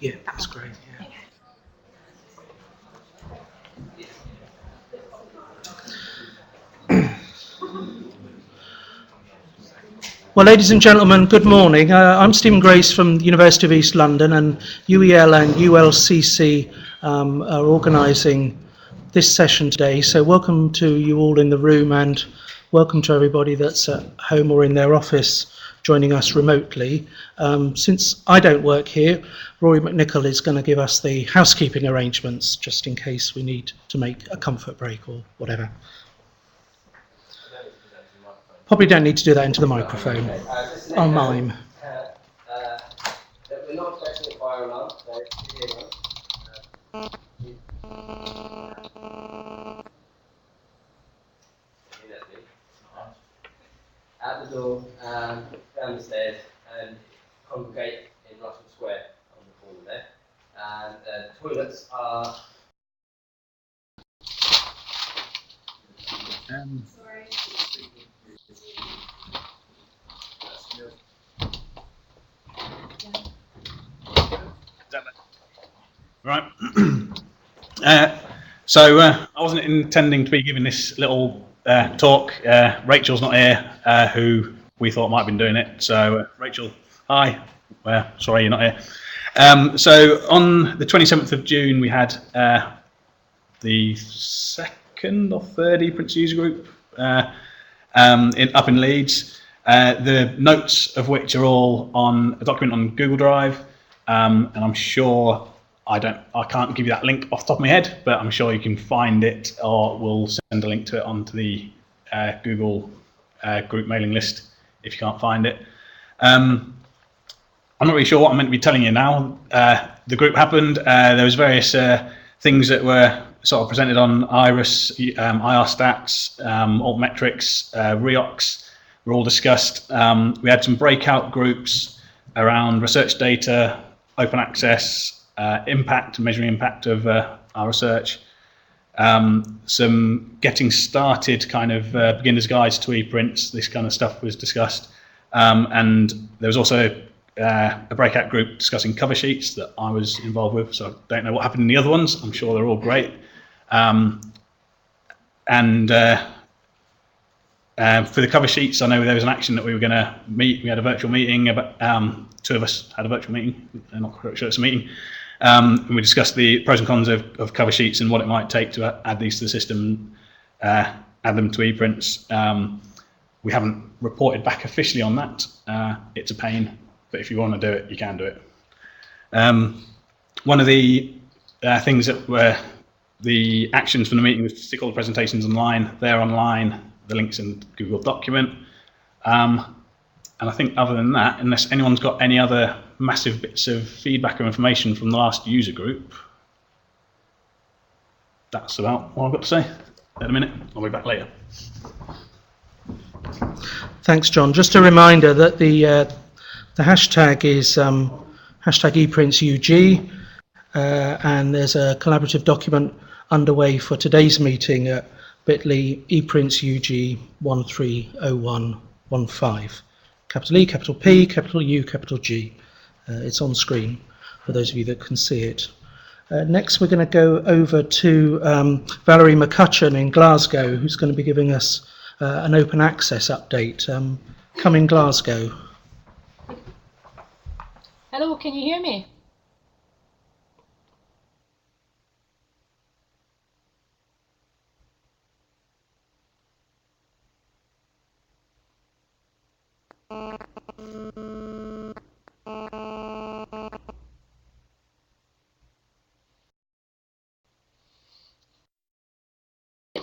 Yeah, that's great. Yeah. Well, ladies and gentlemen, good morning. I'm Stephen Grace from the University of East London, and UEL and ULCC are organising this session today. So welcome to you all in the room, and welcome to everybody that's at home or in their office joining us remotely. Since I don't work here, Rory McNichol is going to give us the housekeeping arrangements, just in case we need to make a comfort break or whatever. Probably don't need to do that into the microphone. I'll mime. We're not expecting a fire alarm, so out the door, down the stairs, and congregate in Russell Square on the corner there. And toilets are. Sorry. Right. So I wasn't intending to be giving this little talk. Rachel's not here, who we thought might have been doing it. So Rachel, hi. Sorry, you're not here. So on the 27th of June, we had the second or third EPrints User Group up in Leeds. The notes of which are all on a document on Google Drive, and I'm sure I can't give you that link off the top of my head, but I'm sure you can find it, or we'll send a link to it onto the Google group mailing list if you can't find it. I'm not really sure what I'm meant to be telling you now. The group happened. There was various things that were sort of presented on Iris, IR stats, altmetrics, Reox were all discussed. We had some breakout groups around research data, open access, measuring impact of our research, some getting started kind of beginner's guides to ePrints, this kind of stuff was discussed. And there was also a breakout group discussing cover sheets that I was involved with, so I don't know what happened in the other ones. I'm sure they're all great. For the cover sheets, I know there was an action that we were going to meet. We had a virtual meeting, two of us had a virtual meeting, I'm not quite sure it's a meeting, and we discussed the pros and cons of cover sheets and what it might take to add these to the system, add them to ePrints. We haven't reported back officially on that. It's a pain, but if you want to do it, you can do it. One of the things that were the actions from the meeting was to stick all the presentations online. They're online, the links in Google document. And I think other than that, unless anyone's got any other massive bits of feedback or information from the last user group, that's about all I've got to say in a minute. I'll be back later. Thanks, John. Just a reminder that the hashtag is hashtag EPrintsUG, and there's a collaborative document underway for today's meeting at bit.ly EPrintsUG 130115. Capital E, capital P, capital U, capital G. It's on screen for those of you that can see it. Next, we're going to go over to Valerie McCutcheon in Glasgow, who's going to be giving us an open access update. Come in, Glasgow. Hello, can you hear me?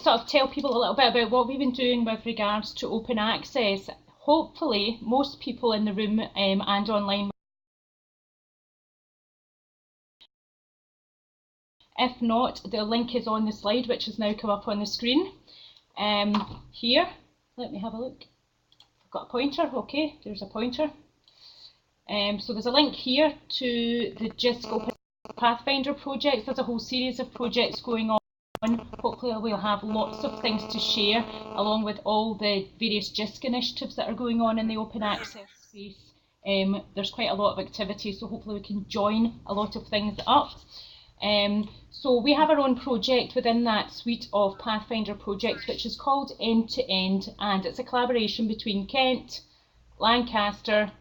Sort of tell people a little bit about what we've been doing with regards to open access. Hopefully, most people in the room and online. If not, the link is on the slide, which has now come up on the screen. Here, let me have a look. I've got a pointer. Okay, there's a pointer. So there's a link here to the JISC Open Pathfinder projects. There's a whole series of projects going on. Hopefully we'll have lots of things to share, along with all the various JISC initiatives that are going on in the open access space There's quite a lot of activity, so hopefully we can join a lot of things up. So we have our own project within that suite of Pathfinder projects, which is called End to End, and it's a collaboration between Kent, Lancaster,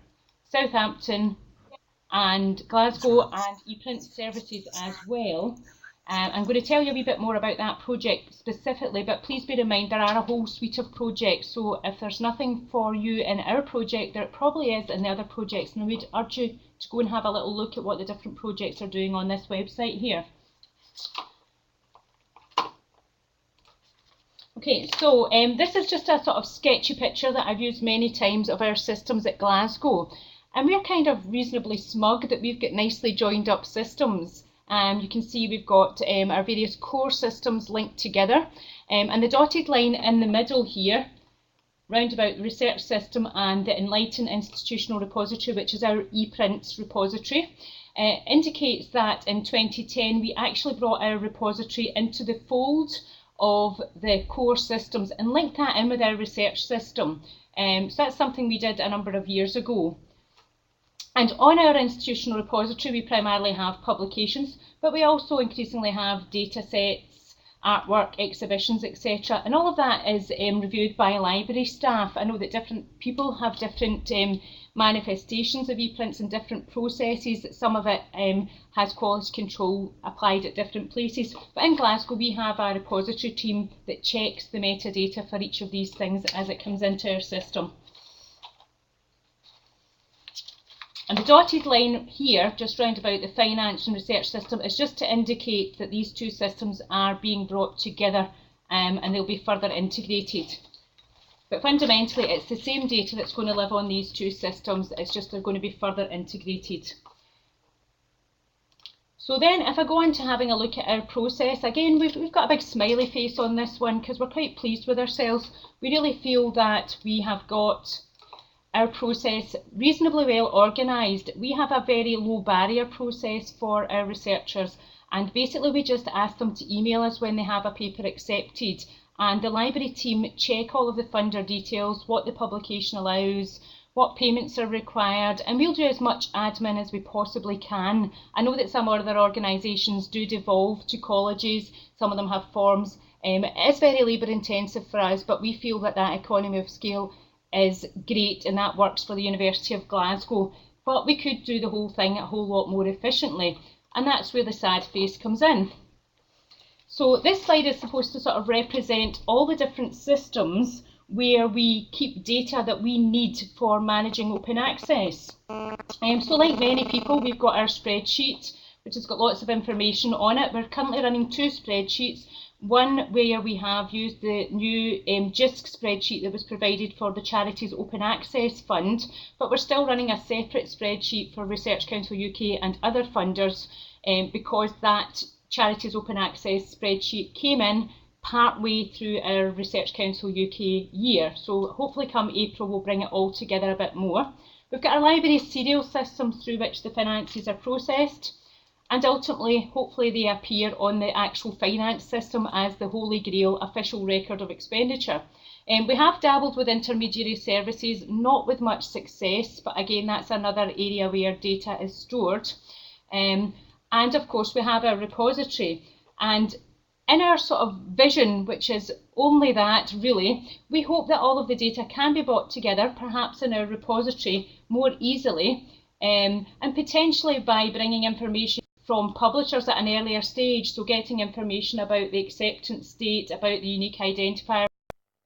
Southampton and Glasgow, and EPrints services as well. I'm going to tell you a wee bit more about that project specifically, but please bear in mind there are a whole suite of projects, so if there's nothing for you in our project, there probably is in the other projects, and I would urge you to go and have a little look at what the different projects are doing on this website here. Okay, so this is just a sort of sketchy picture that I've used many times of our systems at Glasgow, and we're kind of reasonably smug that we've got nicely joined up systems. You can see we've got our various core systems linked together, and the dotted line in the middle here, round about the research system and the Enlighten Institutional Repository, which is our EPrints repository, indicates that in 2010 we actually brought our repository into the fold of the core systems and linked that in with our research system. So that's something we did a number of years ago. And on our institutional repository, we primarily have publications, but we also increasingly have data sets, artwork, exhibitions, etc. And all of that is reviewed by library staff. I know that different people have different manifestations of EPrints and different processes. Some of it has quality control applied at different places. But in Glasgow, we have a repository team that checks the metadata for each of these things as it comes into our system. And the dotted line here, just round about the finance and research system, is just to indicate that these two systems are being brought together and they'll be further integrated. But fundamentally, it's the same data that's going to live on these two systems, it's just they're going to be further integrated. So then if I go on to having a look at our process, again, we've got a big smiley face on this one because we're quite pleased with ourselves. We really feel that we have got our process reasonably well organised. We have a very low barrier process for our researchers, and basically we just ask them to email us when they have a paper accepted, and the library team check all of the funder details, what the publication allows, what payments are required, and we'll do as much admin as we possibly can. I know that some other organisations do devolve to colleges, some of them have forms. It is very labour intensive for us, but we feel that that economy of scale is great and that works for the University of Glasgow, but we could do the whole thing a whole lot more efficiently, and that's where the sad face comes in. So this slide is supposed to sort of represent all the different systems where we keep data that we need for managing open access. So like many people, we've got our spreadsheet, which has got lots of information on it. We're currently running two spreadsheets. One where we have used the new JISC spreadsheet that was provided for the Charities Open Access Fund, but we're still running a separate spreadsheet for Research Council UK and other funders because that Charities Open Access spreadsheet came in partway through our Research Council UK year. So hopefully come April we'll bring it all together a bit more. We've got our library serial system through which the finances are processed, and ultimately, hopefully they appear on the actual finance system as the Holy Grail official record of expenditure. We have dabbled with intermediary services, not with much success, but again, that's another area where data is stored. And of course, we have our repository. And in our sort of vision, which is only that really, we hope that all of the data can be brought together, perhaps in our repository more easily, and potentially by bringing information from publishers at an earlier stage, so getting information about the acceptance date, about the unique identifier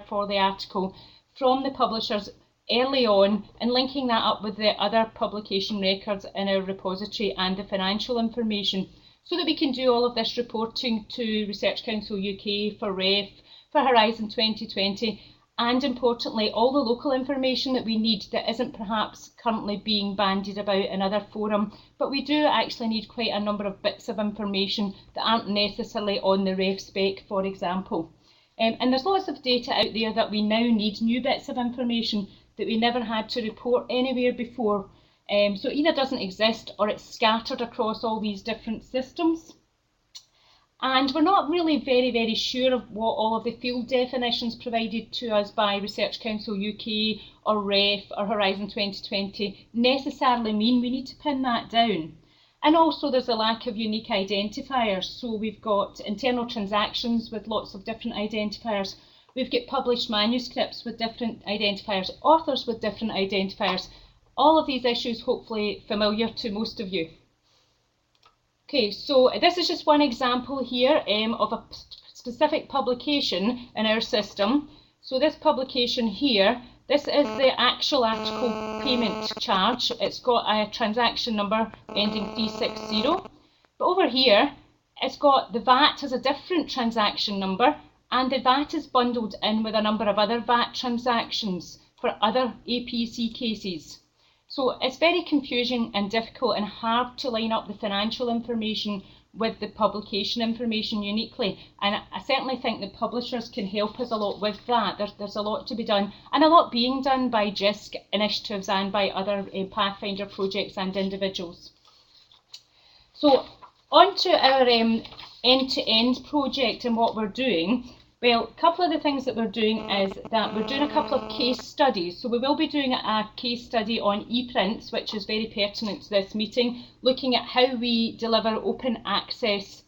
for the article from the publishers early on, and linking that up with the other publication records in our repository and the financial information, so that we can do all of this reporting to Research Council UK, for REF, for Horizon 2020, and importantly all the local information that we need that isn't perhaps currently being bandied about in other forum, but we do actually need quite a number of bits of information that aren't necessarily on the REF spec, for example. And there's lots of data out there that we now need, new bits of information that we never had to report anywhere before. So either doesn't exist or it's scattered across all these different systems. And we're not really very sure of what all of the field definitions provided to us by Research Council UK or REF or Horizon 2020 necessarily mean. We need to pin that down. And also there's a lack of unique identifiers. So we've got internal transactions with lots of different identifiers. We've got published manuscripts with different identifiers, authors with different identifiers. All of these issues hopefully familiar to most of you. Okay, so this is just one example here of a specific publication in our system. So this publication here, this is the actual article payment charge. It's got a transaction number ending 360. But over here, it's got the VAT as a different transaction number, and the VAT is bundled in with a number of other VAT transactions for other APC cases. So it's very confusing and difficult and hard to line up the financial information with the publication information uniquely. And I certainly think the publishers can help us a lot with that. There's a lot to be done, and a lot being done by JISC initiatives and by other Pathfinder projects and individuals. So on to our end-to-end project and what we're doing. Well, a couple of the things that we're doing is that we're doing a couple of case studies. So we will be doing a case study on EPrints, which is very pertinent to this meeting, looking at how we deliver open access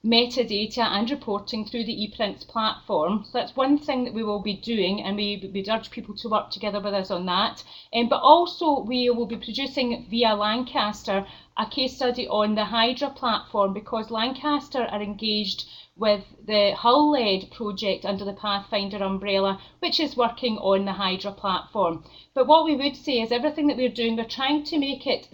metadata and reporting through the EPrints platform. So that's one thing that we will be doing, and we'd urge people to work together with us on that. But also we will be producing via Lancaster a case study on the Hydra platform, because Lancaster are engaged with the Hull-led project under the Pathfinder umbrella, which is working on the Hydra platform. But what we would say is everything that we're doing, we're trying to make it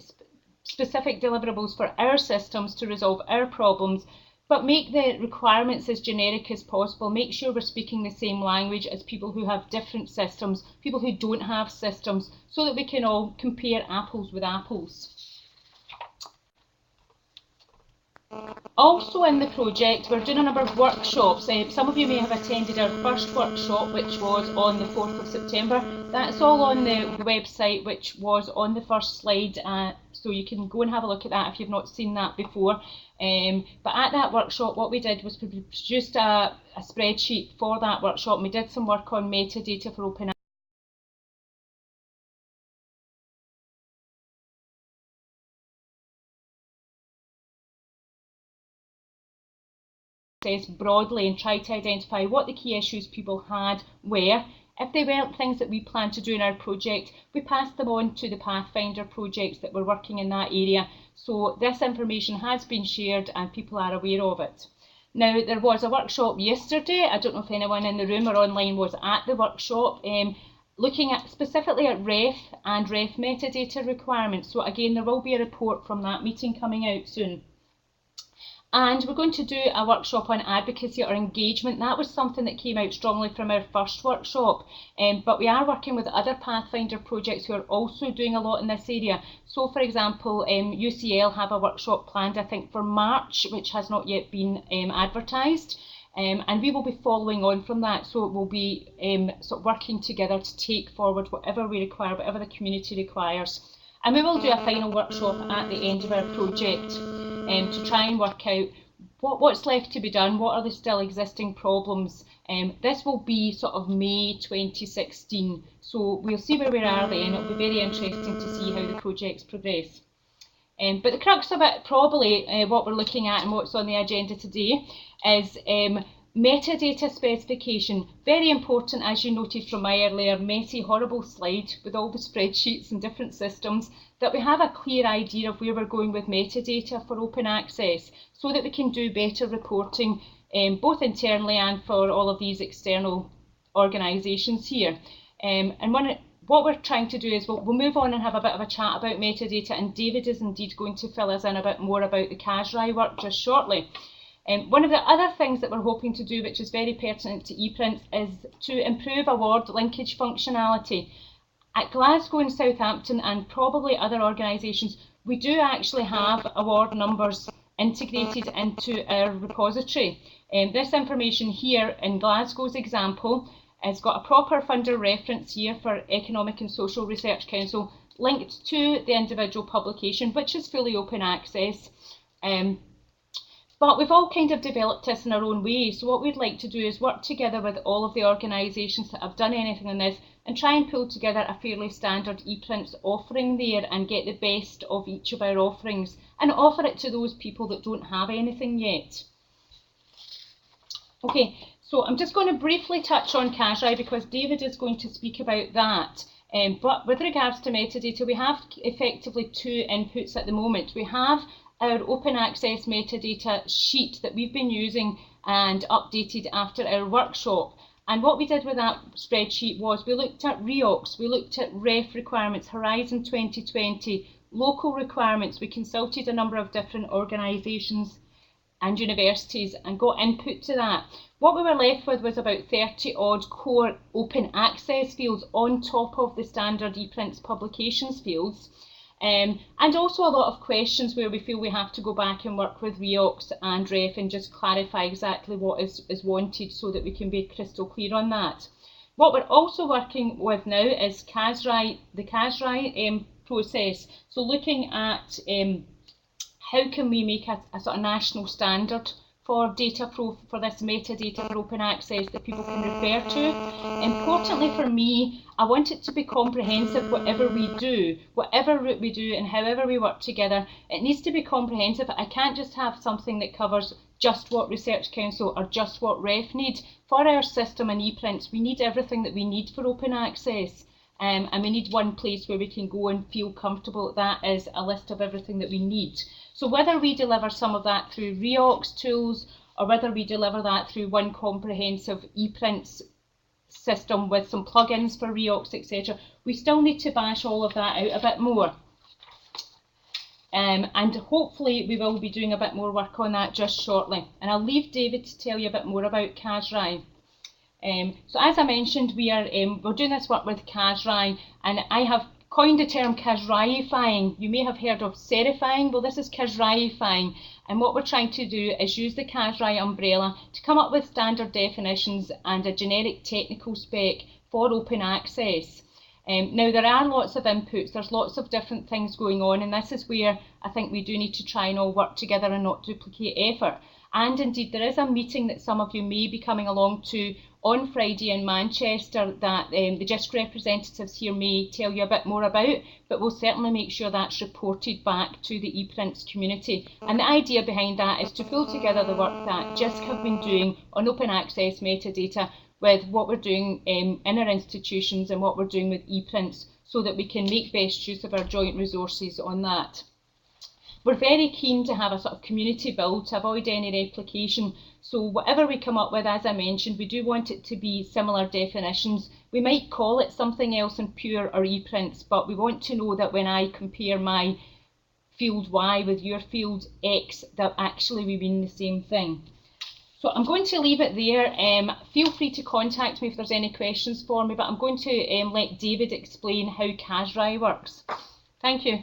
specific deliverables for our systems to resolve our problems, but make the requirements as generic as possible. Make sure we're speaking the same language as people who have different systems, people who don't have systems, so that we can all compare apples with apples. Also in the project, we're doing a number of workshops. Some of you may have attended our first workshop, which was on the 4th of September. That's all on the website, which was on the first slide, so you can go and have a look at that if you've not seen that before. But at that workshop, what we did was we produced a spreadsheet for that workshop, and we did some work on metadata for open broadly and try to identify what the key issues people had were. If they weren't things that we planned to do in our project, we passed them on to the Pathfinder projects that were working in that area. So this information has been shared and people are aware of it. Now, there was a workshop yesterday. I don't know if anyone in the room or online was at the workshop, looking at specifically at REF and REF metadata requirements. So again, there will be a report from that meeting coming out soon. And we're going to do a workshop on advocacy or engagement. That was something that came out strongly from our first workshop. But we are working with other Pathfinder projects who are also doing a lot in this area. So, for example, UCL have a workshop planned, I think, for March, which has not yet been advertised. And we will be following on from that. So we'll be sort of working together to take forward whatever we require, whatever the community requires. And we will do a final workshop at the end of our project to try and work out what's left to be done, what are the still existing problems. This will be sort of May 2016, so we'll see where we are then. It'll be very interesting to see how the projects progress. But the crux of it, probably what we're looking at and what's on the agenda today, is metadata specification. Very important, as you noted from my earlier messy, horrible slide with all the spreadsheets and different systems, that we have a clear idea of where we're going with metadata for open access, so that we can do better reporting, both internally and for all of these external organisations here. What we're trying to do is we'll move on and have a bit of a chat about metadata, and David is indeed going to fill us in a bit more about the CASRI work just shortly. One of the other things that we're hoping to do, which is very pertinent to ePrints, is to improve award linkage functionality. At Glasgow and Southampton and probably other organisations, we do actually have award numbers integrated into our repository. This information here in Glasgow's example has got a proper funder reference here for Economic and Social Research Council linked to the individual publication, which is fully open access. But we've all kind of developed this in our own way. So what we'd like to do is work together with all of the organisations that have done anything on this and try and pull together a fairly standard ePrints offering there and get the best of each of our offerings and offer it to those people that don't have anything yet. Okay, so I'm just going to briefly touch on CASRAI because David is going to speak about that. But with regards to metadata, we have effectively two inputs at the moment. We have our open access metadata sheet that we've been using and updated after our workshop. And what we did with that spreadsheet was we looked at REOCs, we looked at REF requirements, Horizon 2020, local requirements. We consulted a number of different organisations and universities and got input to that. What we were left with was about 30 odd core open access fields on top of the standard ePrints publications fields. And also a lot of questions where we feel we have to go back and work with REOCs and REF and just clarify exactly what is wanted so that we can be crystal clear on that. What we're also working with now is CASRAI, the CASRAI process. So looking at how can we make a sort of national standard for data for this metadata for open access that people can refer to. Importantly for me, I want it to be comprehensive whatever we do, whatever route we do and however we work together, it needs to be comprehensive. I can't just have something that covers just what Research Council or just what REF need. For our system and ePrints, we need everything that we need for open access. And we need one place where we can go and feel comfortable that is a list of everything that we need. So whether we deliver some of that through REOCs tools or whether we deliver that through one comprehensive ePrints system with some plugins for REOCs, etc., we still need to bash all of that out a bit more. And hopefully we will be doing a bit more work on that just shortly. And I'll leave David to tell you a bit more about CASRAI. So as I mentioned, we're doing this work with CASRAI, and I have coined the term CASRAIifying. You may have heard of serifying. Well, this is CASRAIifying, and what we're trying to do is use the CASRAI umbrella to come up with standard definitions and a generic technical spec for open access. Now there are lots of inputs, there's lots of different things going on, and this is where I think we do need to try and all work together and not duplicate effort. And indeed there is a meeting that some of you may be coming along to on Friday in Manchester that the GIST representatives here may tell you a bit more about, but we'll certainly make sure that's reported back to the ePrints community. And the idea behind that is to pull together the work that GIST have been doing on open access metadata with what we're doing in our institutions and what we're doing with ePrints so that we can make best use of our joint resources on that. We're very keen to have a sort of community build to avoid any replication. So whatever we come up with, as I mentioned, we do want it to be similar definitions. We might call it something else in Pure or ePrints, but we want to know that when I compare my field Y with your field X, that actually we mean the same thing. So I'm going to leave it there. Feel free to contact me if there's any questions for me, but I'm going to let David explain how CASRAI works. Thank you.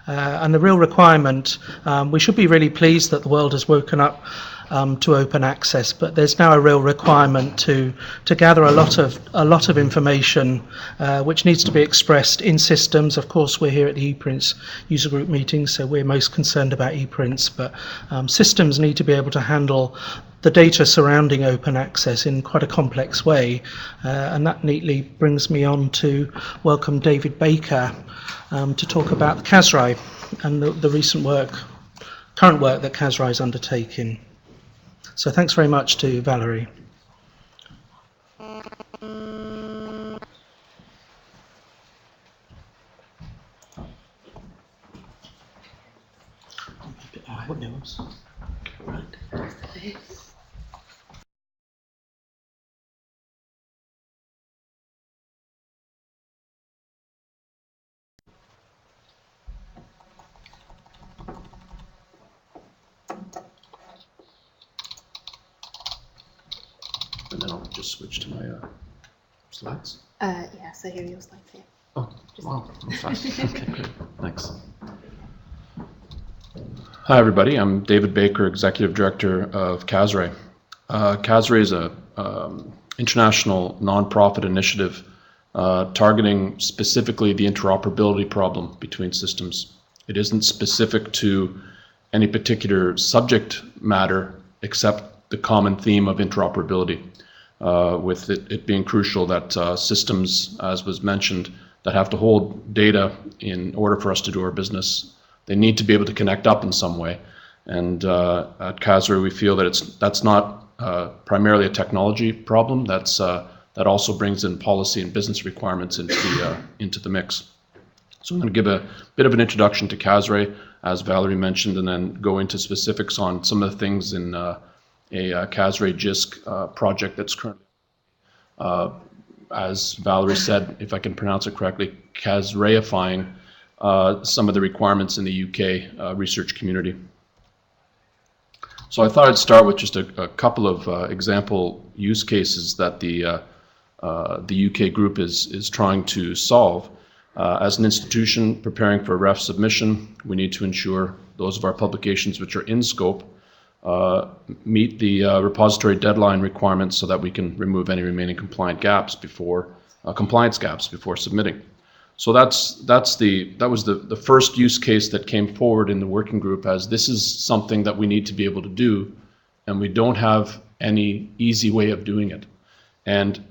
And the real requirement, we should be really pleased that the world has woken up to open access, but there's now a real requirement to gather a lot of information which needs to be expressed in systems. Of course, we're here at the EPrints User Group meeting, so we're most concerned about ePrints, but systems need to be able to handle the data surrounding open access in quite a complex way, and that neatly brings me on to welcome David Baker to talk about the CASRAI and the recent current work that CASRAI is undertaking. So thanks very much to Valerie. And then I'll just switch to my Slides? Yeah, so here are your slides here. Oh, wow, that's fast. Okay, great. Thanks. Hi, everybody. I'm David Baker, Executive Director of CASRE. CASRE is a international nonprofit initiative targeting specifically the interoperability problem between systems. It isn't specific to any particular subject matter except the common theme of interoperability, with it being crucial that systems, as was mentioned, that have to hold data in order for us to do our business, they need to be able to connect up in some way. And at CASRE, we feel that that's not primarily a technology problem. That also brings in policy and business requirements into the mix. So I'm going to give a bit of an introduction to CASRE, as Valerie mentioned, and then go into specifics on some of the things in a CASRE JISC project that's currently, as Valerie said, if I can pronounce it correctly, CASREifying some of the requirements in the UK research community. So I thought I'd start with just a couple of example use cases that the UK group is trying to solve. As an institution preparing for REF submission, we need to ensure those of our publications which are in scope meet the repository deadline requirements so that we can remove any remaining compliance gaps before submitting. So that was the first use case that came forward in the working group, as this is something that we need to be able to do, and we don't have any easy way of doing it. And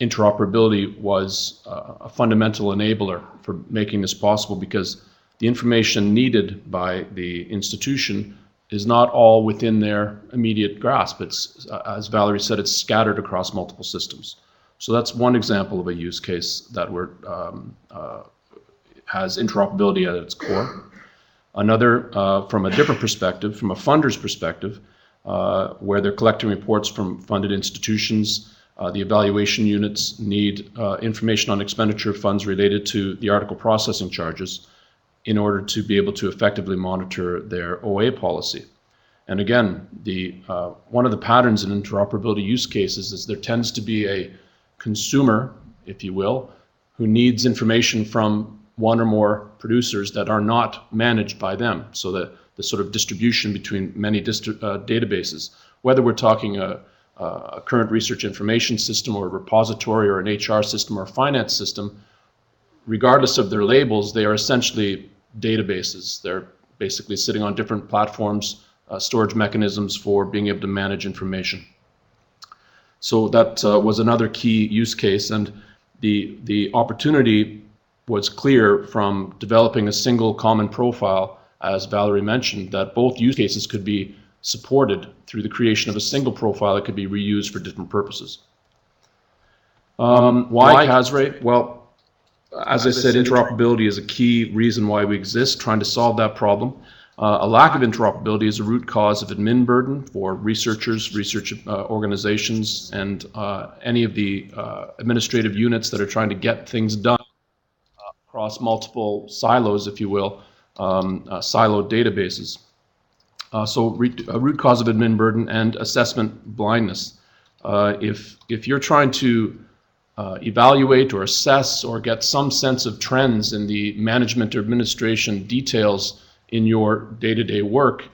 interoperability was a fundamental enabler for making this possible, because the information needed by the institution is not all within their immediate grasp. It's, as Valerie said, it's scattered across multiple systems. So that's one example of a use case that has interoperability at its core. Another, from a different perspective, from a funder's perspective, where they're collecting reports from funded institutions, the evaluation units need information on expenditure of funds related to the article processing charges in order to be able to effectively monitor their OA policy. And again, one of the patterns in interoperability use cases is there tends to be a consumer, if you will, who needs information from one or more producers that are not managed by them. So that the sort of distribution between many databases, whether we're talking a current research information system or a repository or an HR system or a finance system, regardless of their labels, they are essentially databases. They're basically sitting on different platforms, storage mechanisms for being able to manage information. So that was another key use case, and the opportunity was clear from developing a single common profile, as Valerie mentioned, that both use cases could be supported through the creation of a single profile that could be reused for different purposes. Why CASRE? Well, as I said, interoperability is a key reason why we exist, trying to solve that problem. A lack of interoperability is a root cause of admin burden for researchers, research organizations, and any of the administrative units that are trying to get things done across multiple silos, if you will, siloed databases. So a root cause of admin burden and assessment blindness. If you're trying to evaluate or assess or get some sense of trends in the management or administration details in your day-to-day work,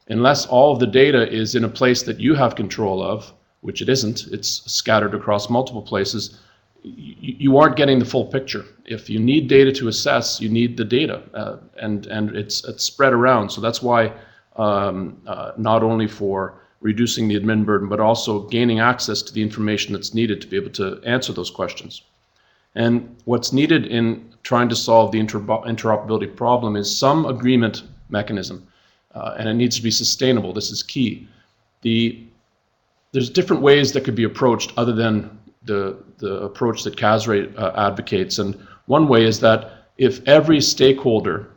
unless all of the data is in a place that you have control of, which it isn't, it's scattered across multiple places, you aren't getting the full picture. If you need data to assess, you need the data, and it's spread around. So that's why not only for reducing the admin burden, but also gaining access to the information that's needed to be able to answer those questions. And what's needed in trying to solve the interoperability problem is some agreement mechanism, and it needs to be sustainable. This is key. There's different ways that could be approached other than the approach that CASRE advocates, and one way is that if every stakeholder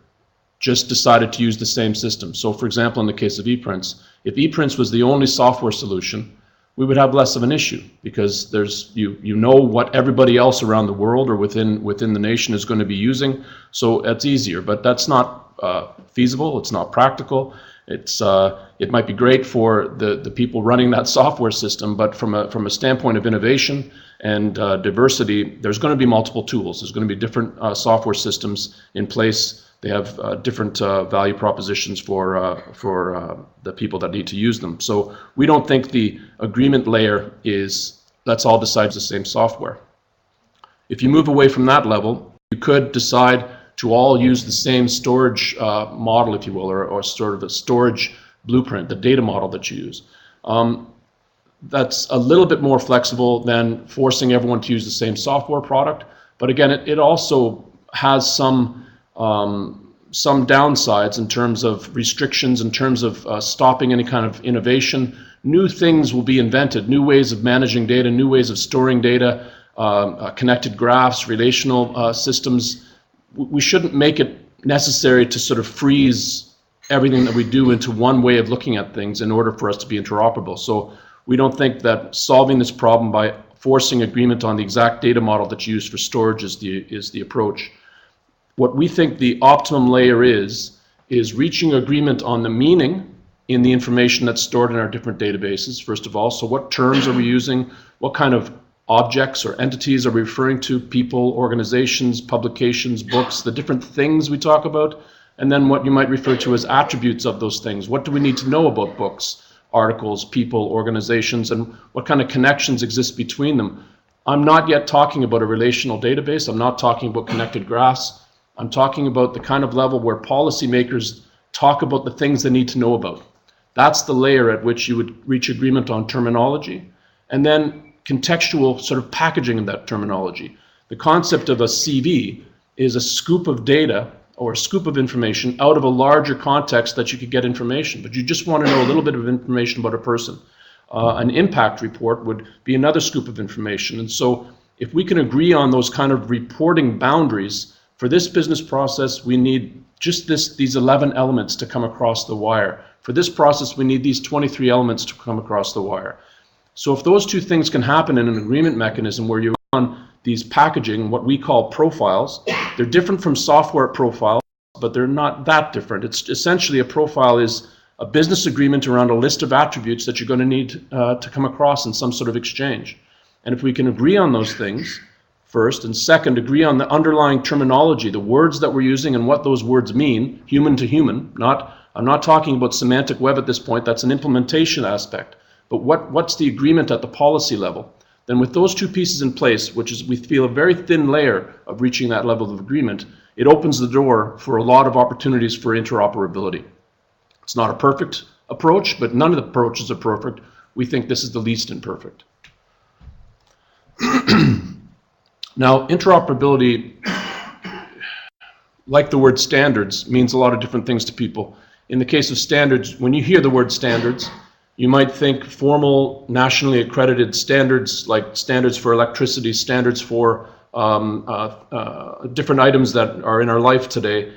just decided to use the same system. So for example, in the case of EPrints, if EPrints was the only software solution, we would have less of an issue, because you know what everybody else around the world or within the nation is going to be using, so that's easier. But that's not feasible, it's not practical, It might be great for the people running that software system, but from a standpoint of innovation and diversity, there's going to be multiple tools. There's going to be different software systems in place. They have different value propositions for the people that need to use them. So we don't think the agreement layer is, let's all decide the same software. If you move away from that level, you could decide to all use the same storage model, if you will, or sort of a storage blueprint, the data model that you use. That's a little bit more flexible than forcing everyone to use the same software product. But again, it also has some downsides in terms of restrictions, in terms of stopping any kind of innovation. New things will be invented, new ways of managing data, new ways of storing data, connected graphs, relational systems. We shouldn't make it necessary to sort of freeze everything that we do into one way of looking at things in order for us to be interoperable. So we don't think that solving this problem by forcing agreement on the exact data model that's used for storage is the approach. What we think the optimum layer is reaching agreement on the meaning in the information that's stored in our different databases, first of all. So what terms are we using? What kind of objects or entities are we referring to? People, organizations, publications, books, the different things we talk about, and then what you might refer to as attributes of those things. What do we need to know about books, articles, people, organizations, and what kind of connections exist between them? I'm not yet talking about a relational database. I'm not talking about connected graphs. I'm talking about the kind of level where policymakers talk about the things they need to know about. That's the layer at which you would reach agreement on terminology, and then contextual sort of packaging of that terminology. The concept of a CV is a scoop of data or a scoop of information out of a larger context that you could get information, but you just want to know a little bit of information about a person. An impact report would be another scoop of information. And so if we can agree on those kind of reporting boundaries, for this business process, we need just these 11 elements to come across the wire. For this process, we need these 23 elements to come across the wire. So if those two things can happen in an agreement mechanism where you run these packaging, what we call profiles, they're different from software profiles, but they're not that different. It's essentially a profile is a business agreement around a list of attributes that you're going to need to come across in some sort of exchange. And if we can agree on those things, first, and second, agree on the underlying terminology, the words that we're using and what those words mean, human to human. I'm not talking about semantic web at this point, that's an implementation aspect. But what's the agreement at the policy level? Then with those two pieces in place, which is we feel a very thin layer of reaching that level of agreement, it opens the door for a lot of opportunities for interoperability. It's not a perfect approach, but none of the approaches are perfect. We think this is the least imperfect. Now, interoperability, like the word standards, means a lot of different things to people. In the case of standards, when you hear the word standards, you might think formal, nationally accredited standards, like standards for electricity, standards for different items that are in our life today.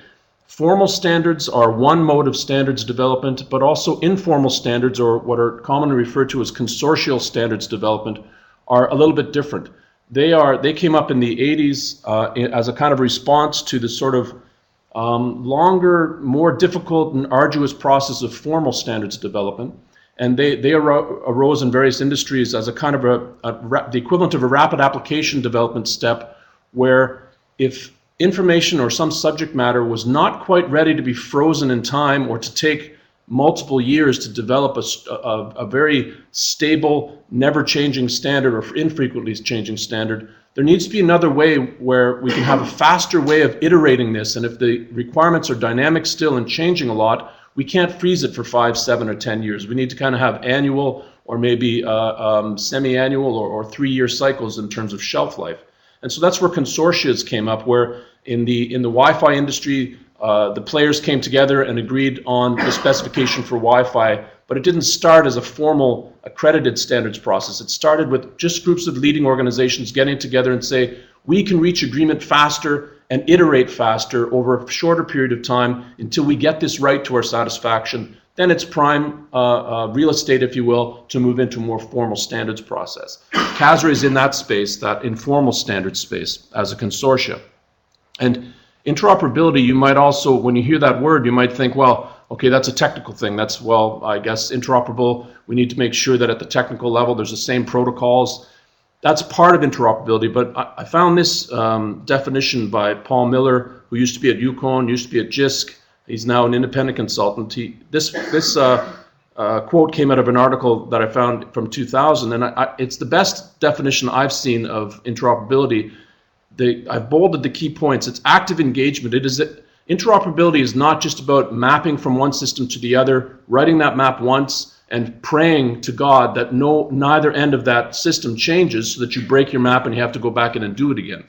Formal standards are one mode of standards development, but also informal standards, or what are commonly referred to as consortial standards development, are a little bit different. They came up in the 80s as a kind of response to the sort of longer, more difficult and arduous process of formal standards development. And they arose in various industries as a kind of the equivalent of a rapid application development step, where if information or some subject matter was not quite ready to be frozen in time or to take multiple years to develop a very stable, never-changing standard or infrequently changing standard, there needs to be another way where we can have a faster way of iterating this. And if the requirements are dynamic still and changing a lot, we can't freeze it for 5, 7, or 10 years. We need to kind of have annual or maybe semi-annual or 3-year cycles in terms of shelf life. And so that's where consortia came up, where in the Wi-Fi industry, the players came together and agreed on the specification for Wi-Fi, but it didn't start as a formal accredited standards process. It started with just groups of leading organizations getting together and say, we can reach agreement faster and iterate faster over a shorter period of time until we get this right to our satisfaction. Then it's prime real estate, if you will, to move into a more formal standards process. CASRA is in that space, that informal standards space, as a consortia. And interoperability, you might also, when you hear that word, you might think, well, okay, that's a technical thing. That's, well, I guess interoperable. We need to make sure that at the technical level there's the same protocols. That's part of interoperability, but I found this definition by Paul Miller, who used to be at Yukon, used to be at JISC. He's now an independent consultant. This quote came out of an article that I found from 2000, and it's the best definition I've seen of interoperability. I've bolded the key points. It's active engagement. Interoperability is not just about mapping from one system to the other, writing that map once, and praying to God that neither end of that system changes so that you break your map and you have to go back in and do it again.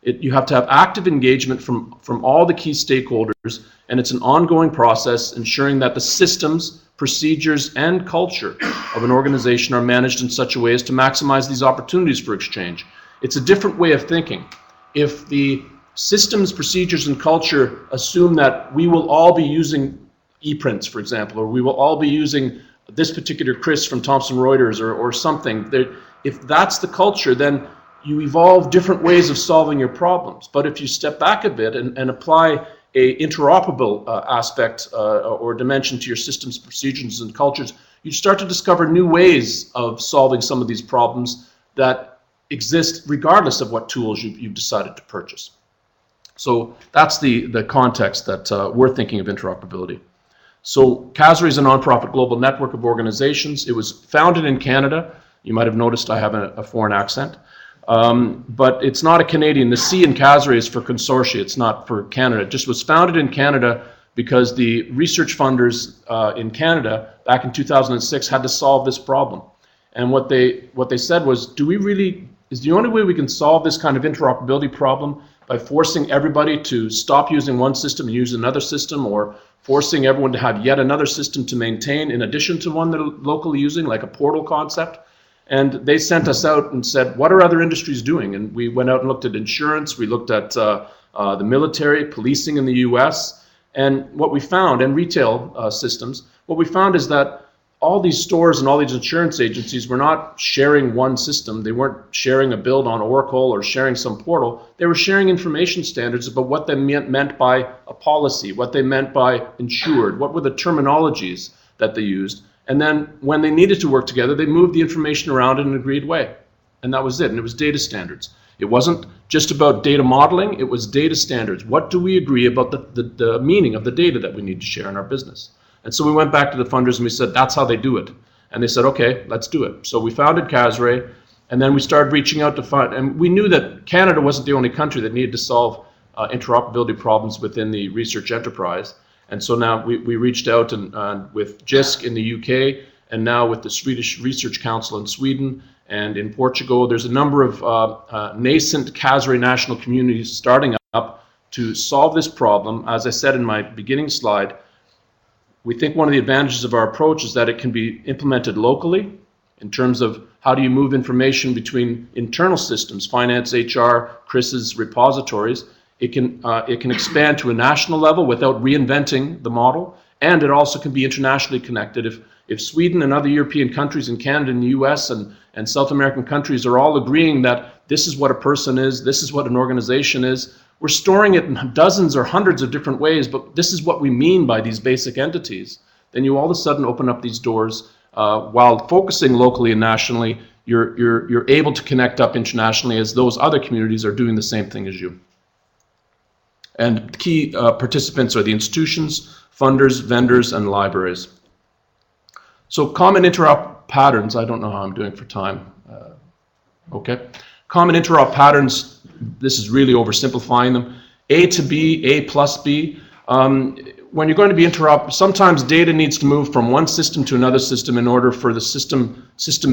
You have to have active engagement from all the key stakeholders, and it's an ongoing process ensuring that the systems, procedures, and culture of an organization are managed in such a way as to maximize these opportunities for exchange. It's a different way of thinking. If the systems, procedures, and culture assume that we will all be using EPrints, for example, or we will all be using this particular Chris from Thomson Reuters or something, if that's the culture, then you evolve different ways of solving your problems. But if you step back a bit and apply a interoperable aspect or dimension to your systems, procedures, and cultures, you start to discover new ways of solving some of these problems that exist regardless of what tools you've decided to purchase. So that's the context that we're thinking of interoperability. So CASRI is a nonprofit global network of organizations. It was founded in Canada. You might have noticed I have a foreign accent. But it's not a Canadian. The C in CASRI is for consortia. It's not for Canada. It just was founded in Canada because the research funders in Canada back in 2006 had to solve this problem. And what they said was, is the only way we can solve this kind of interoperability problem by forcing everybody to stop using one system and use another system, or forcing everyone to have yet another system to maintain in addition to one they're locally using, like a portal concept? And they sent us out and said, what are other industries doing? And we went out and looked at insurance, we looked at the military, policing in the US, and what we found, and retail systems, what we found is that all these stores and all these insurance agencies were not sharing one system. They weren't sharing a build on Oracle or sharing some portal. They were sharing information standards about what they meant by a policy, what they meant by insured, what were the terminologies that they used. And then when they needed to work together, they moved the information around in an agreed way. And that was it. And it was data standards. It wasn't just about data modeling. It was data standards. What do we agree about the meaning of the data that we need to share in our business? And so we went back to the funders and we said, that's how they do it. And they said, okay, let's do it. So we founded CASRI, and then we started reaching out to fund. And we knew that Canada wasn't the only country that needed to solve interoperability problems within the research enterprise. And so now we reached out and with JISC in the UK, and now with the Swedish Research Council in Sweden and in Portugal. There's a number of nascent CASRI national communities starting up to solve this problem. As I said in my beginning slide, we think one of the advantages of our approach is that it can be implemented locally in terms of how do you move information between internal systems, finance, HR, Chris's repositories. It can expand to a national level without reinventing the model, and it also can be internationally connected. If Sweden and other European countries and Canada and the US and South American countries are all agreeing that this is what a person is, this is what an organization is, we're storing it in dozens or hundreds of different ways, but this is what we mean by these basic entities, then you all of a sudden open up these doors while focusing locally and nationally. You're able to connect up internationally as those other communities are doing the same thing as you. And key participants are the institutions, funders, vendors, and libraries. So common interop patterns, I don't know how I'm doing for time. Okay. Common interop patterns, this is really oversimplifying them. A to B, A plus B. When you're going to be interop, sometimes data needs to move from one system to another system in order for the system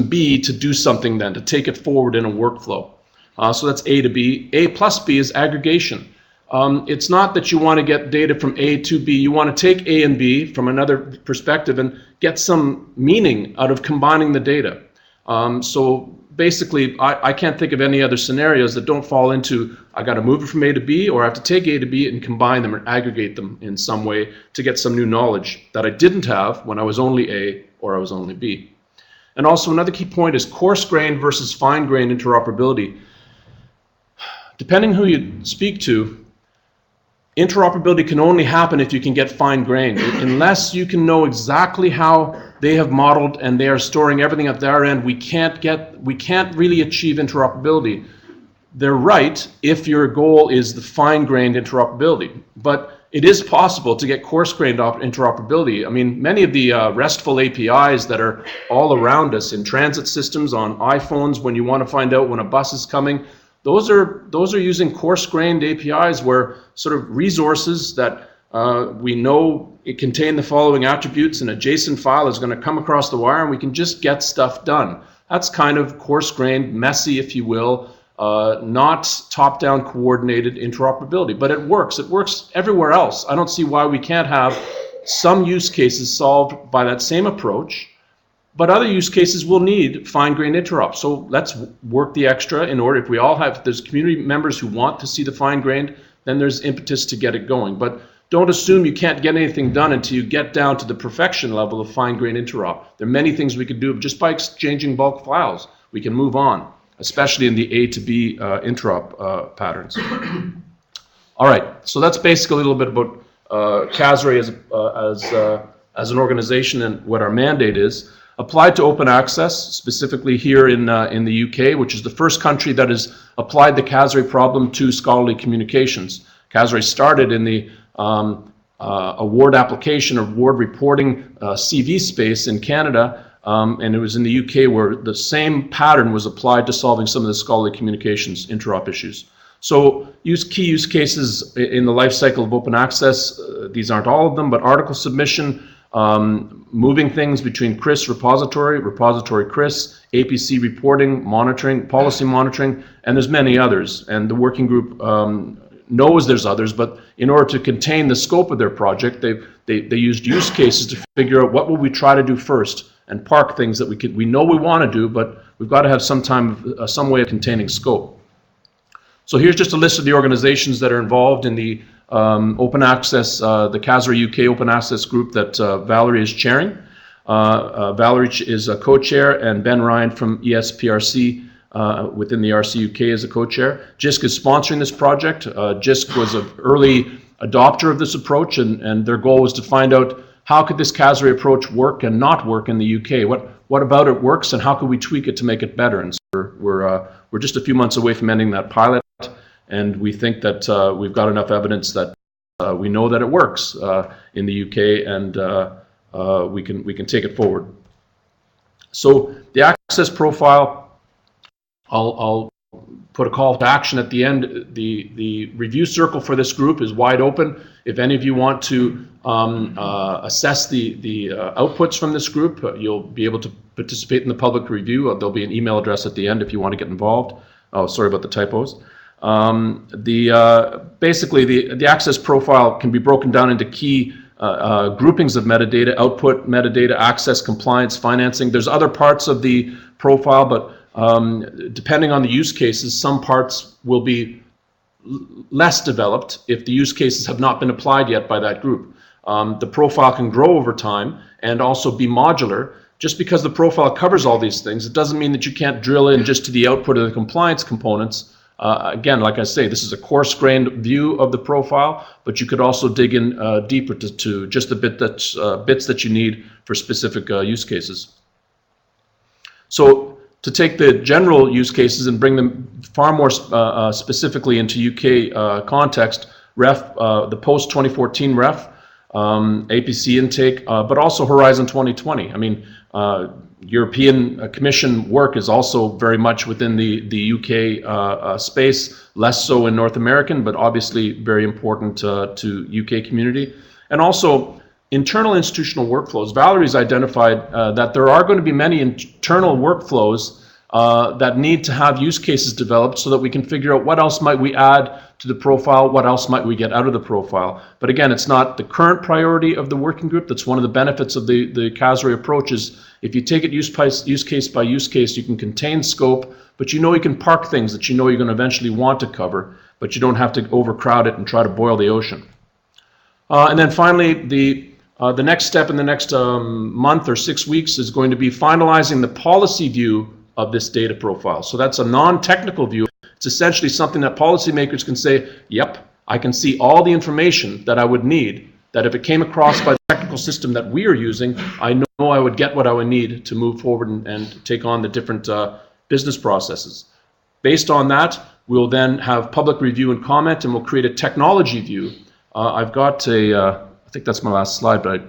B to do something then, to take it forward in a workflow. So that's A to B. A plus B is aggregation. It's not that you want to get data from A to B. You want to take A and B from another perspective and get some meaning out of combining the data. So basically, I can't think of any other scenarios that don't fall into, I got to move it from A to B, or I have to take A to B and combine them or aggregate them in some way to get some new knowledge that I didn't have when I was only A or I was only B. And also another key point is coarse-grained versus fine-grained interoperability. Depending who you speak to, interoperability can only happen if you can get fine-grained. Unless you can know exactly how they have modeled and they are storing everything at their end, we can't really achieve interoperability. They're right if your goal is the fine-grained interoperability, but it is possible to get coarse-grained interoperability. I mean, many of the RESTful APIs that are all around us in transit systems, on iPhones, when you want to find out when a bus is coming, those are using coarse-grained APIs where sort of resources that we know it contain the following attributes, and a JSON file is going to come across the wire and we can just get stuff done. That's kind of coarse-grained, messy, if you will, not top-down coordinated interoperability, but it works. It works everywhere else. I don't see why we can't have some use cases solved by that same approach, but other use cases will need fine-grained interop. So let's work the extra in order, if we all have, if there's community members who want to see the fine-grained, then there's impetus to get it going. But don't assume you can't get anything done until you get down to the perfection level of fine-grained interop. There are many things we could do just by exchanging bulk files. We can move on, especially in the A to B interop patterns. All right, so that's basically a little bit about CASRA as an organization and what our mandate is. Applied to open access, specifically here in the UK, which is the first country that has applied the CASRA problem to scholarly communications. CASRA started in the award application, award reporting CV space in Canada, and it was in the UK where the same pattern was applied to solving some of the scholarly communications interop issues. So key use cases in the life cycle of open access, these aren't all of them, but article submission, moving things between CRIS repository CRIS, APC reporting, monitoring, policy monitoring, and there's many others. And the working group knows there's others, but in order to contain the scope of their project, they used use cases to figure out what will we try to do first and park things that we know we want to do, but we've got to have some way of containing scope. So here's just a list of the organizations that are involved in the open access, the CASRA UK Open Access Group that Valerie is chairing. Valerie is a co-chair, and Ben Ryan from ESPRC within the RC UK is a co-chair. JISC is sponsoring this project. JISC was an early adopter of this approach, and their goal was to find out how could this CASRA approach work and not work in the UK. What about it works, and how could we tweak it to make it better? And so we're just a few months away from ending that pilot. And we think that we've got enough evidence that we know that it works in the UK, and we can take it forward. So the access profile, I'll put a call to action at the end. The review circle for this group is wide open. If any of you want to assess the outputs from this group, you'll be able to participate in the public review. There'll be an email address at the end if you want to get involved. Oh, sorry about the typos. Basically, the access profile can be broken down into key groupings of metadata: output, metadata, access, compliance, financing. There's other parts of the profile, but depending on the use cases, some parts will be less developed if the use cases have not been applied yet by that group. The profile can grow over time and also be modular. Just because the profile covers all these things, it doesn't mean that you can't drill in just to the output of the compliance components. Again, like I say, this is a coarse-grained view of the profile, but you could also dig in deeper to just the bits that you need for specific use cases. So to take the general use cases and bring them far more specifically into UK context, the post-2014 ref, APC intake, but also Horizon 2020. I mean, European Commission work is also very much within the UK space, less so in North American, but obviously very important to UK community. And also internal institutional workflows. Valerie's identified that there are going to be many internal workflows that need to have use cases developed so that we can figure out what else might we add to the profile, what else might we get out of the profile. But again, it's not the current priority of the working group. That's one of the benefits of the CASRA approach is if you take it use case by use case, you can contain scope, but you know you can park things that you know you're going to eventually want to cover, but you don't have to overcrowd it and try to boil the ocean. And then finally, the next step in the next month or 6 weeks is going to be finalizing the policy view of this data profile. So that's a non-technical view. It's essentially something that policymakers can say, yep, I can see all the information that I would need, that if it came across by the technical system that we are using, I know I would get what I would need to move forward and take on the different business processes. Based on that, we'll then have public review and comment, and we'll create a technology view. I've got I think that's my last slide, but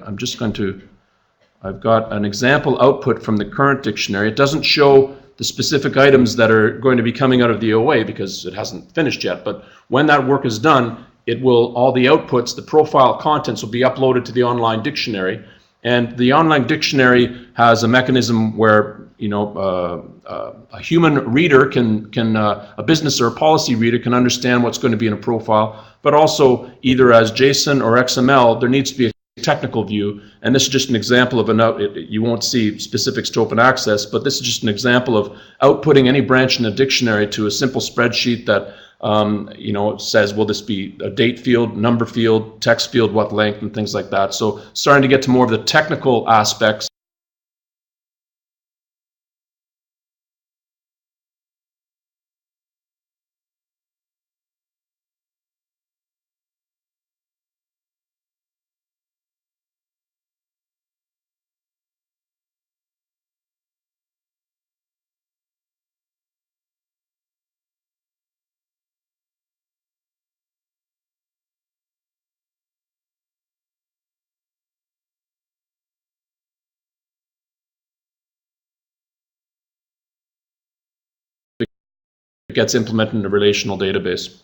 I've got an example output from the current dictionary. It doesn't show the specific items that are going to be coming out of the OA because it hasn't finished yet, but when that work is done, all the outputs, the profile contents will be uploaded to the online dictionary. And the online dictionary has a mechanism where, a human reader a business or a policy reader can understand what's going to be in a profile, but also either as JSON or XML, there needs to be a technical view. And this is just an example of you won't see specifics to open access, but this is just an example of outputting any branch in a dictionary to a simple spreadsheet that it says, will this be a date field, number field, text field, what length, and things like that. So starting to get to more of the technical aspects. It gets implemented in a relational database.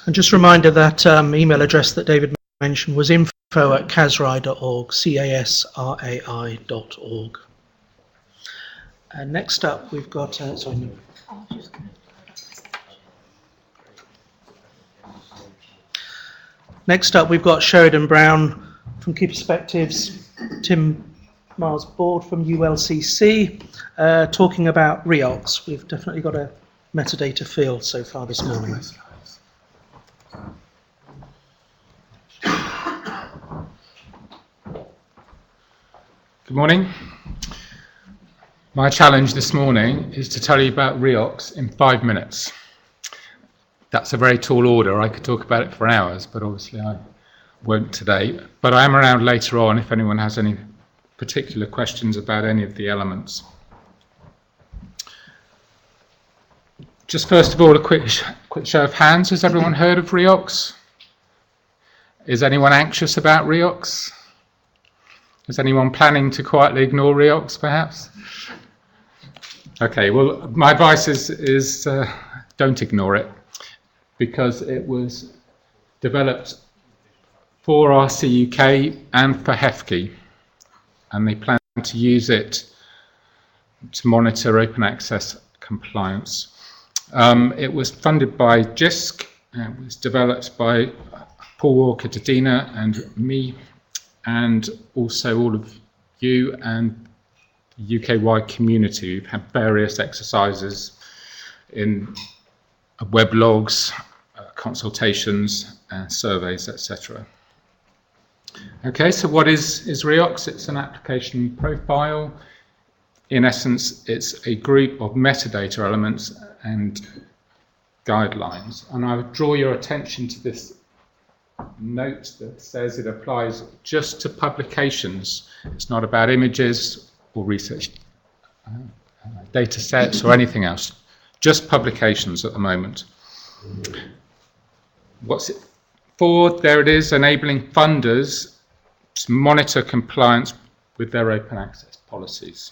And just a reminder that email address that David mentioned was info@casrai.org, casrai.org. And next up, we've got, Next up, we've got Sheridan Brown from Key Perspectives, Tim Miles Board from ULCC, talking about REOCs. We've definitely got a metadata field so far this morning. Good morning. My challenge this morning is to tell you about REOCs in 5 minutes. That's a very tall order. I could talk about it for hours, but obviously I won't today. But I am around later on if anyone has any particular questions about any of the elements. Just first of all, a quick show of hands. Has everyone heard of REOCs? Is anyone anxious about REOCs? Is anyone planning to quietly ignore REOCs, perhaps? Okay, well, my advice is don't ignore it, because it was developed for RC UK and for HEFCE, and they plan to use it to monitor open access compliance. It was funded by JISC, and it was developed by Paul Walker-Dedina and me, and also all of you and the UK-wide community. We've had various exercises in weblogs, consultations, surveys, etc. Okay, so what is REOCs? It's an application profile. In essence, it's a group of metadata elements and guidelines. And I would draw your attention to this note that says it applies just to publications. It's not about images or research data sets or anything else. Just publications at the moment. What's it for? There it is, enabling funders to monitor compliance with their open access policies.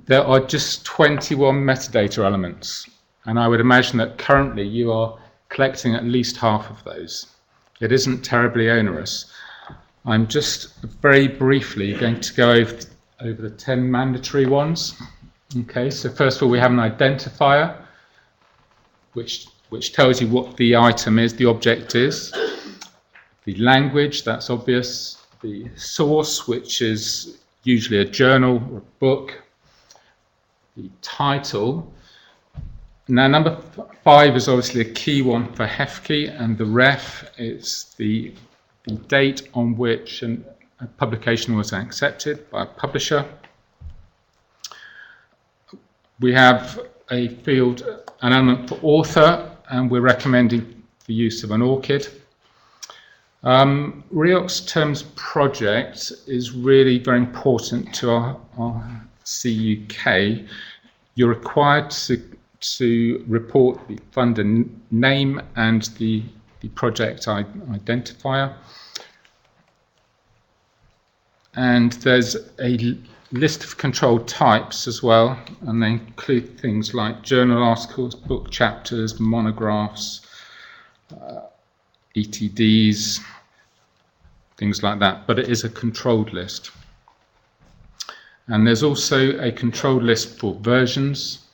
There are just 21 metadata elements, and I would imagine that currently you are collecting at least half of those. It isn't terribly onerous. I'm just very briefly going to go over the 10 mandatory ones. Okay, so first of all, we have an identifier, which tells you what the item is, the object is. The language, that's obvious. The source, which is usually a journal or a book. The title, Now, number 5 is obviously a key one for HEFKey, and the ref is the date on which a publication was accepted by a publisher. We have a field, an element for author, and we're recommending the use of an ORCID. REOX Terms project is really very important to our CUK. You're required to report the funder name and the project identifier. And there's a list of controlled types as well, and they include things like journal articles, book chapters, monographs, ETDs, things like that, but it is a controlled list. And there's also a controlled list for versions,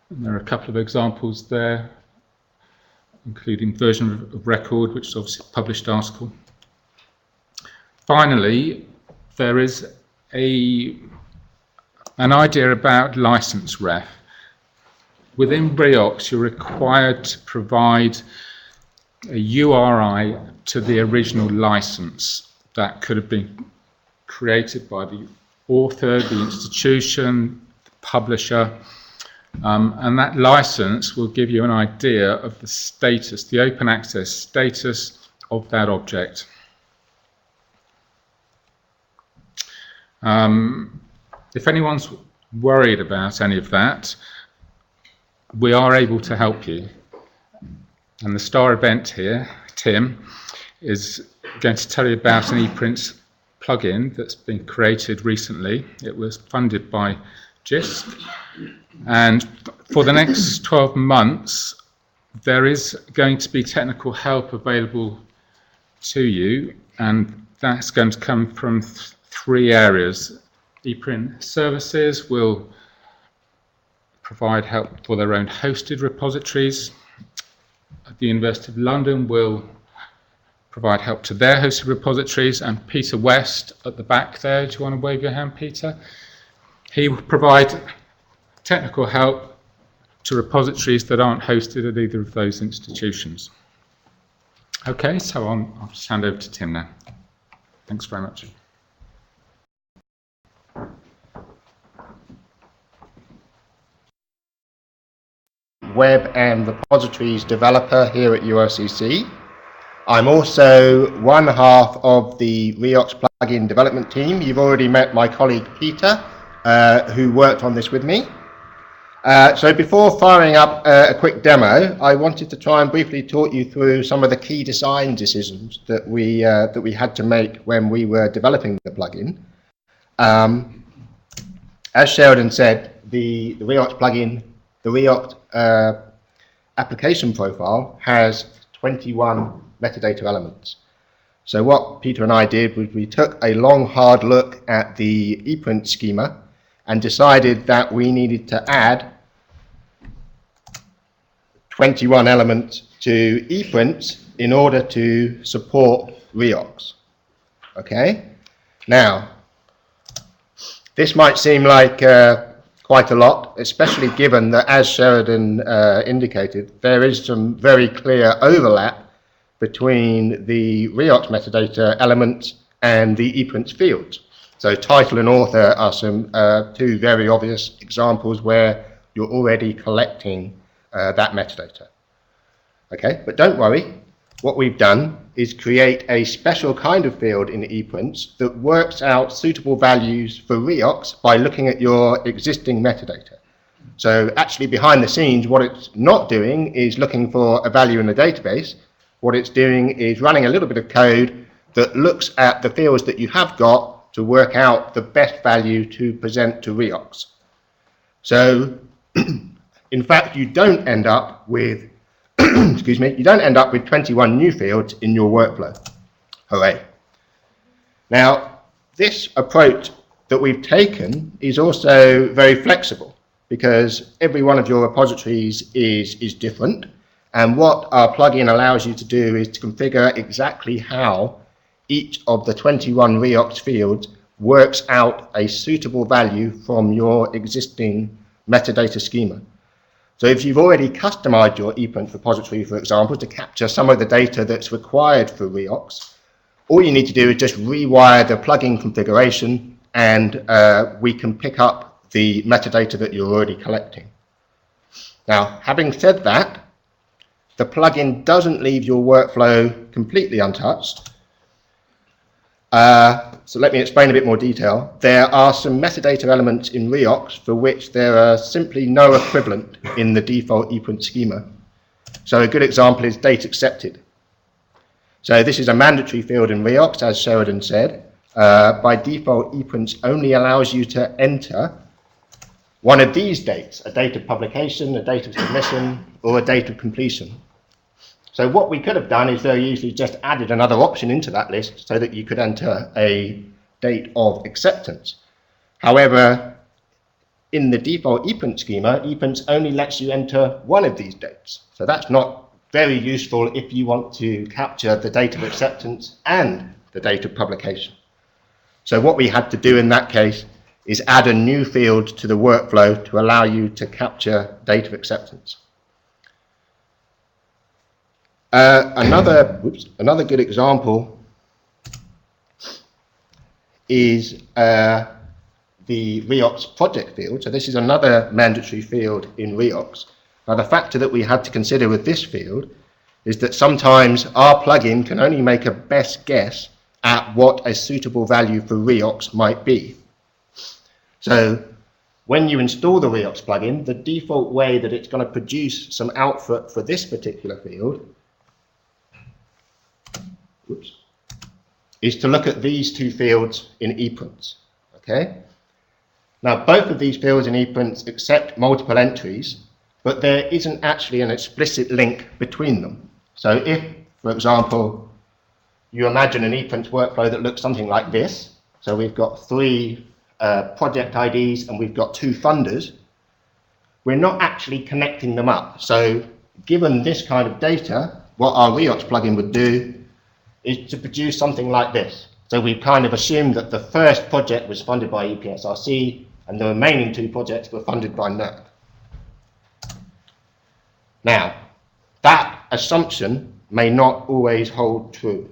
and there are a couple of examples there, including version of record, which is obviously a published article. Finally, there is an idea about license ref. Within REOX, you're required to provide a URI to the original license that could have been created by the author, the institution, the publisher, and that license will give you an idea of the status, the open access status of that object. If anyone's worried about any of that, we are able to help you. And the star event here, Tim, is going to tell you about an EPrints plugin that's been created recently. It was funded by JISC. And for the next 12 months, there is going to be technical help available to you, and that's going to come from 3 areas. EPrint services will provide help for their own hosted repositories. The University of London will provide help to their hosted repositories, and Peter West at the back there, do you want to wave your hand, Peter? He will provide technical help to repositories that aren't hosted at either of those institutions. Okay, so I'll just hand over to Tim now. Thanks very much. Web and repositories developer here at ULCC. I'm also one half of the REOX plugin development team. You've already met my colleague Peter, who worked on this with me. So before firing up a quick demo, I wanted to try and briefly talk you through some of the key design decisions that we had to make when we were developing the plugin. As Sheridan said, the REOX plugin, the REOX application profile has 21 metadata elements. So what Peter and I did was we took a long, hard look at the EPrint schema and decided that we needed to add 21 elements to EPrints in order to support REOX. Okay? Now, this might seem like quite a lot, especially given that, as Sheridan indicated, there is some very clear overlap between the REOX metadata elements and the EPrints fields. So title and author are some 2 very obvious examples where you're already collecting that metadata. Okay, but don't worry. What we've done is create a special kind of field in EPrints that works out suitable values for REOX by looking at your existing metadata. So actually behind the scenes, what it's not doing is looking for a value in the database. What it's doing is running a little bit of code that looks at the fields that you have got to work out the best value to present to REOX. So in fact, you don't end up with excuse me, you don't end up with 21 new fields in your workflow. Hooray. Now, this approach that we've taken is also very flexible because every one of your repositories is different, and what our plugin allows you to do is to configure exactly how each of the 21 REOX fields works out a suitable value from your existing metadata schema. So if you've already customized your ePrints repository, for example, to capture some of the data that's required for Reox, all you need to do is just rewire the plugin configuration, and we can pick up the metadata that you're already collecting. Now, having said that, the plugin doesn't leave your workflow completely untouched. So let me explain a bit more detail. There are some metadata elements in Reox for which there are simply no equivalent in the default ePrint schema. So a good example is date accepted. So this is a mandatory field in Reox, as Sheridan said. By default, ePrints only allows you to enter one of these dates: a date of publication, a date of submission, or a date of completion. So what we could have done is very easily just added another option into that list so that you could enter a date of acceptance. However, in the default ePrint schema, ePrints only lets you enter one of these dates. So that's not very useful if you want to capture the date of acceptance and the date of publication. So what we had to do in that case is add a new field to the workflow to allow you to capture date of acceptance. Another good example is the Reox project field. So this is another mandatory field in Reox. Now the factor that we had to consider with this field is that sometimes our plugin can only make a best guess at what a suitable value for Reox might be. So when you install the Reox plugin, the default way that it's going to produce some output for this particular field is to look at these two fields in ePrints. Okay? Now both of these fields in ePrints accept multiple entries, but there isn't actually an explicit link between them. So if, for example, you imagine an ePrints workflow that looks something like this, so we've got 3 project IDs and we've got 2 funders, we're not actually connecting them up. So given this kind of data, what our Reox plugin would do is to produce something like this. So we've kind of assumed that the first project was funded by EPSRC and the remaining 2 projects were funded by NERC. Now, that assumption may not always hold true.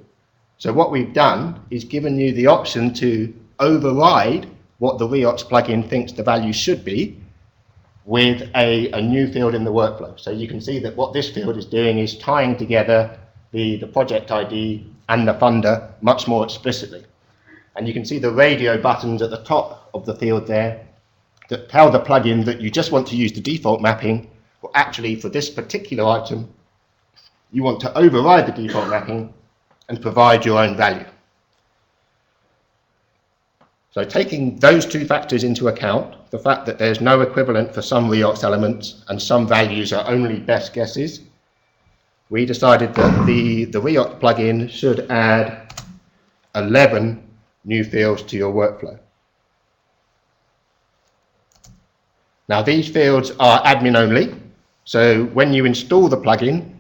So what we've done is given you the option to override what the Reox plugin thinks the value should be with a new field in the workflow. So you can see that what this field is doing is tying together the project ID and the funder much more explicitly. And you can see the radio buttons at the top of the field there that tell the plugin that you just want to use the default mapping, or actually for this particular item, you want to override the default mapping and provide your own value. So taking those 2 factors into account, the fact that there's no equivalent for some Reox elements and some values are only best guesses, we decided that the Reox plugin should add 11 new fields to your workflow. Now these fields are admin only, so when you install the plugin,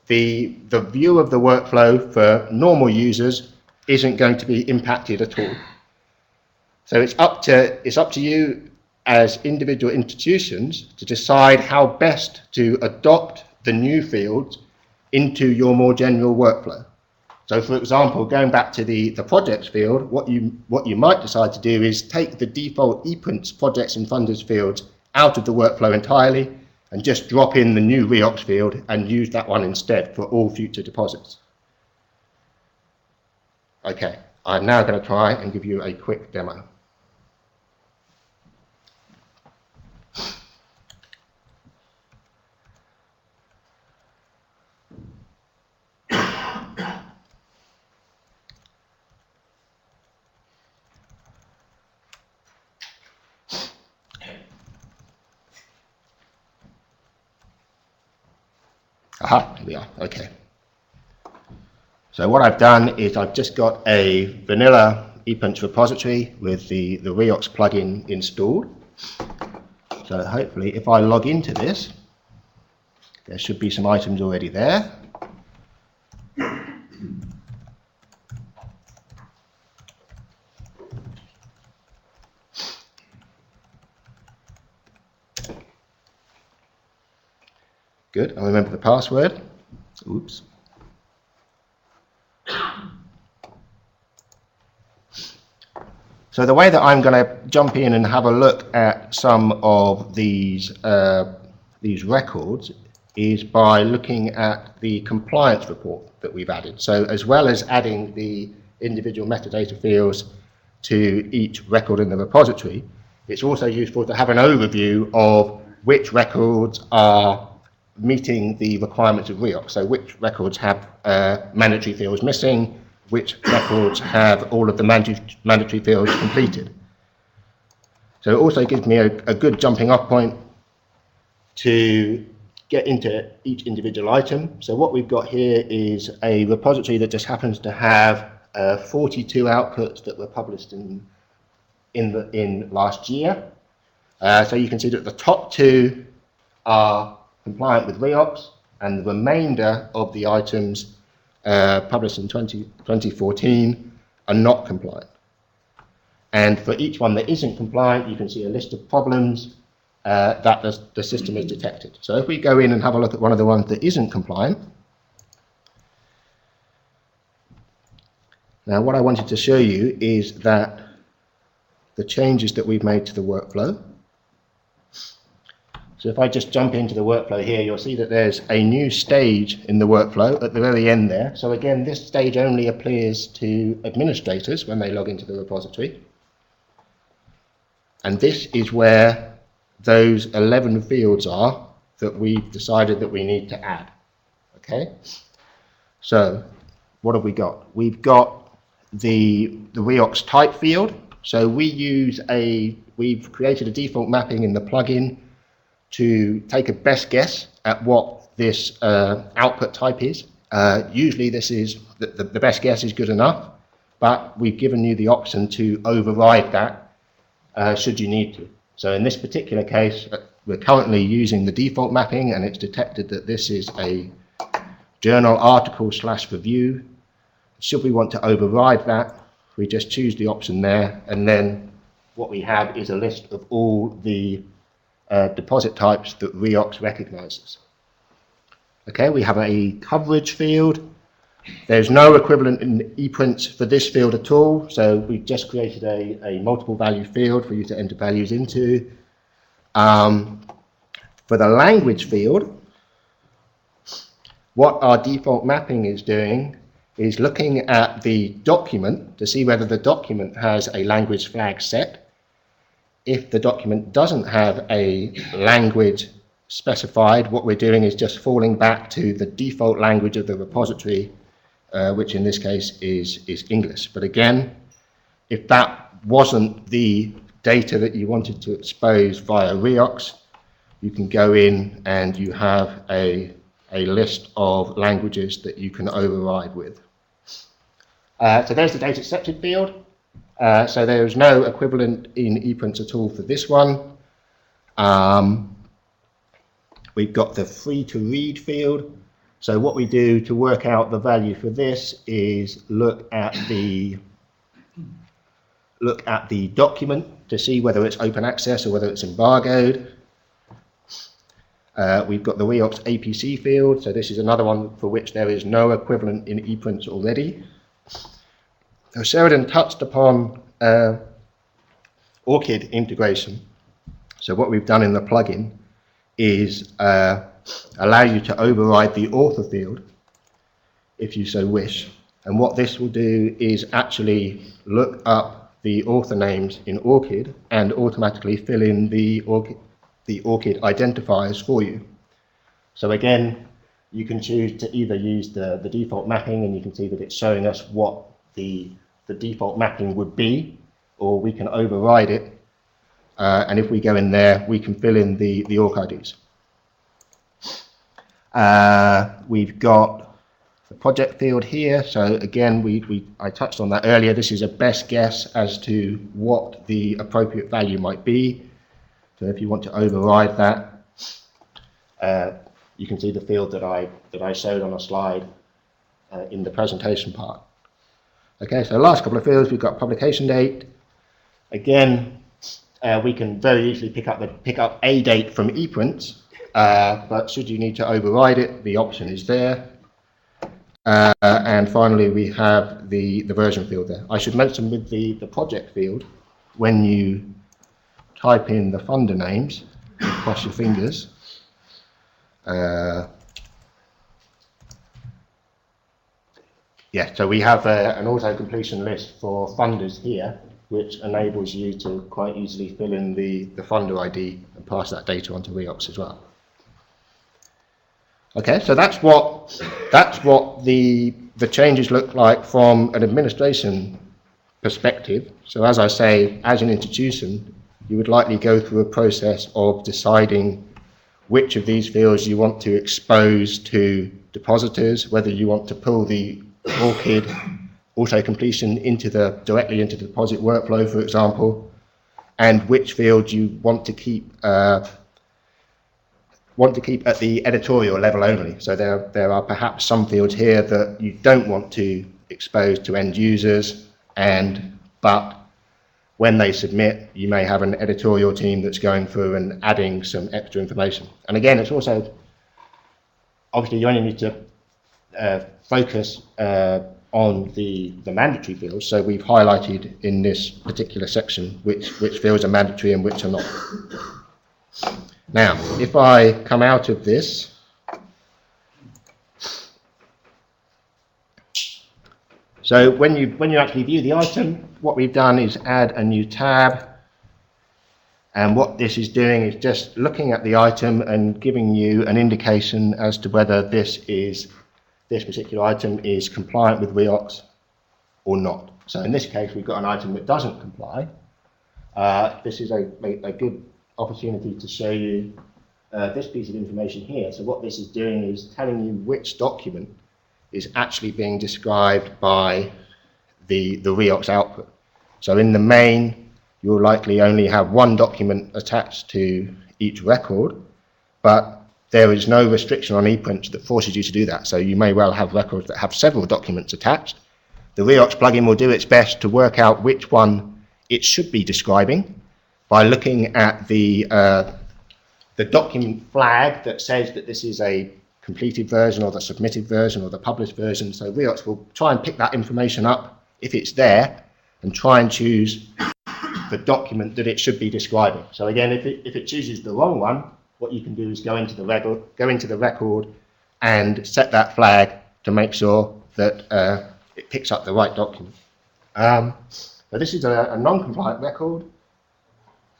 the view of the workflow for normal users isn't going to be impacted at all. So it's up to you as individual institutions to decide how best to adopt the new fields into your more general workflow. So for example, going back to the projects field, what you might decide to do is take the default ePrints projects and funders fields out of the workflow entirely and just drop in the new Reox field and use that one instead for all future deposits. Okay, I'm now going to try and give you a quick demo. Aha, here we are, okay. So what I've done is I've just got a vanilla ePrints repository with the Reox plugin installed. So hopefully if I log into this, there should be some items already there. Good, I remember the password. Oops. So the way that I'm going to jump in and have a look at some of these records is by looking at the compliance report that we've added. So as well as adding the individual metadata fields to each record in the repository, it's also useful to have an overview of which records are meeting the requirements of REOC. So which records have mandatory fields missing, which records have all of the mandatory fields completed. So it also gives me a good jumping off point to get into each individual item. So what we've got here is a repository that just happens to have 42 outputs that were published in last year. So you can see that the top two are compliant with REOCs, and the remainder of the items published in 2014 are not compliant. And for each one that isn't compliant, you can see a list of problems that the system has detected. So if we go in and have a look at one of the ones that isn't compliant, now what I wanted to show you is that the changes that we've made to the workflow. So if I just jump into the workflow here, you'll see that there's a new stage in the workflow at the very end there. So again, this stage only appears to administrators when they log into the repository. And this is where those 11 fields are that we've decided that we need to add. Okay? So what have we got? We've got the REOCs type field. So we've created a default mapping in the plugin to take a best guess at what this output type is. Usually this is, the best guess is good enough, but we've given you the option to override that should you need to. So in this particular case, we're currently using the default mapping, and it's detected that this is a journal article / review. Should we want to override that, we just choose the option there, and then what we have is a list of all the deposit types that REOCs recognizes. Okay, we have a coverage field. There's no equivalent in EPrints for this field at all, so we've just created a multiple value field for you to enter values into. For the language field, what our default mapping is doing is looking at the document to see whether the document has a language flag set. If the document doesn't have a language specified, what we're doing is just falling back to the default language of the repository, which in this case is English. But again, if that wasn't the data that you wanted to expose via REOCs, you can go in and you have a list of languages that you can override with. So there's the data accepted field. So there is no equivalent in EPrints at all for this one. We've got the free to read field. So what we do to work out the value for this is look at the document to see whether it's open access or whether it's embargoed. We've got the REOCs APC field. So this is another one for which there is no equivalent in EPrints already. So Sheridan touched upon ORCID integration. So what we've done in the plugin is allow you to override the author field if you so wish. And what this will do is actually look up the author names in ORCID and automatically fill in the ORCID identifiers for you. So again, you can choose to either use the default mapping, and you can see that it's showing us what the default mapping would be, or we can override it, and if we go in there, we can fill in the ORC IDs. We've got the project field here. So again, I touched on that earlier. This is a best guess as to what the appropriate value might be. So if you want to override that, you can see the field that I showed on a slide in the presentation part. Okay, so the last couple of fields, we've got publication date. Again, we can very easily pick up a date from EPrints but should you need to override it, the option is there. And finally, we have the version field there. I should mention with the project field, when you type in the funder names, cross your fingers, yeah, so we have an auto-completion list for funders here, which enables you to quite easily fill in the funder ID and pass that data onto Reox as well. Okay, so that's what the changes look like from an administration perspective. So as I say, as an institution, you would likely go through a process of deciding which of these fields you want to expose to depositors, whether you want to pull the ORCID auto-completion directly into the deposit workflow, for example, and which fields you want to keep at the editorial level only. So there are perhaps some fields here that you don't want to expose to end users, but when they submit, you may have an editorial team that's going through and adding some extra information. And again, it's also, obviously you only need to focus on the mandatory fields. So we've highlighted in this particular section which fields are mandatory and which are not. Now, if I come out of this, so when you actually view the item, what we've done is add a new tab, and what this is doing is just looking at the item and giving you an indication as to whether this particular item is compliant with Reox or not. So in this case, we've got an item that doesn't comply. This is a good opportunity to show you this piece of information here. So what this is doing is telling you which document is actually being described by the Reox output. So in the main, you'll likely only have one document attached to each record, but there is no restriction on EPrints that forces you to do that. So you may well have records that have several documents attached. The Reox plugin will do its best to work out which one it should be describing by looking at the document flag that says that this is a completed version or the submitted version or the published version. So Reox will try and pick that information up if it's there and try and choose the document that it should be describing. So again, if it chooses the wrong one, what you can do is go into the record and set that flag to make sure that it picks up the right document. So this is a non-compliant record.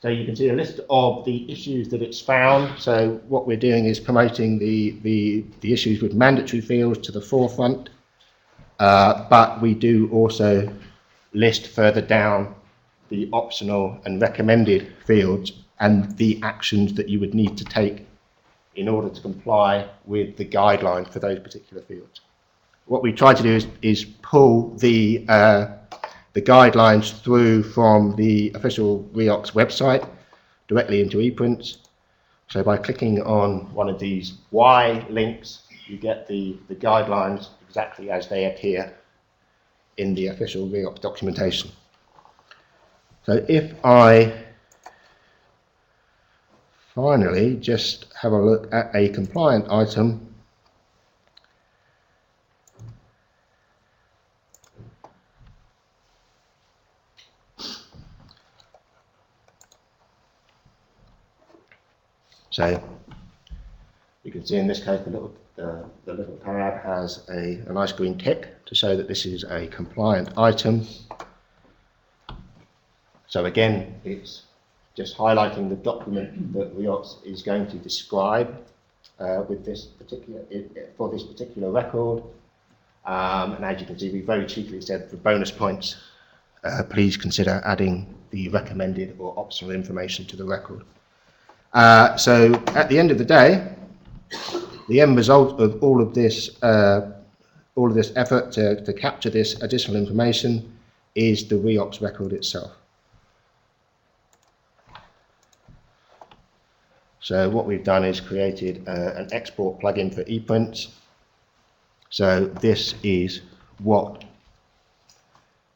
So you can see a list of the issues that it's found. So what we're doing is promoting the issues with mandatory fields to the forefront, but we do also list further down the optional and recommended fields and the actions that you would need to take in order to comply with the guidelines for those particular fields. What we try to do is pull the guidelines through from the official Reox website directly into EPrints. So by clicking on one of these Y links, you get the guidelines exactly as they appear in the official Reox documentation. So if I finally just have a look at a compliant item, so you can see in this case the little tab has a nice green tick to show that this is a compliant item. So again, it's just highlighting the document that Reox is going to describe with this particular record. And as you can see, we very cheaply said for bonus points, please consider adding the recommended or optional information to the record. So at the end of the day, the end result of all of this effort to capture this additional information is the Reox record itself. So what we've done is created an export plugin for EPrints. So this is what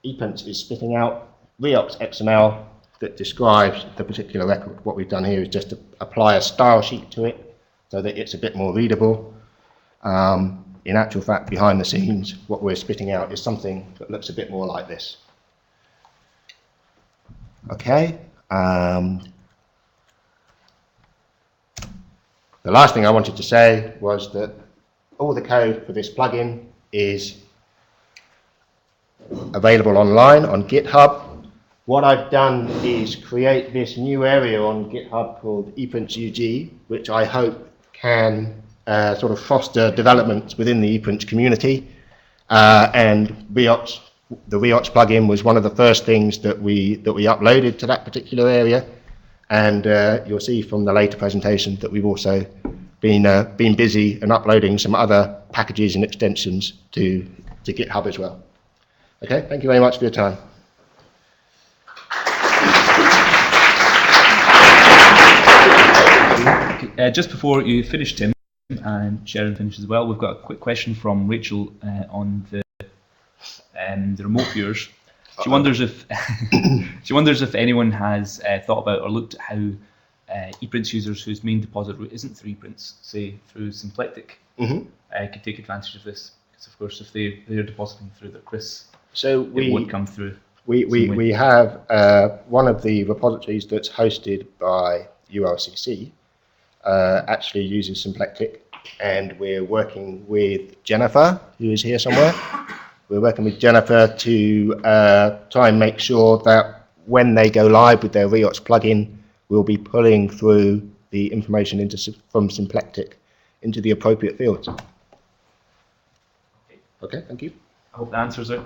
EPrints is spitting out, Reox XML that describes the particular record. What we've done here is just to apply a style sheet to it so that it's a bit more readable. In actual fact, behind the scenes, what we're spitting out is something that looks a bit more like this. Okay. The last thing I wanted to say was that all the code for this plugin is available online on GitHub. What I've done is create this new area on GitHub called EPrints UG, which I hope can sort of foster development within the EPrints community. And Reox, the Reox plugin was one of the first things that we uploaded to that particular area. And you'll see from the later presentation that we've also been busy and uploading some other packages and extensions to GitHub as well. Okay, thank you very much for your time. Just before you finish, Tim, and Sharon finishes as well, we've got a quick question from Rachel on the remote viewers. She wonders if anyone has thought about or looked at how EPrints users whose main deposit route isn't through EPrints, say through Symplectic, could take advantage of this. Because of course, if they're depositing through their Chris, it won't come through. We have one of the repositories that's hosted by ULCC actually uses Symplectic, and we're working with Jennifer, who is here somewhere. We're working with Jennifer to try and make sure that when they go live with their Reox plugin, we'll be pulling through the information from Symplectic into the appropriate fields. Okay, thank you. I hope that answers the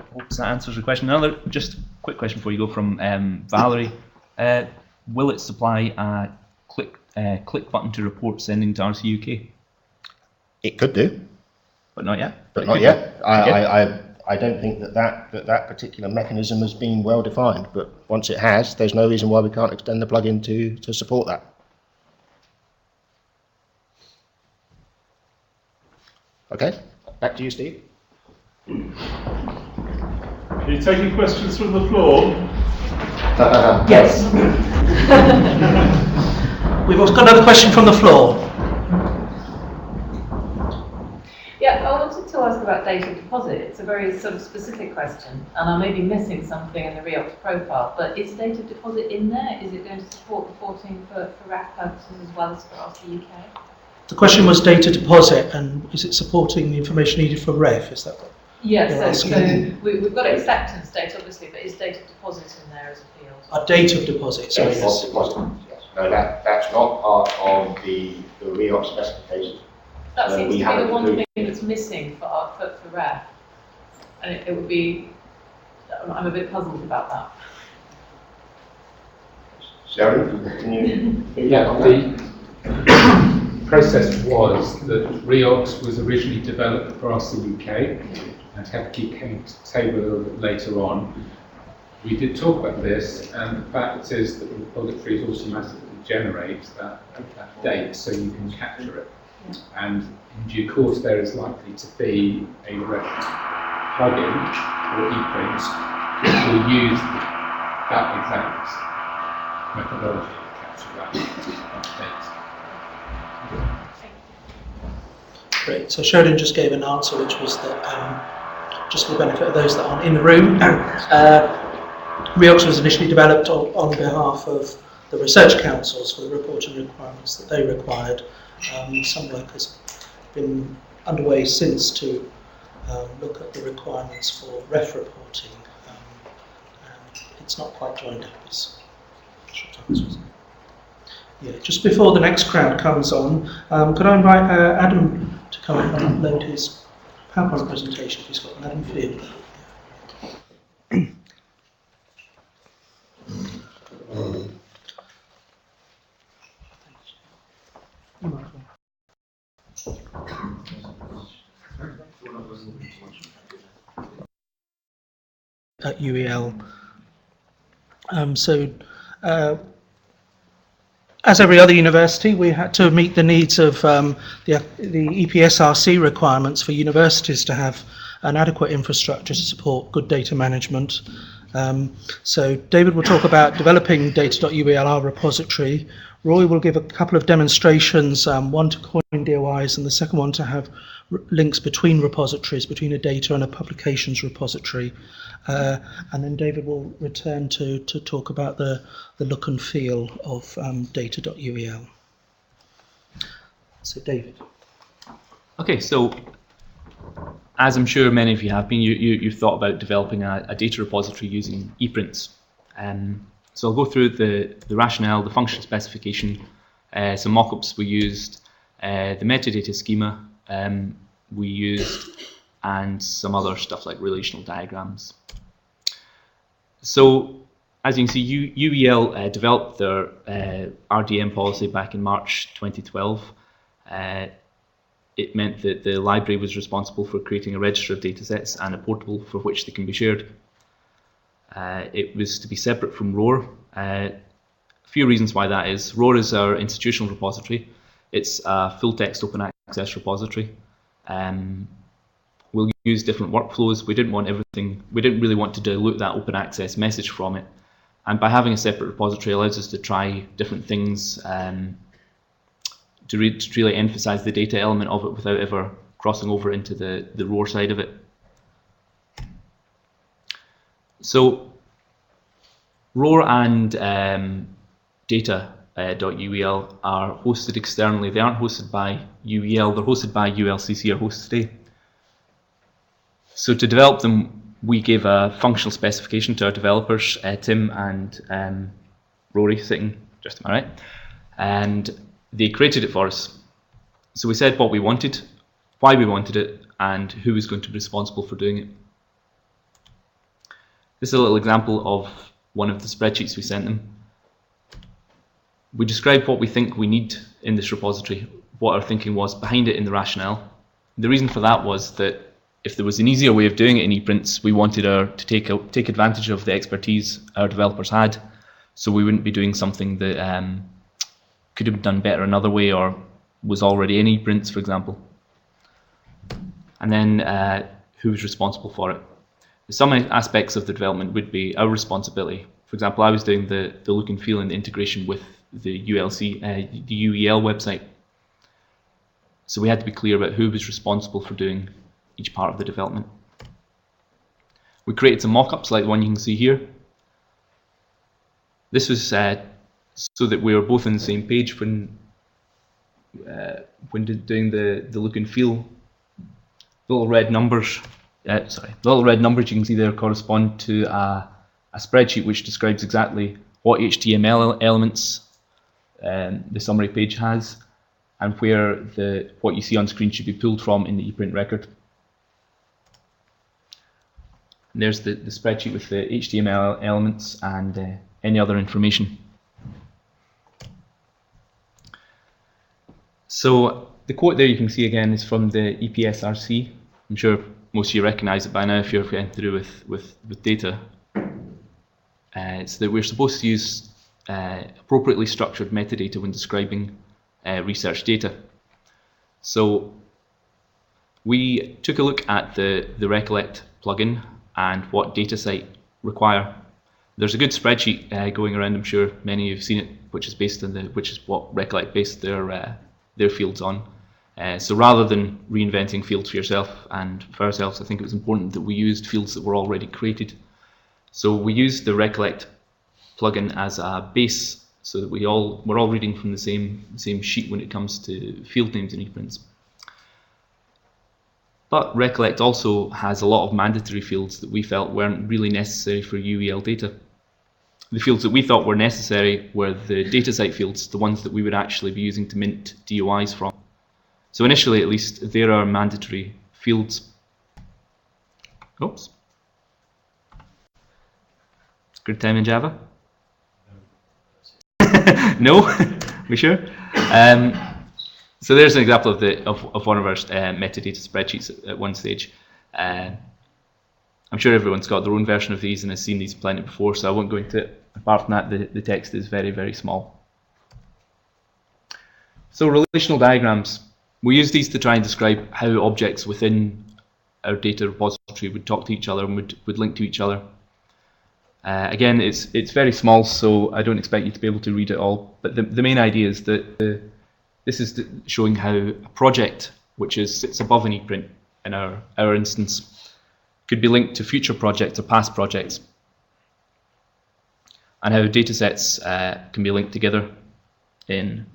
question. Another just quick question before you go from Valerie. Will it supply a click button to report sending to RC UK? It could do, but not yet. But not yet. I don't think that particular mechanism has been well defined. But once it has, there's no reason why we can't extend the plugin to support that. Okay, back to you, Steve. Are you taking questions from the floor? Yes. We've also got another question from the floor. Yeah, I wanted to ask about data deposit. It's a very sort of specific question, and I may be missing something in the Reox profile, but is data deposit in there? Is it going to support reporting for RAF purposes as well as for RC UK? The question was data deposit, and is it supporting the information needed for REF? Is that what? Yes, so we've got acceptance date, obviously, but is data deposit in there as a field? A date of deposit, sorry. Yes. Deposit, yes. No, that's not part of the Reox specification. That seems to be the one thing that's missing for RAF, and it would be. I'm a bit puzzled about that. Sharon, can you? Yeah, the process was that Reox was originally developed for RC UK, and Hepkey came to the table a little bit later on. We did talk about this, and the fact is that the repositories automatically generate that date, so you can capture it. And in due course, there is likely to be a REF plugin or ePrints which will use that exact methodology to capture that date. Great. So Sheridan just gave an answer, which was that, just for the benefit of those that aren't in the room, Reox was initially developed on behalf of the research councils for the reporting requirements that they required. Some work has been underway since to look at the requirements for REF reporting. And it's not quite joined up. Yeah, just before the next crowd comes on, could I invite Adam to come and upload his PowerPoint presentation if he's got an Adam Field. At UEL. As every other university, we had to meet the needs of the EPSRC requirements for universities to have an adequate infrastructure to support good data management. So David will talk about developing data.uel, our repository. Roy will give a couple of demonstrations, one to coin DOIs and the second one to have links between repositories, between a data and a publications repository. And then David will return to talk about the look and feel of data.uel. So David. Okay, so as I'm sure many of you have been, you've thought about developing a data repository using EPrints. So I'll go through the rationale, the function specification, some mockups we used, the metadata schema we used, and some other stuff like relational diagrams. So as you can see, UEL developed their RDM policy back in March 2012. It meant that the library was responsible for creating a register of datasets and a portable for which they can be shared. It was to be separate from ROAR. A few reasons why that is. ROAR is our institutional repository. It's a full-text open access repository. We'll use different workflows. We didn't really want to dilute that open access message from it. And by having a separate repository allows us to try different things to really emphasize the data element of it without ever crossing over into the ROAR side of it. So ROAR and data.uel are hosted externally. They aren't hosted by UEL, they're hosted by ULCC, our host today. So to develop them, we gave a functional specification to our developers, Tim and Rory, sitting just to my right, and they created it for us. So we said what we wanted, why we wanted it, and who was going to be responsible for doing it. This is a little example of one of the spreadsheets we sent them. We described what we think we need in this repository, what our thinking was behind it in the rationale. The reason for that was that if there was an easier way of doing it in ePrints, we wanted to take advantage of the expertise our developers had, so we wouldn't be doing something that could have been done better another way or was already in ePrints, for example. And then who was responsible for it? Some aspects of the development would be our responsibility. For example, I was doing the look and feel and the integration with the the UEL website. So we had to be clear about who was responsible for doing each part of the development. We created some mock-ups like the one you can see here. This was so that we were both on the same page when doing the look and feel. Little red numbers you can see there correspond to a spreadsheet which describes exactly what HTML elements the summary page has and where what you see on screen should be pulled from in the ePrint record. And there's the spreadsheet with the HTML elements and any other information. So the quote there you can see again is from the EPSRC. I'm sure most of you recognise it by now if you're getting through with data. It's that we're supposed to use appropriately structured metadata when describing research data. So we took a look at the Recollect plugin and what DataCite require. There's a good spreadsheet going around, I'm sure many of you have seen it, which is what Recollect based their fields on. So rather than reinventing fields for yourself and for ourselves, I think it was important that we used fields that were already created. So we used the Recollect plugin as a base so that we're all reading from the same sheet when it comes to field names and ePrints. But Recollect also has a lot of mandatory fields that we felt weren't really necessary for UEL data. The fields that we thought were necessary were the DataCite fields, the ones that we would actually be using to mint DOIs from. So initially, at least, there are mandatory fields. Oops. Good time in Java? No? We sure? So there's an example of one of our metadata spreadsheets at one stage. I'm sure everyone's got their own version of these and has seen these plenty before, so I won't go into it. Apart from that, the text is very, very small. So relational diagrams. We use these to try and describe how objects within our data repository would talk to each other and would link to each other. Again, it's very small, so I don't expect you to be able to read it all. But the main idea is that this is showing how a project which sits above an ePrint in our instance could be linked to future projects or past projects, and how datasets can be linked together in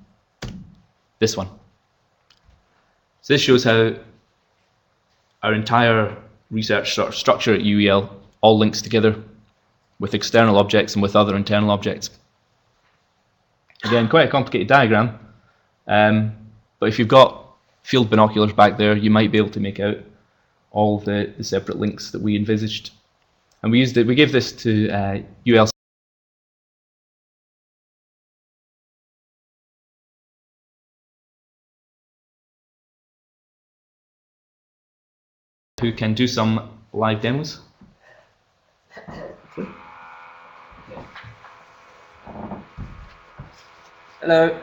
this one. So this shows how our entire research structure at UEL all links together with external objects and with other internal objects. Again, quite a complicated diagram, but if you've got field binoculars back there, you might be able to make out all the separate links that we envisaged. And we gave this to UL who can do some live demos. Hello.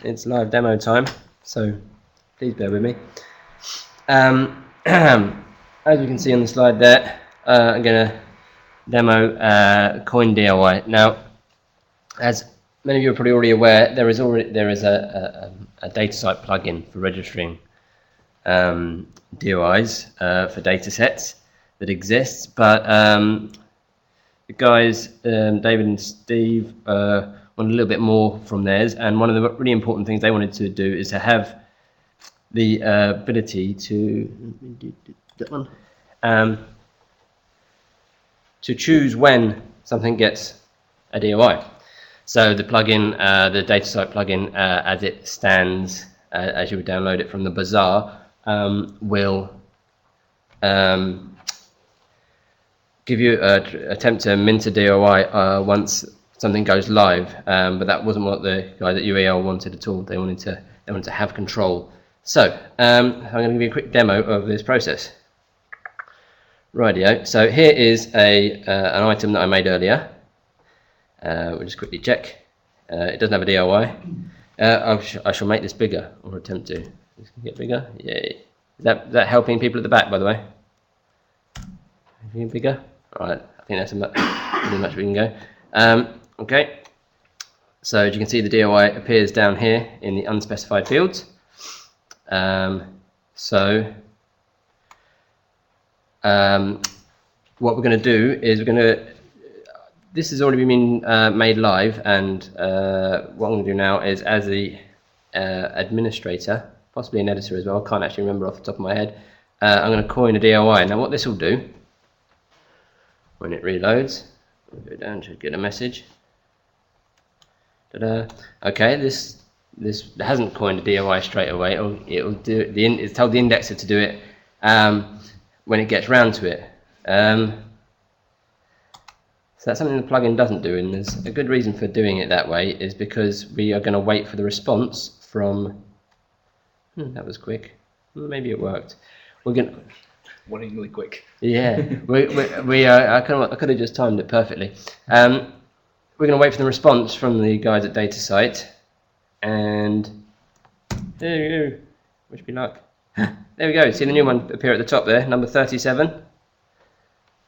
It's live demo time, so please bear with me. As you can see on the slide there, I'm going to demo Coin DIY. Now, as many of you are probably already aware, there is a DataSite plugin for registering DOIs for datasets that exists, but the guys, David and Steve, wanted a little bit more from theirs, and one of the really important things they wanted to do is to have the ability to to choose when something gets a DOI. So the plugin, the DataSite plugin, as it stands, as you would download it from the bazaar, will give you attempt to mint a DOI once something goes live, but that wasn't what the guys at UEL wanted at all. They wanted to have control. So I'm going to give you a quick demo of this process. Rightio. So here is an item that I made earlier. We'll just quickly check. It doesn't have a DOI. I shall make this bigger, or attempt to. This can get bigger. Yay. Is that helping people at the back, by the way? Anything bigger? Alright, I think that's pretty much we can go. Okay, so as you can see, the DOI appears down here in the unspecified fields. What we're going to do is this has already been made live, and what I'm going to do now is, as the administrator, possibly an editor as well, I can't actually remember off the top of my head, I'm going to coin a DOI. Now what this will do, when it reloads, we'll go down to get a message. Okay, this hasn't coined a DOI straight away. It'll do it. It's told the indexer to do it when it gets round to it. So that's something the plugin doesn't do, and there's a good reason for doing it that way, is because we are going to wait for the response from. That was quick. Maybe it worked. We're going to. Worryingly quick. Yeah, I could have just timed it perfectly. We're going to wait for the response from the guys at DataSite, and there we go. Wish me luck. There we go. See the new one appear at the top there, number 37.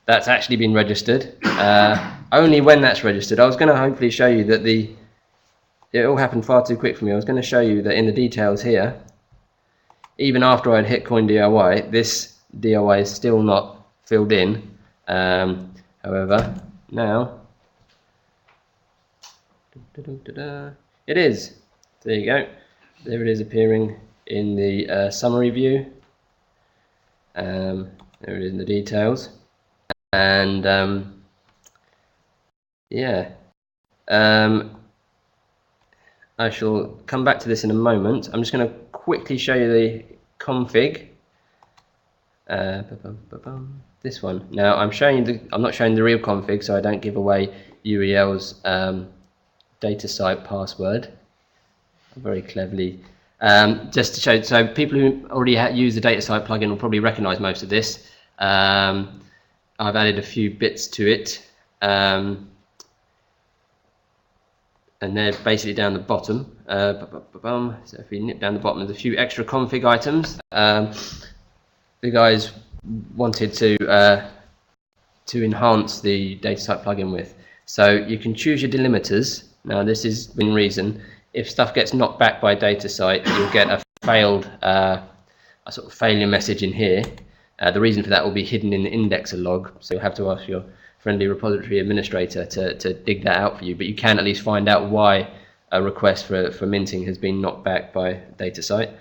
That's actually been registered. Only when that's registered. I was going to hopefully show you that it all happened far too quick for me. I was going to show you that in the details here, even after I'd hit Coin DIY, this DOI is still not filled in. However, now it is. There you go. There it is, appearing in the summary view. There it is in the details. And yeah, I shall come back to this in a moment. I'm just going to quickly show you the config. This one. Now I'm not showing the real config, so I don't give away UEL's DataSite password. Very cleverly, just to show. So people who already use the DataSite plugin will probably recognise most of this. I've added a few bits to it, and they're basically down the bottom. So if we nip down the bottom, there's a few extra config items. The guys wanted to to enhance the DataSite plugin with. So you can choose your delimiters. Now this is within reason. If stuff gets knocked back by DataSite, you'll get a failed, a sort of failure message in here. The reason for that will be hidden in the indexer log, so you'll have to ask your friendly repository administrator to dig that out for you, but you can at least find out why a request for minting has been knocked back by DataSite.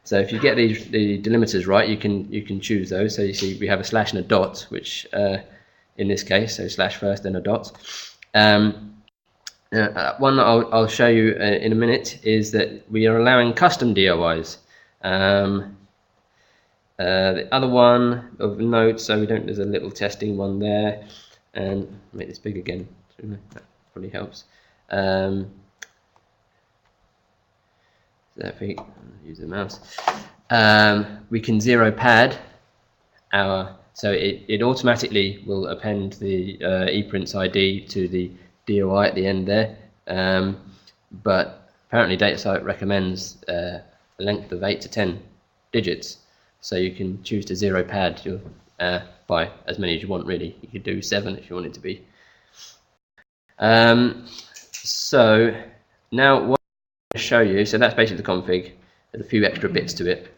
So if you get the delimiters right, you can choose those. So you see we have a slash and a dot, which in this case, so slash first then a dot. One that I'll show you in a minute is that we are allowing custom DOIs. The other one of note, so we don't, there's a little testing one there, and make this big again, that probably helps. So if we use the mouse, we can zero pad our, so it automatically will append the EPrints ID to the DOI at the end there, but apparently DataSite recommends a length of 8 to 10 digits. So you can choose to zero pad your, by as many as you want, really. You could do 7 if you want it to be. So now what I'm going to show you, so that's basically the config. There's a few extra bits to it.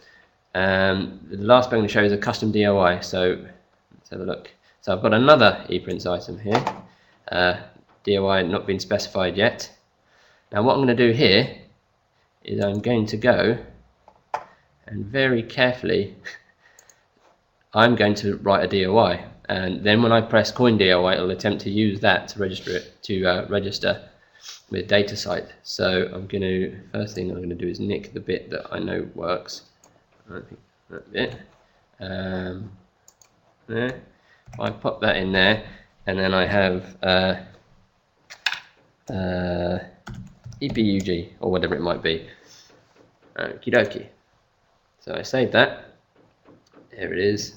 The last thing I'm going to show you is a custom DOI. So let's have a look. So I've got another ePrints item here. DOI not been specified yet. Now what I'm going to do here is I'm going to go and very carefully I'm going to write a DOI, and then when I press coin DOI it'll attempt to use that to register it to register with DataSite. So I'm going to, first thing I'm going to do is nick the bit that I know works. I think that bit there. I pop that in there, and then I have EPUG or whatever it might be. Okie dokie. So I save that. There it is.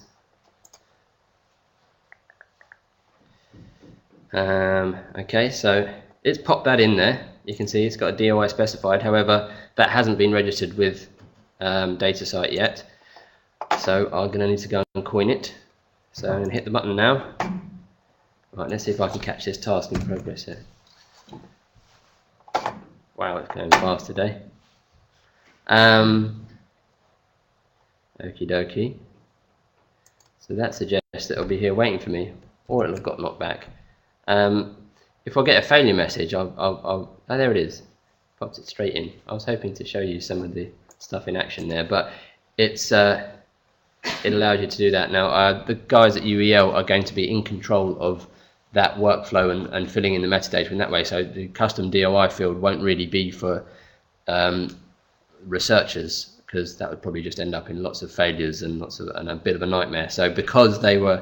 Okay, so it's popped that in there. You can see it's got a DOI specified. However, that hasn't been registered with DataSite yet. So I'm going to need to go and coin it. So I'm going to hit the button now. Right, let's see if I can catch this task in progress here. Wow, it's going fast today. Okie dokie. So that suggests that it'll be here waiting for me, or it'll have got knocked back. If I get a failure message, oh, there it is. Popped it straight in. I was hoping to show you some of the stuff in action there, but it's it allows you to do that. Now, the guys at UEL are going to be in control of that workflow and filling in the metadata in that way. So the custom DOI field won't really be for researchers, because that would probably just end up in lots of failures and a bit of a nightmare. So because they were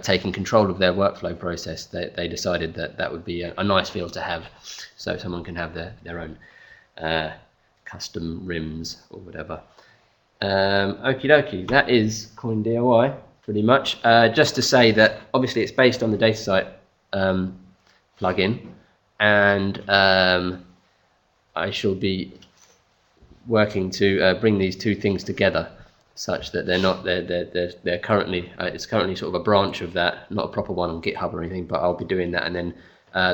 taking control of their workflow process, they decided that would be a nice field to have, so someone can have their own custom rims or whatever. Okie dokie, that is coin DOI pretty much. Just to say that obviously it's based on the DataSite plugin, and I shall be working to bring these two things together such that they're currently it's currently sort of a branch of that, not a proper one on GitHub or anything, but I'll be doing that and then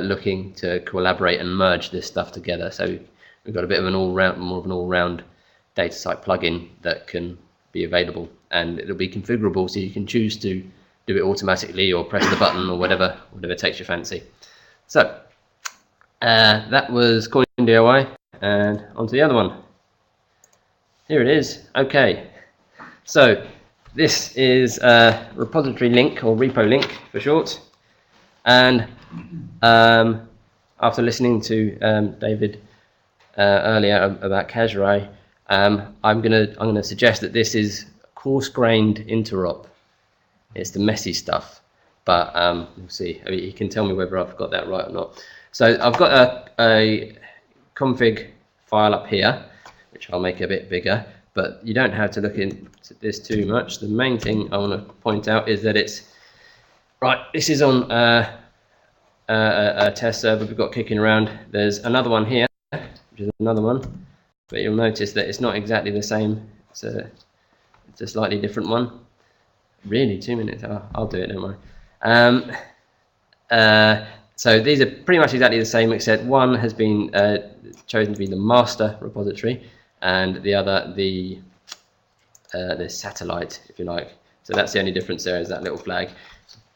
looking to collaborate and merge this stuff together. So we've got a bit of more of an all-round DataSite plugin that can be available, and it'll be configurable, so you can choose to do it automatically or press the button or whatever takes your fancy. So that was coin DOI, and onto the other one. Here it is. Okay, so this is a repository link, or repo link for short, and after listening to David earlier about Kazrai, I'm gonna suggest that this is coarse-grained interop. It's the messy stuff, but we'll see. I mean, you can tell me whether I've got that right or not. So I've got a config file up here, which I'll make a bit bigger, but you don't have to look into this too much. The main thing I want to point out is that it's right. This is on a test server we've got kicking around. There's another one here, which is another one, but you'll notice that it's not exactly the same. It's a slightly different one. Really, 2 minutes? Oh, I'll do it, don't worry. So these are pretty much exactly the same, except one has been chosen to be the master repository, and the other the satellite, if you like. So that's the only difference there, is that little flag.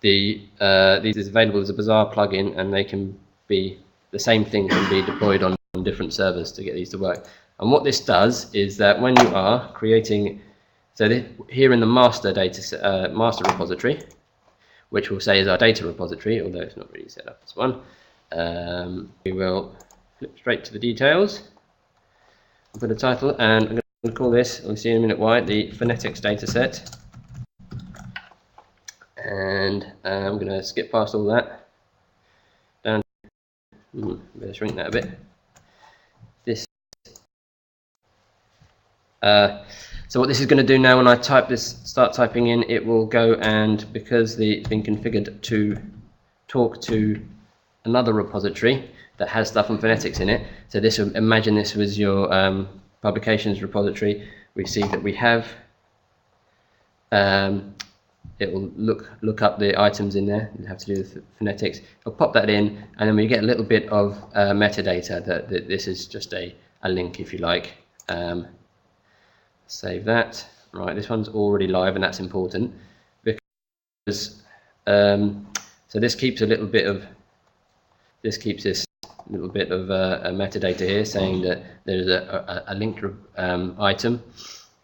These is available as a Bazaar plugin, and they can be the same thing can be deployed on different servers to get these to work. And what this does is that when you are creating, so here in the master master repository, which we'll say is our data repository, although it's not really set up as one, we will flip straight to the details, put a title, and I'm going to call this, we'll see in a minute why, the phonetics dataset. And I'm going to skip past all that. Down. Better shrink that a bit. This. So what this is going to do now, when I start typing in, it will go and, because it's been configured to talk to another repository that has stuff on phonetics in it. So this, imagine this was your publications repository. We see that we have. It will look up the items in there. You have to do the phonetics. It'll pop that in, and then we get a little bit of metadata that this is just a link, if you like. Save that. Right, this one's already live, and that's important because so this keeps this little bit of metadata here, saying that there's a linked item,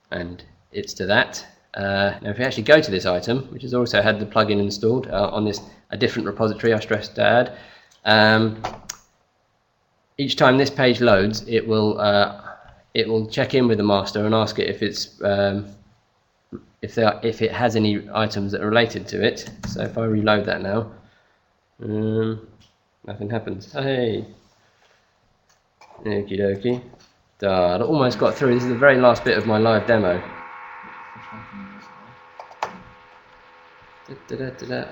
and it's to that. Now if we actually go to this item, which has also had the plugin installed on a different repository, I stress to add, each time this page loads, it will check in with the master and ask it if it has any items that are related to it. So if I reload that now, nothing happens. Hey, okie dokie. I almost got through. This is the very last bit of my live demo.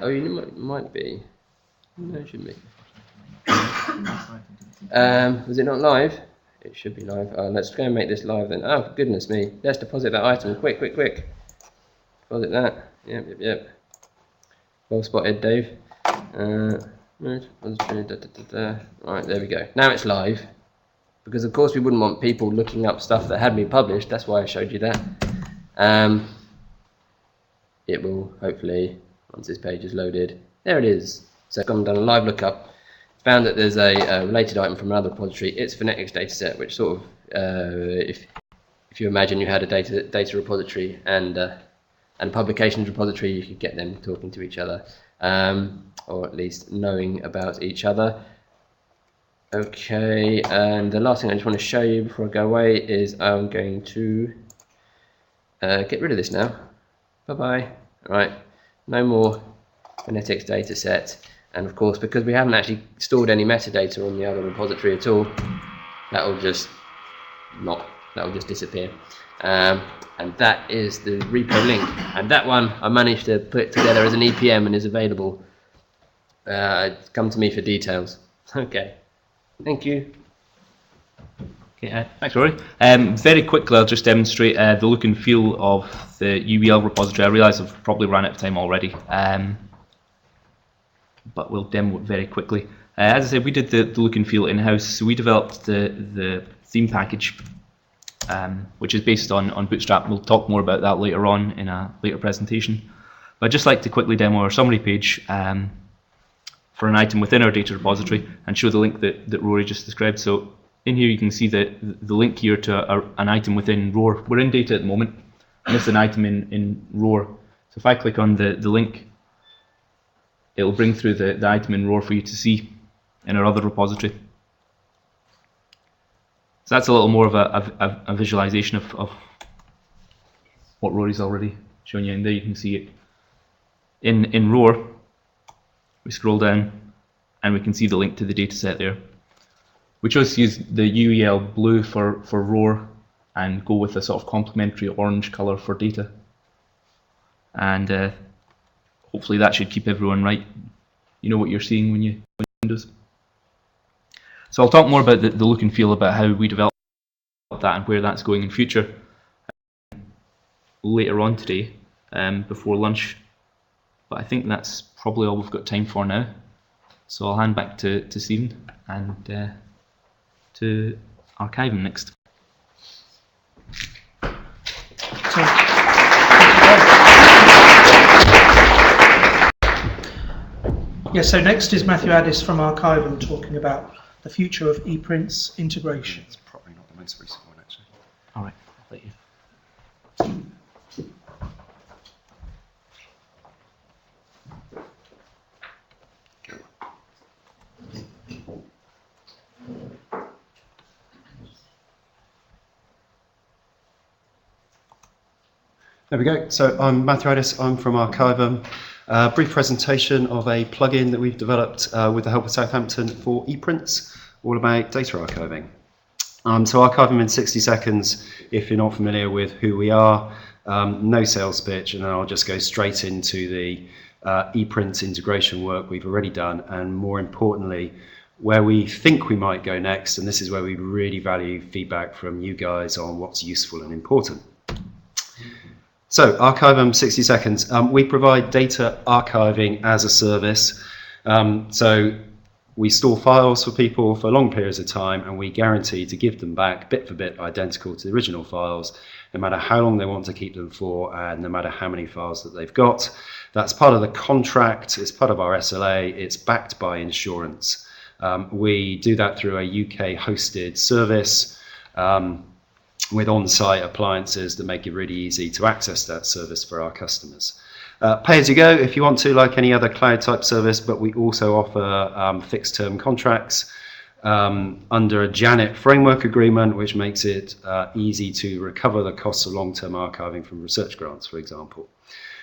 Oh, you might be. No, it shouldn't be. Was it not live? It should be live. Let's go and make this live then. Oh, goodness me. Let's deposit that item. Quick. Deposit that. Yep. Well spotted, Dave. Right, there we go. Now it's live. Because, of course, we wouldn't want people looking up stuff that had been published. That's why I showed you that. It will, hopefully, once this page is loaded. There it is. So I've gone and done a live lookup. Found that there's a related item from another repository. It's phonetics dataset, which sort of, if you imagine you had a data repository and a publications repository, you could get them talking to each other, or at least knowing about each other. Okay, and the last thing I just want to show you before I go away is I'm going to get rid of this now. Bye-bye. All right, no more phonetics dataset. And of course, because we haven't actually stored any metadata on the other repository at all, that will just disappear. And that is the repo link. And that one I managed to put together as an EPM and is available. Come to me for details. Okay, thank you. Okay, thanks, Rory. Very quickly, I'll just demonstrate the look and feel of the UEL repository. I realise I've probably run out of time already. But we'll demo it very quickly. As I said, we did the look and feel in-house. So we developed the theme package, which is based on Bootstrap. We'll talk more about that later on in a later presentation. But I'd just like to quickly demo our summary page for an item within our data repository and show the link that Rory just described. So in here you can see the link here to an item within ROAR. We're in data at the moment, and it's an item in ROAR. So if I click on the link, it will bring through the item in ROAR for you to see in our other repository. So that's a little more of a visualization of what Rory's already shown you. And there you can see it in ROAR. We scroll down and we can see the link to the dataset there. We chose to use the UEL blue for ROAR and go with a sort of complementary orange color for data. And hopefully that should keep everyone right. You know what you're seeing when you open Windows. So I'll talk more about the look and feel, about how we develop that and where that's going in future later on today. before lunch. But I think that's probably all we've got time for now. So I'll hand back to Stephen and to archiving next. Yes, so next is Matthew Addis from Archivum talking about the future of EPrints integration. It's probably not the most recent one, actually. All right, I'll let you. There we go. So I'm Matthew Addis, I'm from Archivum. Brief presentation of a plugin that we've developed with the help of Southampton for ePrints, all about data archiving. So Archivum in 60 seconds, if you're not familiar with who we are, no sales pitch, and then I'll just go straight into the ePrints integration work we've already done, and more importantly, where we think we might go next, and this is where we really value feedback from you guys on what's useful and important. So, Archivum 60 seconds. We provide data archiving as a service. So, we store files for people for long periods of time, and we guarantee to give them back bit for bit identical to the original files, no matter how long they want to keep them for, and no matter how many files that they've got. That's part of the contract, it's part of our SLA, it's backed by insurance. We do that through a UK hosted service. With on-site appliances that make it really easy to access that service for our customers. Pay as you go if you want to, like any other cloud type service, but we also offer fixed term contracts under a Janet framework agreement, which makes it easy to recover the costs of long-term archiving from research grants, for example.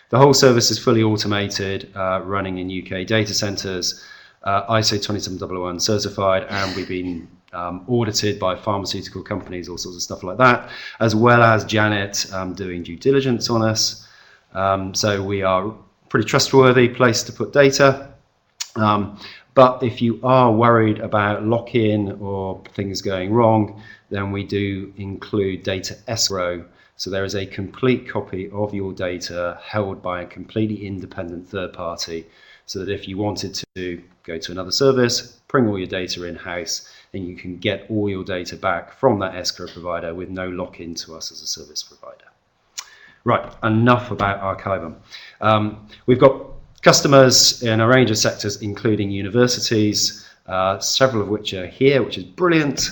The whole service is fully automated, running in UK data centers, ISO 27001 certified, and we've been audited by pharmaceutical companies, all sorts of stuff like that, as well as Janet doing due diligence on us. So we are a pretty trustworthy place to put data. But if you are worried about lock-in or things going wrong, then we do include data escrow. So there is a complete copy of your data held by a completely independent third party, so that if you wanted to go to another service, bring all your data in-house, then you can get all your data back from that escrow provider with no lock-in to us as a service provider. Right, enough about Archivum. We've got customers in a range of sectors, including universities, several of which are here, which is brilliant.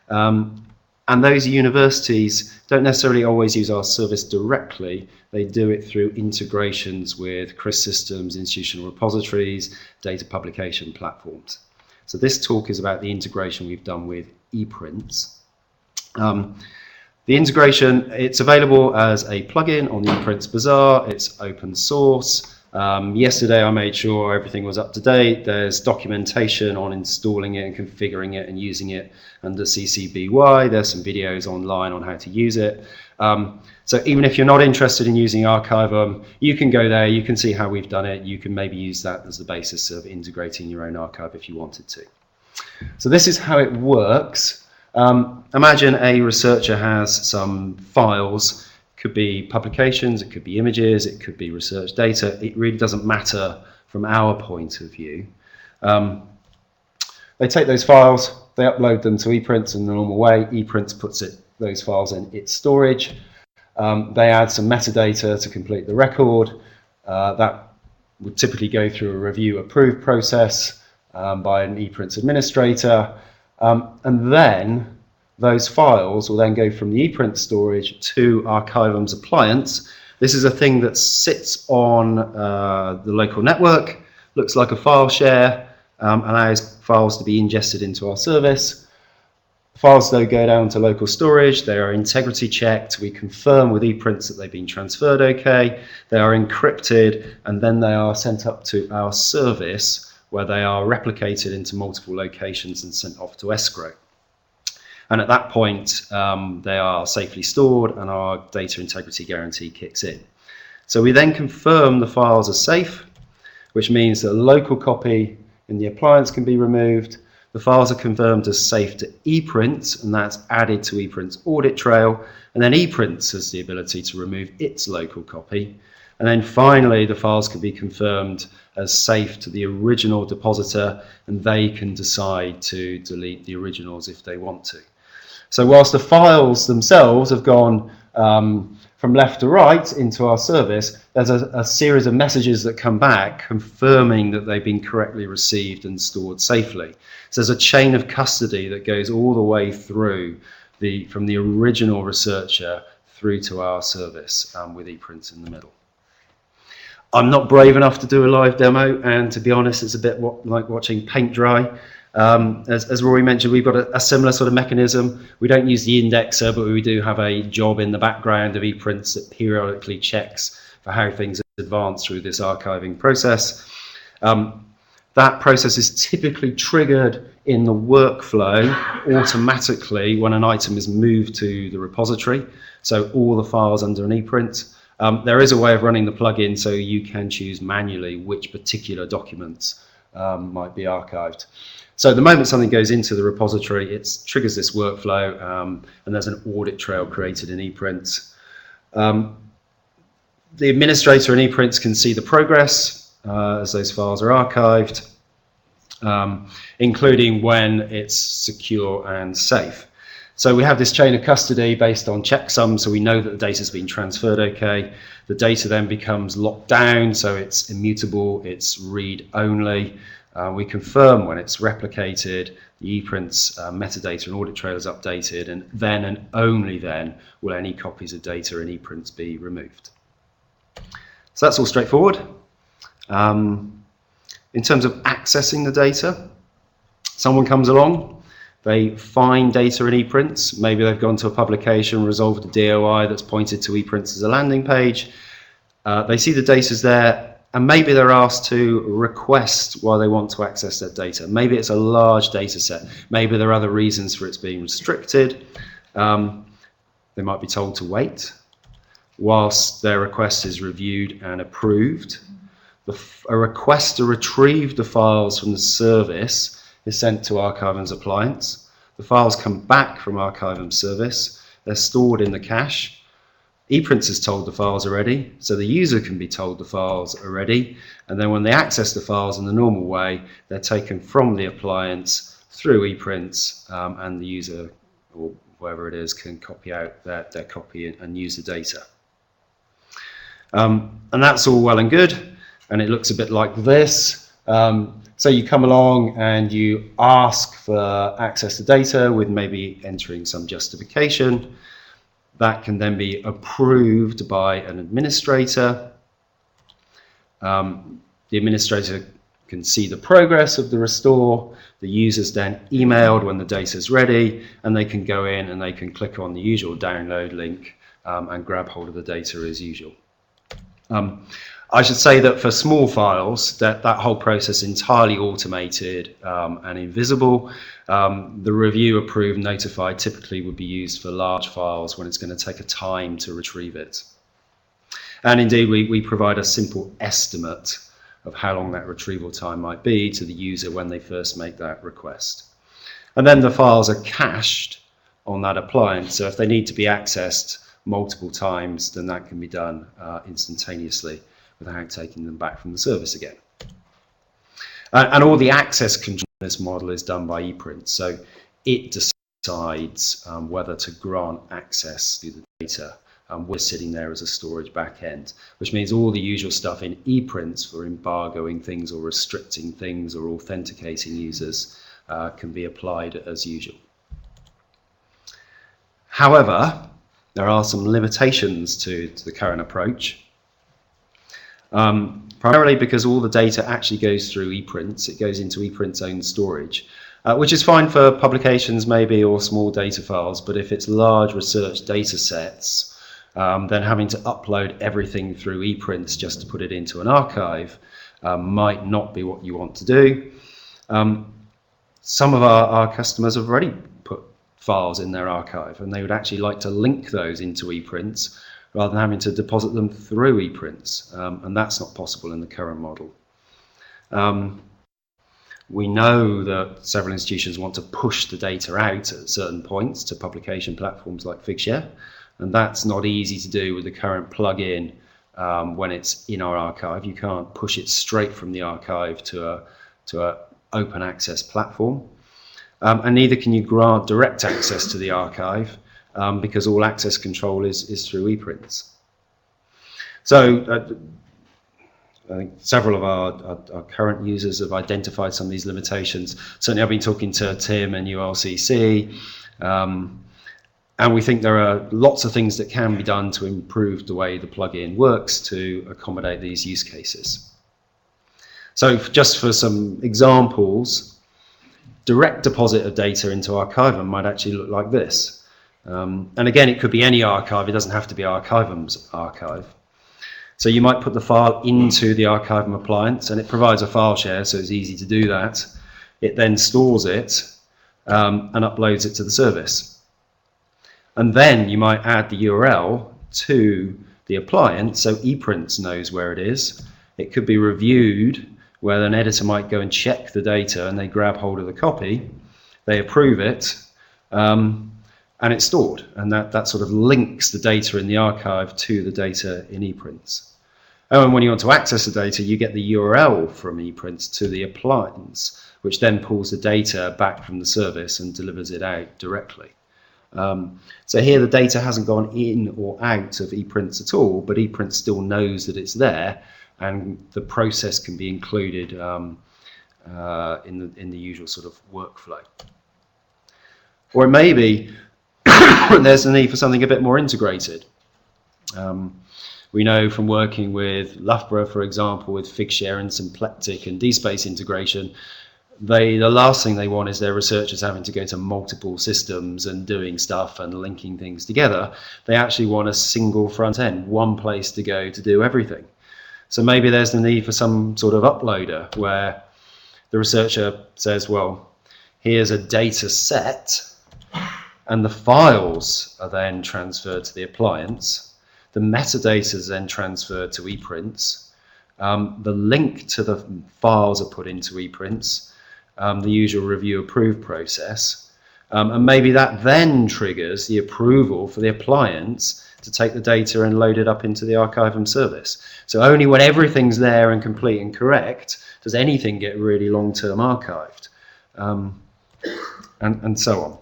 And those universities don't necessarily always use our service directly. They do it through integrations with CRIS systems, institutional repositories, data publication platforms. So this talk is about the integration we've done with ePrints. The integration, it's available as a plugin on the ePrints Bazaar. It's open source. Yesterday I made sure everything was up to date. There's documentation on installing it and configuring it and using it under CC BY. There's some videos online on how to use it. So even if you're not interested in using Archivum, you can go there, you can see how we've done it. You can maybe use that as the basis of integrating your own archive if you wanted to. So this is how it works. Imagine a researcher has some files. Could be publications, it could be images, it could be research data. It really doesn't matter from our point of view. They take those files, they upload them to ePrints in the normal way. ePrints puts those files in its storage. They add some metadata to complete the record. That would typically go through a review approve process by an ePrints administrator. And then those files will then go from the ePrint storage to Archivum's appliance. This is a thing that sits on the local network, looks like a file share, allows files to be ingested into our service. Files though go down to local storage, they are integrity checked, we confirm with ePrints that they've been transferred okay, they are encrypted, and then they are sent up to our service where they are replicated into multiple locations and sent off to escrow. And at that point, they are safely stored and our data integrity guarantee kicks in. So we then confirm the files are safe, which means that a local copy in the appliance can be removed. The files are confirmed as safe to ePrints, and that's added to ePrints audit trail. And then ePrints has the ability to remove its local copy. And then finally, the files can be confirmed as safe to the original depositor, and they can decide to delete the originals if they want to. So whilst the files themselves have gone from left to right into our service, there's a series of messages that come back confirming that they've been correctly received and stored safely. So there's a chain of custody that goes all the way through from the original researcher through to our service with EPrints in the middle. I'm not brave enough to do a live demo, and to be honest, it's a bit like watching paint dry. As Rory mentioned, we've got a similar sort of mechanism. We don't use the indexer, but we do have a job in the background of EPrints that periodically checks for how things advance through this archiving process. That process is typically triggered in the workflow automatically when an item is moved to the repository. So all the files under an ePrint. There is a way of running the plugin so you can choose manually which particular documents might be archived. So the moment something goes into the repository, it triggers this workflow, and there's an audit trail created in ePrints. The administrator in ePrints can see the progress as those files are archived, including when it's secure and safe. So we have this chain of custody based on checksum, so we know that the data's been transferred okay. The data then becomes locked down, so it's immutable, it's read-only. We confirm when it's replicated, the ePrints metadata and audit trail is updated, and then and only then will any copies of data in ePrints be removed. So that's all straightforward. In terms of accessing the data, someone comes along, they find data in ePrints, maybe they've gone to a publication, resolved a DOI that's pointed to ePrints as a landing page, they see the data's there, and maybe they're asked to request why they want to access that data. Maybe it's a large data set. Maybe there are other reasons for its being restricted. They might be told to wait whilst their request is reviewed and approved. A request to retrieve the files from the service is sent to Archivum's appliance. The files come back from Archivum's service. They're stored in the cache. ePrints is told the files are ready, so the user can be told the files are ready, and then when they access the files in the normal way, they're taken from the appliance through ePrints, and the user, or whoever it is, can copy out their copy and use the data. And that's all well and good, and it looks a bit like this. So you come along and you ask for access to data with maybe entering some justification. That can then be approved by an administrator. The administrator can see the progress of the restore. The user's then emailed when the data is ready, and they can go in and they can click on the usual download link and grab hold of the data as usual. I should say that for small files, that whole process is entirely automated and invisible. The review, approve, notify typically would be used for large files when it's going to take a time to retrieve it. And indeed, we provide a simple estimate of how long that retrieval time might be to the user when they first make that request. And then the files are cached on that appliance, so if they need to be accessed multiple times, then that can be done instantaneously without taking them back from the service again. And all the access control in this model is done by ePrints, so it decides whether to grant access to the data. We're sitting there as a storage backend, which means all the usual stuff in ePrints for embargoing things or restricting things or authenticating users can be applied as usual. However, there are some limitations to the current approach. Primarily because all the data actually goes through ePrints. It goes into ePrints' own storage, which is fine for publications maybe or small data files, but if it's large research data sets, then having to upload everything through ePrints just to put it into an archive might not be what you want to do. Some of our customers have already put files in their archive, and they would actually like to link those into ePrints rather than having to deposit them through ePrints, and that's not possible in the current model. We know that several institutions want to push the data out at certain points to publication platforms like Figshare, and that's not easy to do with the current plugin when it's in our archive. You can't push it straight from the archive to a open access platform. And neither can you grant direct access to the archive because all access control is through EPrints. So I think several of our current users have identified some of these limitations. Certainly I've been talking to Tim and ULCC, and we think there are lots of things that can be done to improve the way the plugin works to accommodate these use cases. So just for some examples, direct deposit of data into Archivum might actually look like this. And again, it could be any archive, it doesn't have to be Archivum's archive. So you might put the file into the Archivum appliance, and it provides a file share, so it's easy to do that. It then stores it and uploads it to the service. And then you might add the URL to the appliance, so EPrints knows where it is. It could be reviewed, where an editor might go and check the data, and they grab hold of the copy, they approve it, and it's stored. And that sort of links the data in the archive to the data in EPrints. And when you want to access the data, you get the URL from EPrints to the appliance, which then pulls the data back from the service and delivers it out directly. So here the data hasn't gone in or out of EPrints at all, but EPrints still knows that it's there, and the process can be included in the usual sort of workflow. Or it may be there's a need for something a bit more integrated. We know from working with Loughborough, for example, with Figshare and Symplectic and DSpace integration, the last thing they want is their researchers having to go to multiple systems and doing stuff and linking things together. They actually want a single front end, one place to go to do everything. So maybe there's the need for some sort of uploader where the researcher says, well, here's a data set, and the files are then transferred to the appliance. The metadata is then transferred to EPrints. The link to the files are put into EPrints. The usual review approve process, and maybe that then triggers the approval for the appliance to take the data and load it up into the Archivum service. So only when everything's there and complete and correct does anything get really long-term archived, and so on.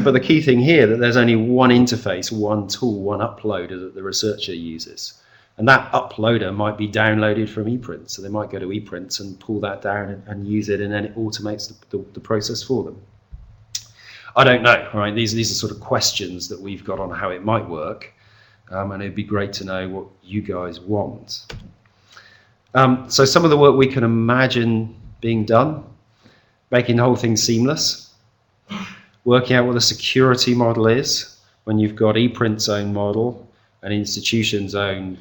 But the key thing here that there's only one interface, one tool, one uploader that the researcher uses. And that uploader might be downloaded from EPrints. So they might go to EPrints and pull that down and use it, and then it automates the process for them. I don't know, right? These are sort of questions that we've got on how it might work. And it'd be great to know what you guys want. So some of the work we can imagine being done, making the whole thing seamless, working out what the security model is when you've got EPrints' own model, an institution's own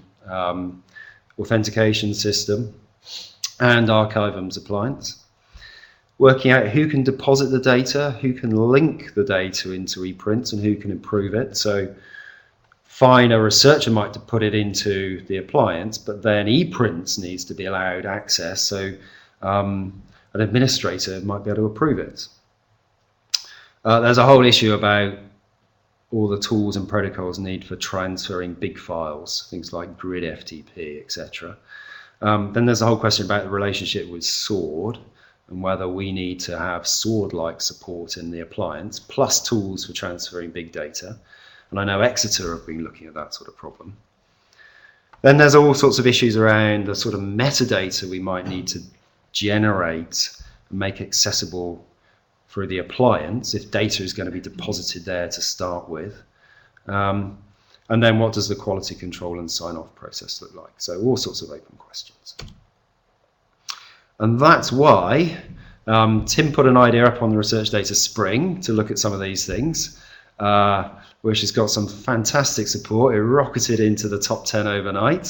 authentication system, and Archivum's appliance. Working out who can deposit the data, who can link the data into EPrints, and who can improve it. So fine, a researcher might put it into the appliance, but then EPrints needs to be allowed access, so an administrator might be able to approve it. There's a whole issue about all the tools and protocols need for transferring big files, things like grid FTP, etc. Then there's a whole question about the relationship with SWORD and whether we need to have SWORD-like support in the appliance, plus tools for transferring big data. And I know Exeter have been looking at that sort of problem. Then there's all sorts of issues around the sort of metadata we might need to generate and make accessible through the appliance if data is going to be deposited there to start with. And then what does the quality control and sign-off process look like? So all sorts of open questions. And that's why Tim put an idea up on the Research Data Spring to look at some of these things, which has got some fantastic support. It rocketed into the top 10 overnight.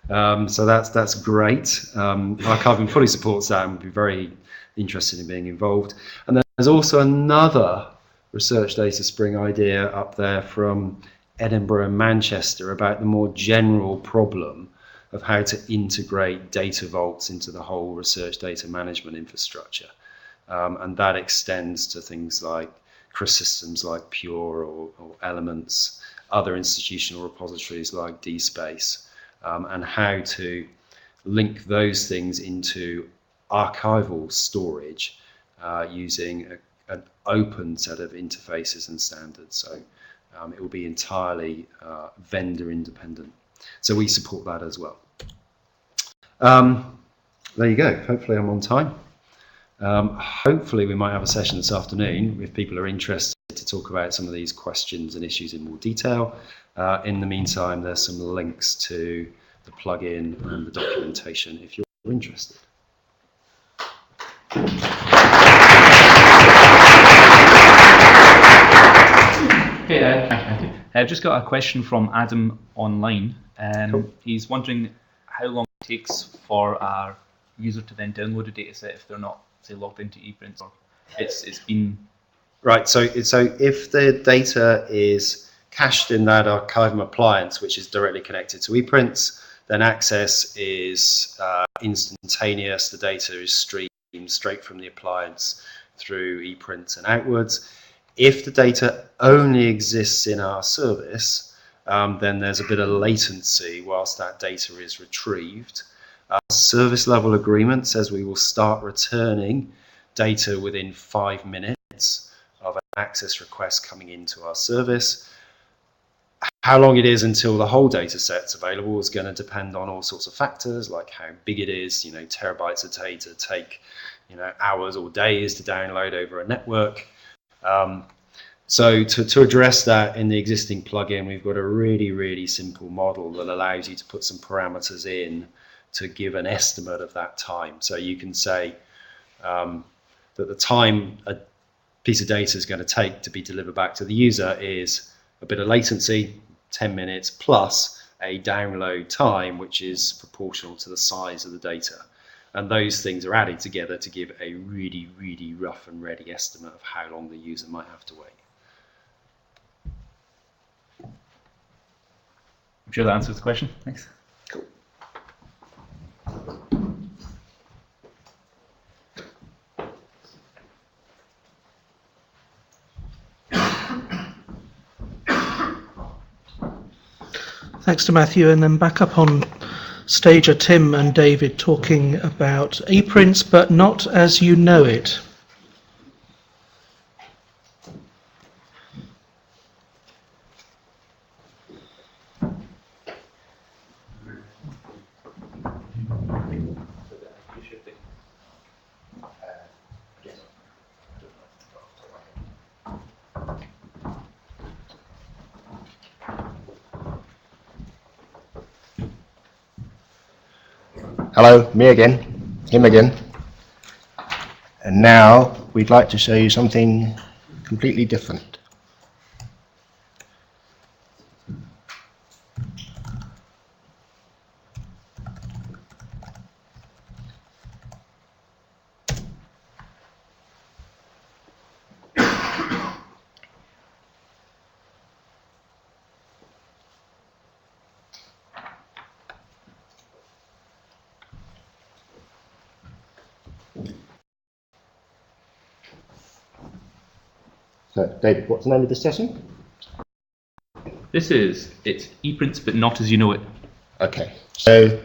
So that's great. Archivum fully supports that and would be very interested in being involved. And then there's also another Research Data Spring idea up there from Edinburgh and Manchester about the more general problem of how to integrate data vaults into the whole research data management infrastructure. And that extends to things like CRIS systems like Pure or Elements, other institutional repositories like DSpace, and how to link those things into archival storage using an open set of interfaces and standards. So it will be entirely vendor independent. So we support that as well. There you go. Hopefully I'm on time. Hopefully we might have a session this afternoon if people are interested to talk about some of these questions and issues in more detail. In the meantime, there's some links to the plugin and the documentation if you're interested. Okay, thank you. I've just got a question from Adam online. Cool. He's wondering how long it takes for our user to then download a data set if they're not, say, logged into ePrints, or it's been... Right, so if the data is cached in that archivum appliance, which is directly connected to ePrints, then access is instantaneous. The data is streamed straight from the appliance through ePrints and outwards. If the data only exists in our service, then there's a bit of latency whilst that data is retrieved. Our service level agreement says we will start returning data within 5 minutes of an access request coming into our service. How long it is until the whole data set's available is going to depend on all sorts of factors, like how big it is. Terabytes of data take hours or days to download over a network. So to address that in the existing plugin, we've got a really, really simple model that allows you to put some parameters in to give an estimate of that time. So you can say that the time a piece of data is going to take to be delivered back to the user is a bit of latency, 10 minutes, plus a download time, which is proportional to the size of the data. And those things are added together to give a really, really rough and ready estimate of how long the user might have to wait. I'm sure that answers the question. Thanks. Cool. Thanks to Matthew, and then back up on stage are Tim and David talking about ePrints, but not as you know it. Hello, me again, him again. And now we'd like to show you something completely different. So, David, what's the name of this session? It's ePrints, but not as you know it. Okay, so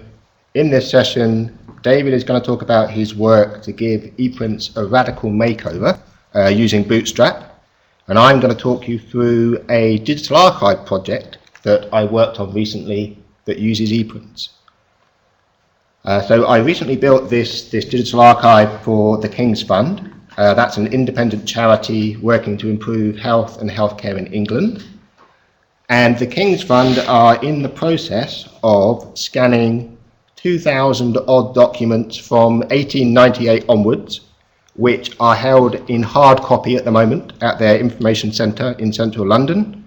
in this session, David is going to talk about his work to give ePrints a radical makeover using Bootstrap, and I'm going to talk you through a digital archive project that I worked on recently that uses ePrints. So I recently built this digital archive for the King's Fund. That's an independent charity working to improve health and healthcare in England. And the King's Fund are in the process of scanning 2,000 odd documents from 1898 onwards, which are held in hard copy at the moment at their information centre in central London.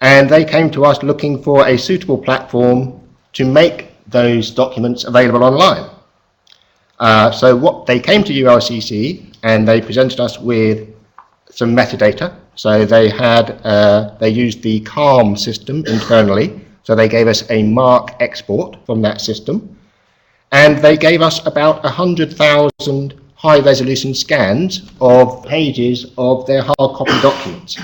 And they came to us looking for a suitable platform to make those documents available online. So what they came to ULCC and they presented us with some metadata. So they used the CALM system internally. So they gave us a MARC export from that system. And they gave us about 100,000 high-resolution scans of pages of their hard copy documents.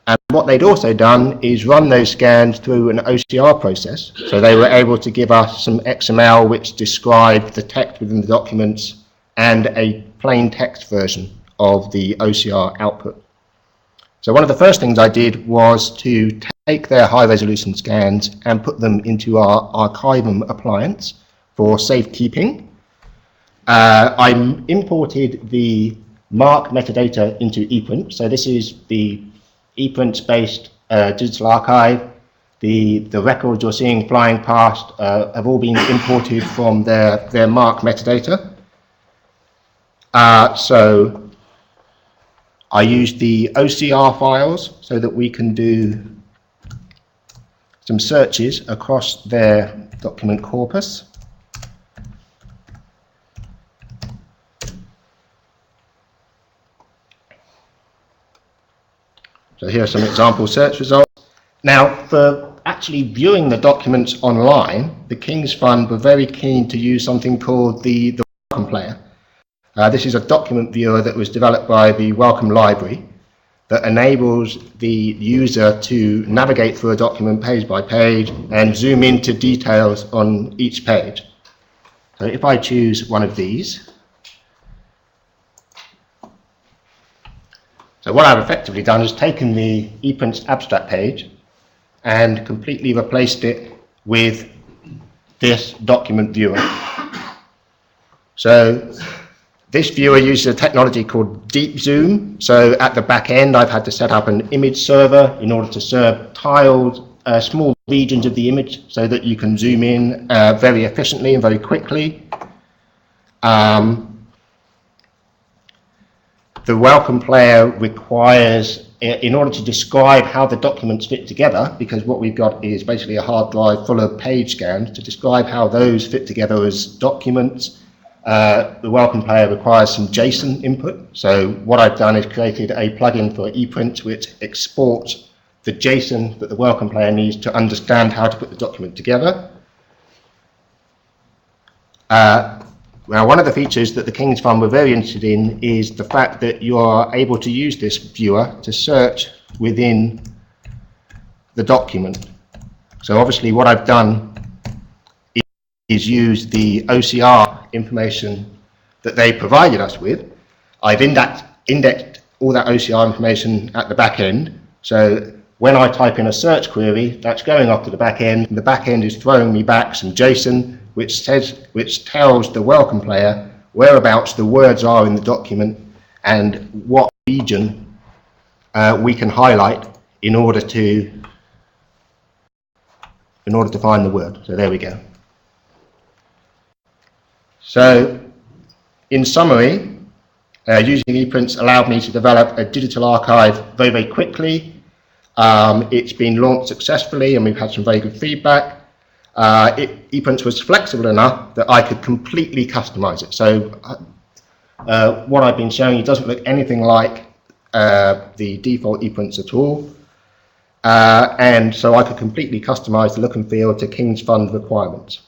And what they'd also done is run those scans through an OCR process. So they were able to give us some XML which described the text within the documents and a plain text version of the OCR output. So one of the first things I did was to take their high-resolution scans and put them into our Archivum appliance for safekeeping. I imported the MARC metadata into EPrint. So this is the EPrints-based digital archive. The records you're seeing flying past have all been imported from their MARC metadata. So I used the OCR files so that we can do some searches across their document corpus. So here are some example search results. Now, for actually viewing the documents online, the King's Fund were very keen to use something called the Welcome Player. This is a document viewer that was developed by the Wellcome Library that enables the user to navigate through a document page by page and zoom into details on each page. So if I choose one of these, so what I've effectively done is taken the ePrints abstract page and completely replaced it with this document viewer. So this viewer uses a technology called Deep Zoom. So at the back end, I've had to set up an image server in order to serve tiled small regions of the image so that you can zoom in very efficiently and very quickly. The Welcome Player requires, in order to describe how the documents fit together, because what we've got is basically a hard drive full of page scans, to describe how those fit together as documents, the Welcome Player requires some JSON input. So what I've done is created a plugin for ePrints which exports the JSON that the Welcome Player needs to understand how to put the document together. Now, one of the features that the King's Fund were very interested in is the fact that you are able to use this viewer to search within the document. So obviously what I've done is use the OCR information that they provided us with. I've indexed all that OCR information at the back end. So when I type in a search query, that's going off to the back end, and the back end is throwing me back some JSON which tells the Welcome Player whereabouts the words are in the document and what region we can highlight in order to find the word. So there we go. So in summary, using ePrints allowed me to develop a digital archive very, very quickly. It's been launched successfully and we've had some very good feedback. ePrints was flexible enough that I could completely customize it. So what I've been showing you doesn't look anything like the default ePrints at all. And so I could completely customize the look and feel to King's Fund requirements.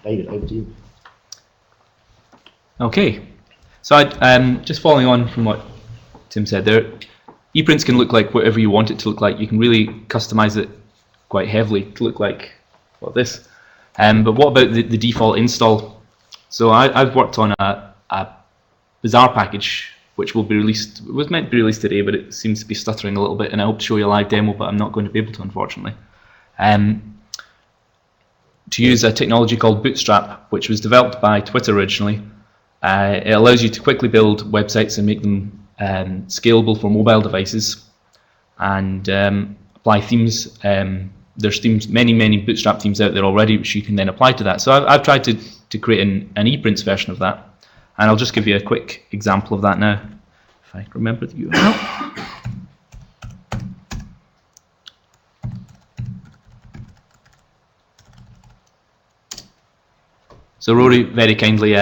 David, over to you. Okay, so just following on from what Tim said there, ePrints can look like whatever you want it to look like. You can really customize it quite heavily to look like this. But what about the default install? So I've worked on a Bazaar package which will be released. It was meant to be released today, but it seems to be stuttering a little bit, and I hope to show you a live demo, but I'm not going to be able to, unfortunately. To use a technology called Bootstrap, which was developed by Twitter originally. It allows you to quickly build websites and make them scalable for mobile devices, and apply themes. There's themes, many Bootstrap themes out there already, which you can then apply to that. So I've tried to create an ePrints version of that, and I'll just give you a quick example of that now, if I remember the URL. So Rory very kindly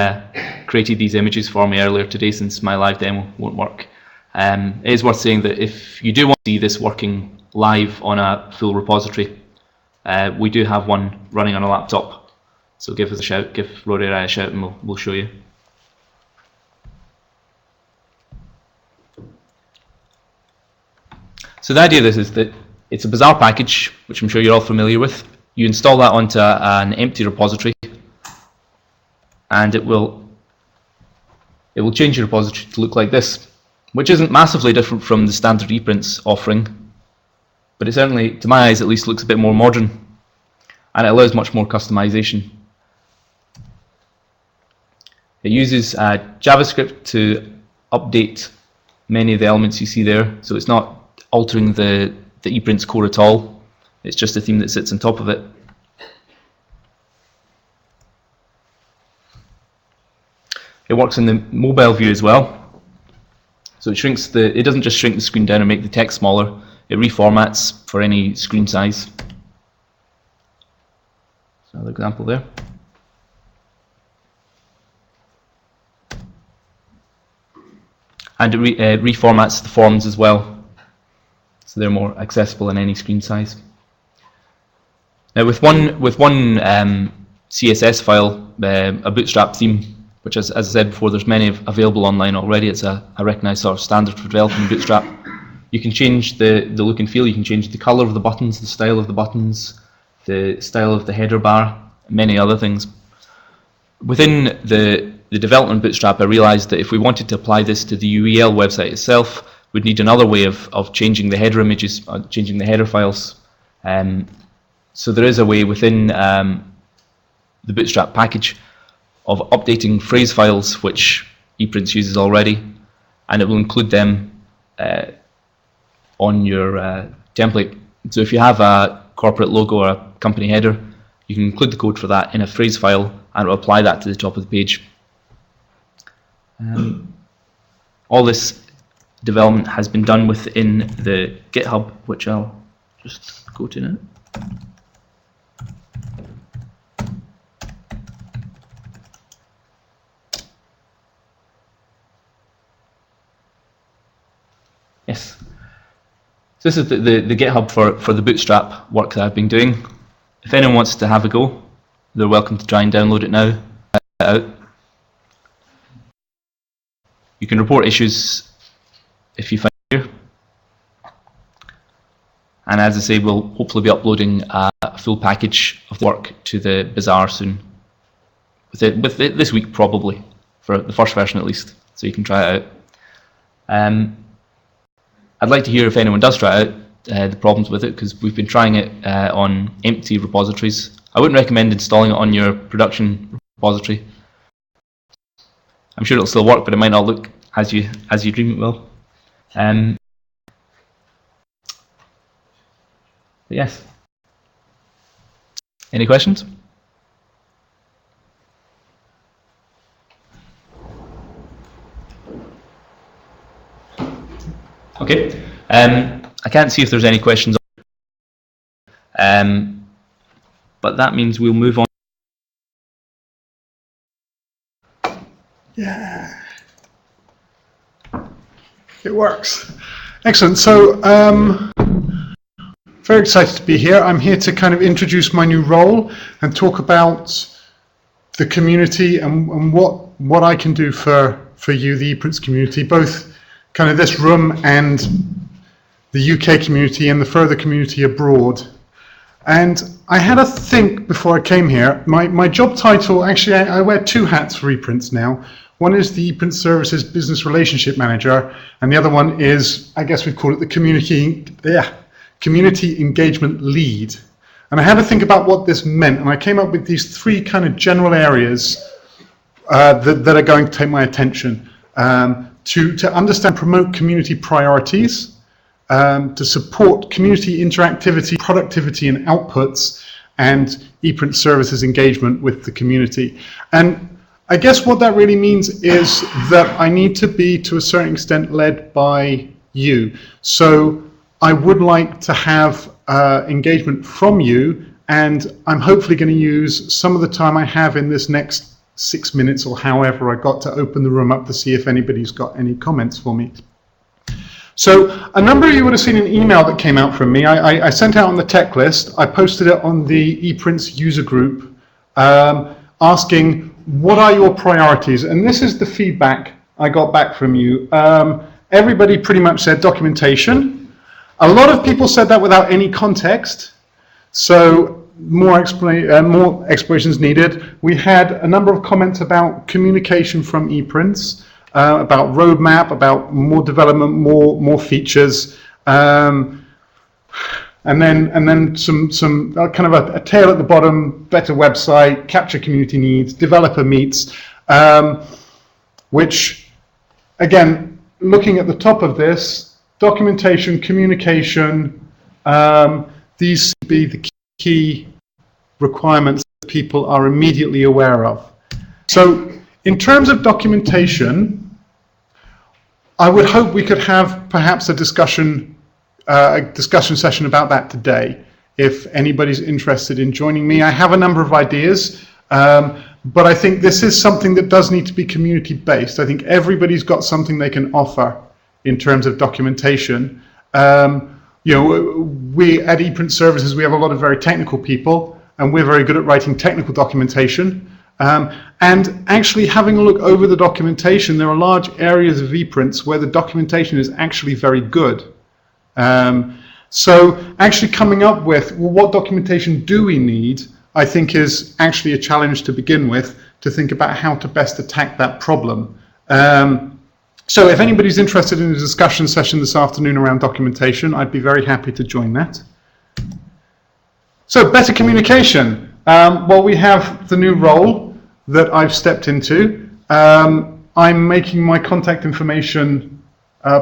created these images for me earlier today, since my live demo won't work. It is worth saying that if you do want to see this working live on a full repository, we do have one running on a laptop So give us a shout, give Rory or I a shout, and we'll show you. So the idea of this is that it's a Bazaar package, which I'm sure you're all familiar with. You install that onto an empty repository, and it will change your repository to look like this, which isn't massively different from the standard ePrints offering, but it certainly, to my eyes at least, looks a bit more modern, and it allows much more customization. It uses JavaScript to update many of the elements you see there, so it's not altering the ePrints core at all. It's just a theme that sits on top of it. It works in the mobile view as well. So it doesn't just shrink the screen down and make the text smaller, it reformats for any screen size. So another example there. And it reformats the forms as well, so they're more accessible in any screen size. Now with one CSS file, a Bootstrap theme, which as I said before, there's many available online already. It's a recognised sort of standard for developing Bootstrap. You can change the look and feel, you can change the colour of the buttons, the style of the buttons, the style of the header bar, and many other things. Within the development Bootstrap, I realised that if we wanted to apply this to the UEL website itself, we'd need another way of changing the header images, changing the header files. So there is a way within the Bootstrap package of updating phrase files, which ePrints uses already, and it will include them on your template. So if you have a corporate logo or a company header, you can include the code for that in a phrase file, and it will apply that to the top of the page. All this development has been done within the GitHub, which I'll just go to now. Yes. So this is the GitHub for the Bootstrap work that I've been doing. If anyone wants to have a go, they're welcome to try and download it now. You can report issues if you find here. And as I say, we'll hopefully be uploading a full package of work to the Bazaar soon. With it this week probably, for the first version at least, so you can try it out. I'd like to hear if anyone does try it out, the problems with it, because we've been trying it on empty repositories. I wouldn't recommend installing it on your production repository. I'm sure it'll still work, but it might not look as you dream it will. But yes. Any questions? Okay. I can't see if there's any questions. But that means we'll move on. Yeah. It works. Excellent. So, very excited to be here. I'm here to kind of introduce my new role and talk about the community and what I can do for you, the ePrints community, both kind of this room and the UK community and the further community abroad. And I had a think before I came here. My job title, actually I wear two hats for ePrints now. One is the ePrints Services Business Relationship Manager, and the other one is, I guess we'd call it the Community Engagement Lead. And I had to think about what this meant, and I came up with these three kind of general areas that are going to take my attention. To understand, promote community priorities, to support community interactivity, productivity and outputs, and ePrint services engagement with the community. And I guess what that really means is that I need to be, to a certain extent, led by you. So I would like to have engagement from you, and I'm hopefully going to use some of the time I have in this next 6 minutes or however I got to open the room up to see if anybody's got any comments for me. So a number of you would have seen an email that came out from me. I sent out on the tech list. I posted it on the EPrints User Group asking what are your priorities, and this is the feedback I got back from you. Everybody pretty much said documentation. A lot of people said that without any context, so more explanations needed. We had a number of comments about communication from EPrints, about roadmap, about more development, more features, and then some kind of a tail at the bottom, better website, capture community needs, developer meets, which, again, looking at the top of this, documentation, communication, these seem to be the key requirements that people are immediately aware of. So in terms of documentation, I would hope we could have perhaps a discussion session about that today, if anybody's interested in joining me. I have a number of ideas, but I think this is something that does need to be community-based. I think everybody's got something they can offer in terms of documentation. You know, we at ePrint Services, we have a lot of very technical people, and we're very good at writing technical documentation. And actually having a look over the documentation, there are large areas of ePrints where the documentation is actually very good. So actually coming up with, well, what documentation do we need, I think is actually a challenge to begin with, to think about how to best attack that problem. So if anybody's interested in a discussion session this afternoon around documentation, I'd be very happy to join that. So better communication. Well, we have the new role that I've stepped into. I'm making my contact information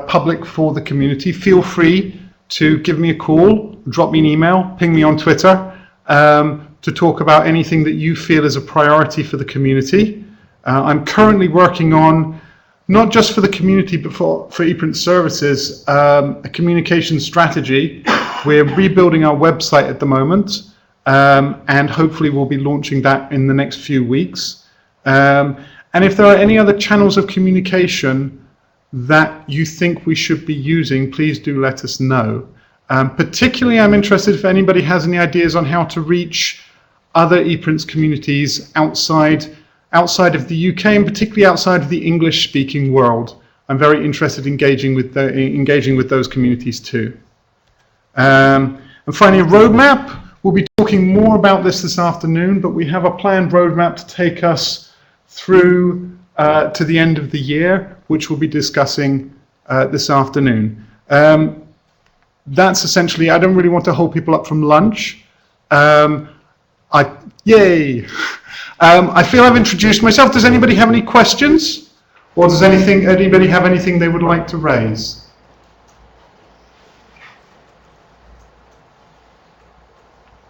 public for the community. Feel free to give me a call, drop me an email, ping me on Twitter to talk about anything that you feel is a priority for the community. I'm currently working on, not just for the community, but for ePrint Services, a communication strategy. We're rebuilding our website at the moment, and hopefully we'll be launching that in the next few weeks. And if there are any other channels of communication that you think we should be using, please do let us know. Particularly, I'm interested if anybody has any ideas on how to reach other ePrints communities outside of the UK, and particularly outside of the English-speaking world. I'm very interested in engaging with those communities too. And finally, a roadmap. We'll be talking more about this afternoon, but we have a planned roadmap to take us through to the end of the year, which we'll be discussing this afternoon. That's essentially, I don't really want to hold people up from lunch. Yay! I feel I've introduced myself. Does anybody have any questions? Or does anybody have anything they would like to raise?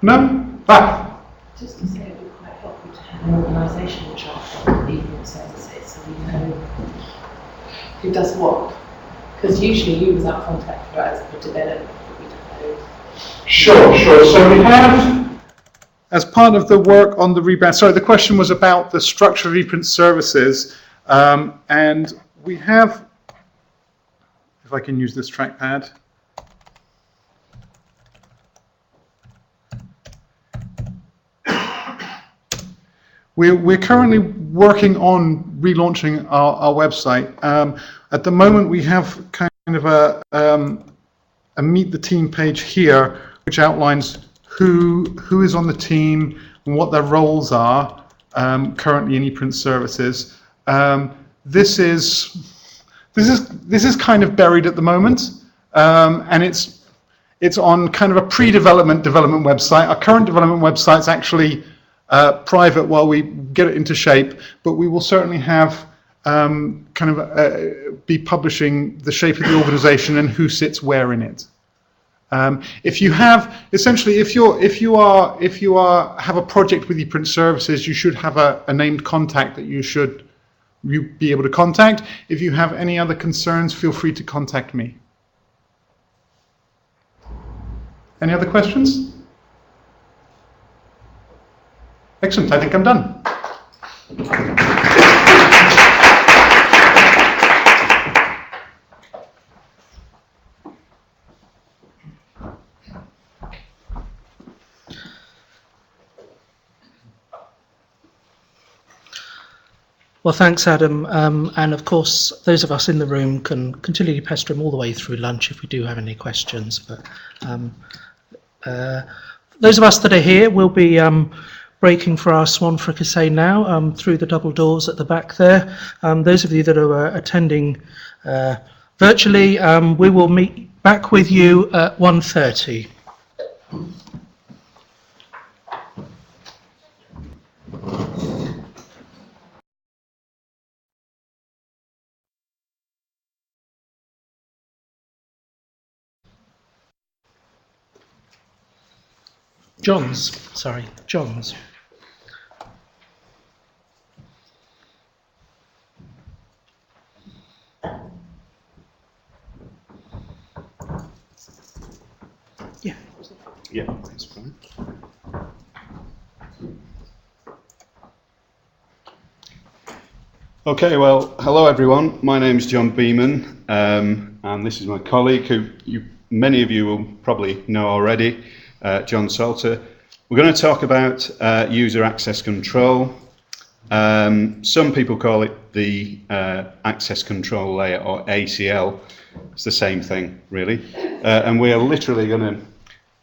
No? Ah. Just to say, it would be quite helpful to have an organisational chart for ePrint Services, so we know who does what. Because usually you was our contact for us for development, but we don't know. Sure. So we have, as part of the work on the rebrand, sorry, the question was about the structure of ePrint Services, and we have, if I can use this trackpad. We're currently working on relaunching our website. At the moment, we have kind of a Meet the Team page here, which outlines who is on the team and what their roles are currently in ePrint Services. This is kind of buried at the moment, and it's on kind of a pre-development development website. Our current development website is actually private while we get it into shape, but we will certainly have be publishing the shape of the organization and who sits where in it. If you have, essentially, if you have a project with ePrint Services, you should have a named contact that you be able to contact. If you have any other concerns, feel free to contact me. Any other questions? Excellent, I think I'm done. Well, thanks, Adam. And of course, those of us in the room can continue to pester him all the way through lunch if we do have any questions. But those of us that are here will be breaking for our swan fricassee now through the double doors at the back there. Those of you that are attending virtually, we will meet back with you at 1:30. John's. Yeah. Yeah, that's fine. Okay, well, hello everyone. My name's John Beeman, and this is my colleague who many of you will probably know already, John Salter. We're going to talk about user access control. Some people call it the access control layer, or ACL. It's the same thing, really. And we are literally going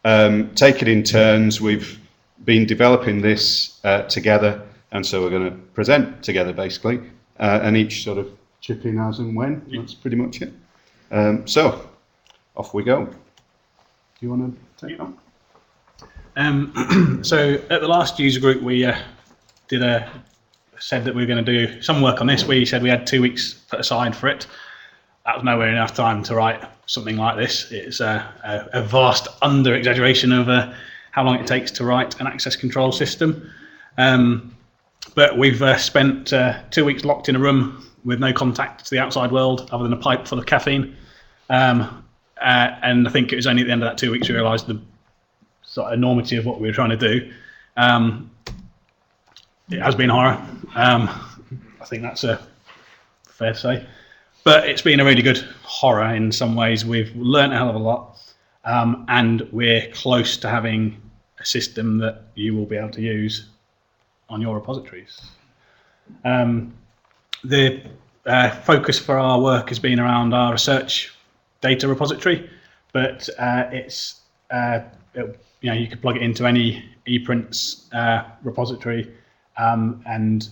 to take it in turns. We've been developing this together, and so we're going to present together, basically, and each sort of chip in as and when. That's pretty much it. So, off we go. Do you want to take it on? So at the last user group, we said that we were going to do some work on this. We said we had 2 weeks put aside for it. That was nowhere enough time to write something like this. It's a vast under-exaggeration of how long it takes to write an access control system. But we've spent 2 weeks locked in a room with no contact to the outside world other than a pipe full of caffeine. And I think it was only at the end of that 2 weeks we realised the sort of enormity of what we were trying to do. It has been horror. I think that's fair to say. But it's been a really good horror in some ways. We've learned a hell of a lot, and we're close to having a system that you will be able to use on your repositories. The focus for our work has been around our research data repository, but you could plug it into any EPrints repository, and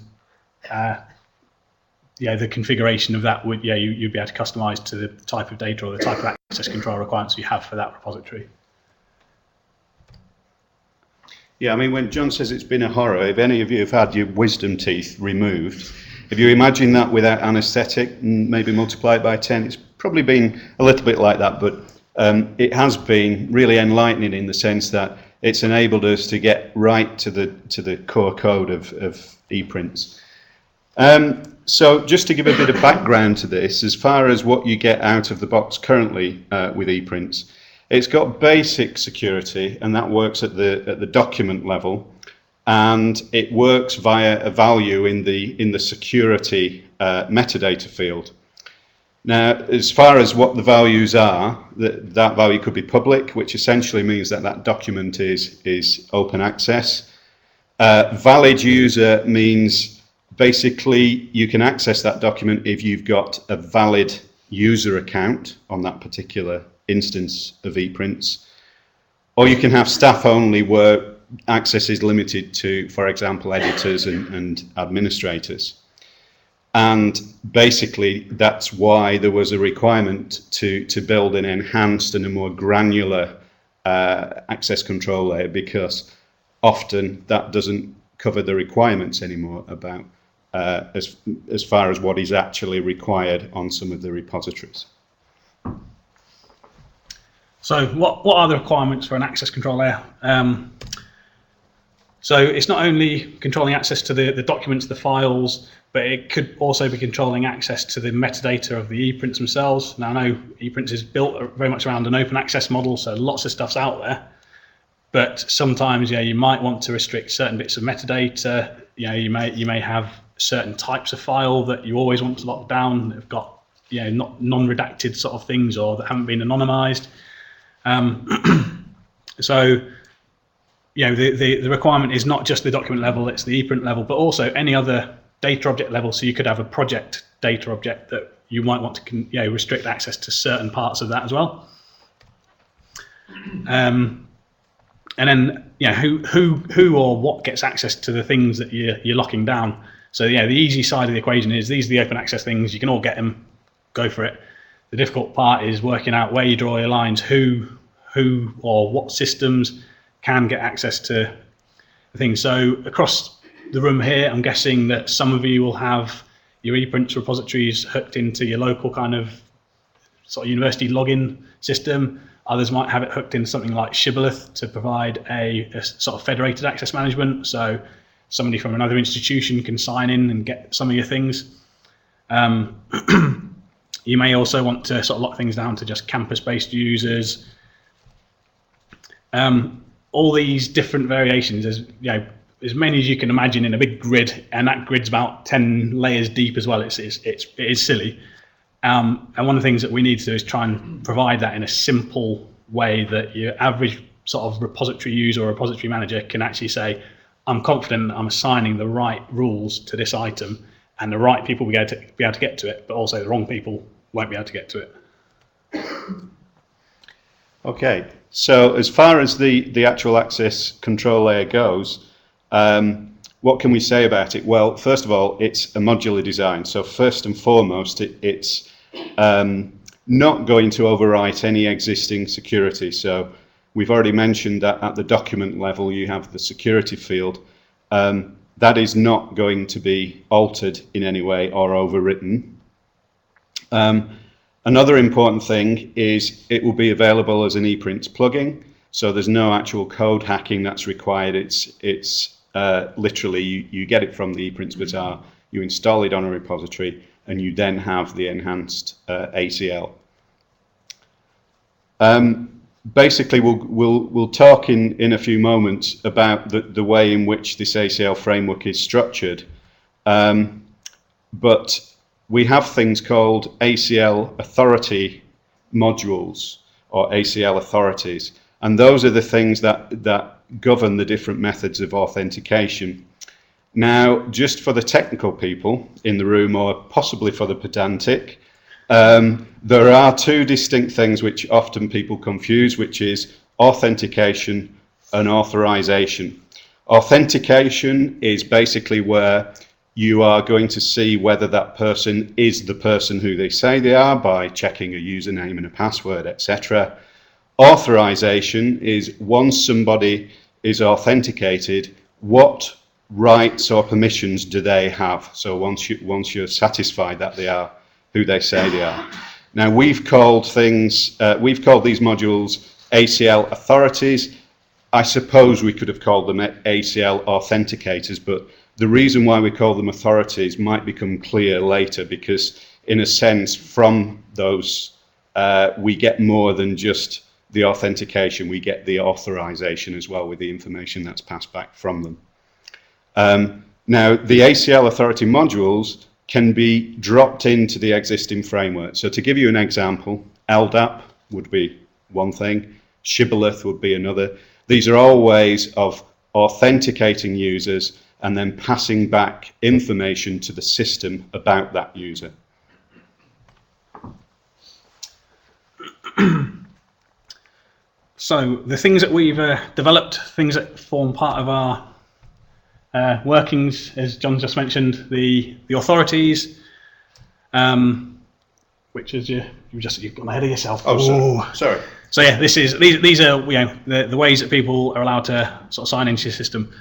the configuration of that would you'd be able to customize to the type of data or the type of access control requirements you have for that repository. Yeah, I mean, when John says it's been a horror, if any of you have had your wisdom teeth removed, if you imagine that without anaesthetic and maybe multiply it by 10, it's probably been a little bit like that, but it has been really enlightening in the sense that it's enabled us to get right to the core code of EPrints. So just to give a bit of background to this, as far as what you get out of the box currently with EPrints, it's got basic security, and that works at the document level, and it works via a value in the security metadata field. Now, as far as what the values are, that value could be public, which essentially means that document is open access. Valid user means basically you can access that document if you've got a valid user account on that particular instance of EPrints. Or you can have staff only where access is limited to, for example, editors and administrators. And basically, that's why there was a requirement to build an enhanced and a more granular access control layer, because often that doesn't cover the requirements anymore about as far as what is actually required on some of the repositories. So what are the requirements for an access control layer? So it's not only controlling access to the documents, the files, but it could also be controlling access to the metadata of the EPrints themselves. Now, I know EPrints is built very much around an open access model, so lots of stuff's out there. But sometimes, you might want to restrict certain bits of metadata. You may have certain types of file that you always want to lock down that have got not non-redacted sort of things, or that haven't been anonymized. So the requirement is not just the document level, it's the EPrint level, but also any other data object level. So you could have a project data object that you might want to restrict access to certain parts of that as well. And then who or what gets access to the things that you're locking down. So the easy side of the equation is these are the open access things. You can all get them, go for it. The difficult part is working out where you draw your lines, who or what systems can get access to the things. So across the room here, I'm guessing that some of you will have your ePrints repositories hooked into your local kind of sort of university login system. Others might have it hooked into something like Shibboleth to provide a sort of federated access management. So somebody from another institution can sign in and get some of your things. You may also want to sort of lock things down to just campus-based users. All these different variations, as many as you can imagine in a big grid, and that grid's about 10 layers deep as well. It is silly. And one of the things that we need to do is try and provide that in a simple way that your average sort of repository user or repository manager can actually say, I'm confident I'm assigning the right rules to this item, and the right people will be able to get to it, but also the wrong people won't be able to get to it. Okay, so as far as the actual access control layer goes, what can we say about it? Well, first of all, it's a modular design. So first and foremost, it's not going to overwrite any existing security. So we've already mentioned that at the document level, you have the security field. That is not going to be altered in any way or overwritten. Another important thing is it will be available as an ePrints plugin. So there's no actual code hacking that's required. It's literally you get it from the ePrints Bazaar, you install it on a repository, and you then have the enhanced ACL. Basically, we'll talk in a few moments about the way in which this ACL framework is structured, but we have things called ACL authority modules or ACL authorities, and those are the things that govern the different methods of authentication. Now, just for the technical people in the room, or possibly for the pedantic, there are two distinct things which often people confuse, which is authentication and authorization. Authentication is basically where you are going to see whether that person is the person who they say they are by checking a username and a password, etc. Authorization is once somebody is authenticated, what rights or permissions do they have? So once you're satisfied that they are who they say they are. Now we've called these modules ACL authorities. I suppose we could have called them ACL authenticators, but the reason why we call them authorities might become clear later, because in a sense from those we get more than just the authentication, we get the authorization as well with the information that's passed back from them. Now the ACL authority modules can be dropped into the existing framework. So to give you an example, LDAP would be one thing, Shibboleth would be another. These are all ways of authenticating users and then passing back information to the system about that user. So the things that we've developed, things that form part of our workings, as John just mentioned, the authorities, which is you've gone ahead of yourself. Oh, sorry. So yeah, these are the ways that people are allowed to sort of sign into your system.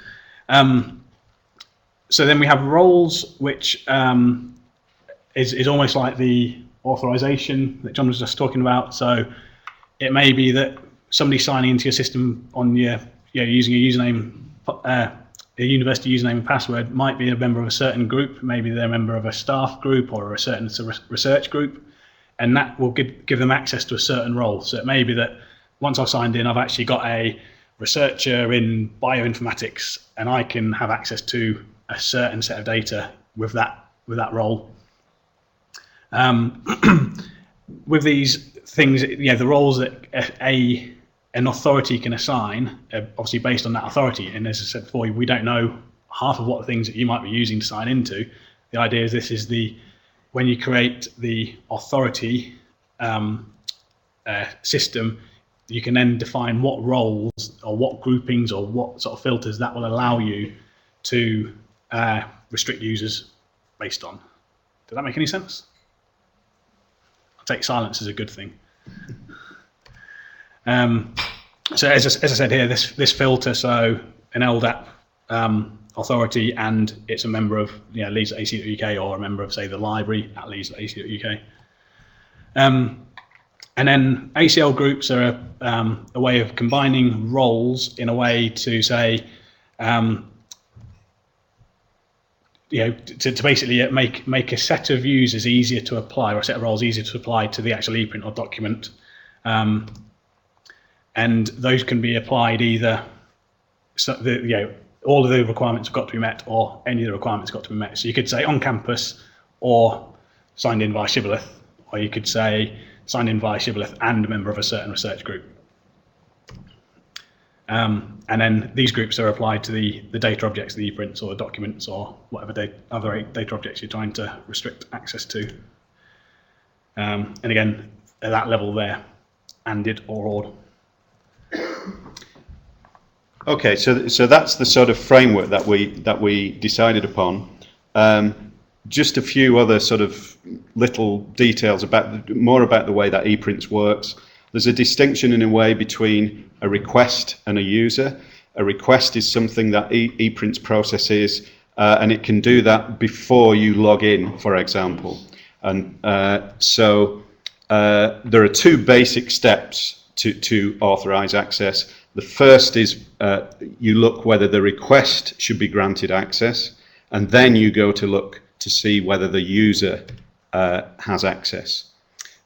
So then we have roles, which is almost like the authorization that John was just talking about. So it may be that somebody signing into your system on your using a username, a university username and password might be a member of a certain group. Maybe they're a member of a staff group or a certain research group, and that will give them access to a certain role. So it may be that once I've signed in, I've actually got a researcher in bioinformatics, and I can have access to a certain set of data with that role. With these things, the roles that an authority can assign are obviously based on that authority. And as I said before, we don't know half of what the things that you might be using to sign into, the idea is this is when you create the authority system, you can then define what roles or what groupings or what sort of filters that will allow you to restrict users based on. Does that make any sense? I take silence as a good thing. So as I said here, this filter, so an LDAP authority, and it's a member of Leeds at AC.UK, or a member of, say, the library at Leeds at AC.UK. And then ACL groups are a way of combining roles in a way to say, to basically make a set of users easier to apply, or a set of roles easier to apply to the actual ePrint or document. And those can be applied either, all of the requirements have got to be met, or any of the requirements have got to be met. So you could say on campus, or signed in via Shibboleth, or you could say signed in via Shibboleth and a member of a certain research group. And then these groups are applied to the data objects, the ePrints or the documents or whatever other data objects you're trying to restrict access to. And again, at that level there, ANDed or ORed. Okay, so that's the sort of framework that we decided upon. Just a few other sort of little details more about the way that ePrints works. There's a distinction in a way between a request and a user. A request is something that ePrints processes, and it can do that before you log in, for example. And so there are two basic steps to authorize access. The first is you look whether the request should be granted access, and then you go to look to see whether the user has access.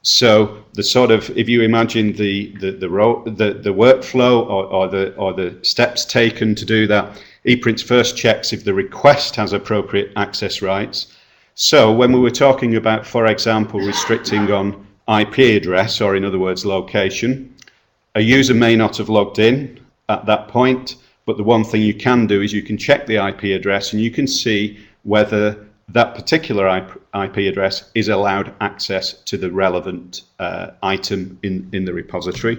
So the sort of, if you imagine the workflow or the steps taken to do that, ePrints first checks if the request has appropriate access rights. So when we were talking about, for example, restricting on IP address, or in other words, location, a user may not have logged in at that point, but the one thing you can do is you can check the IP address and you can see whether that particular IP address is allowed access to the relevant item in the repository.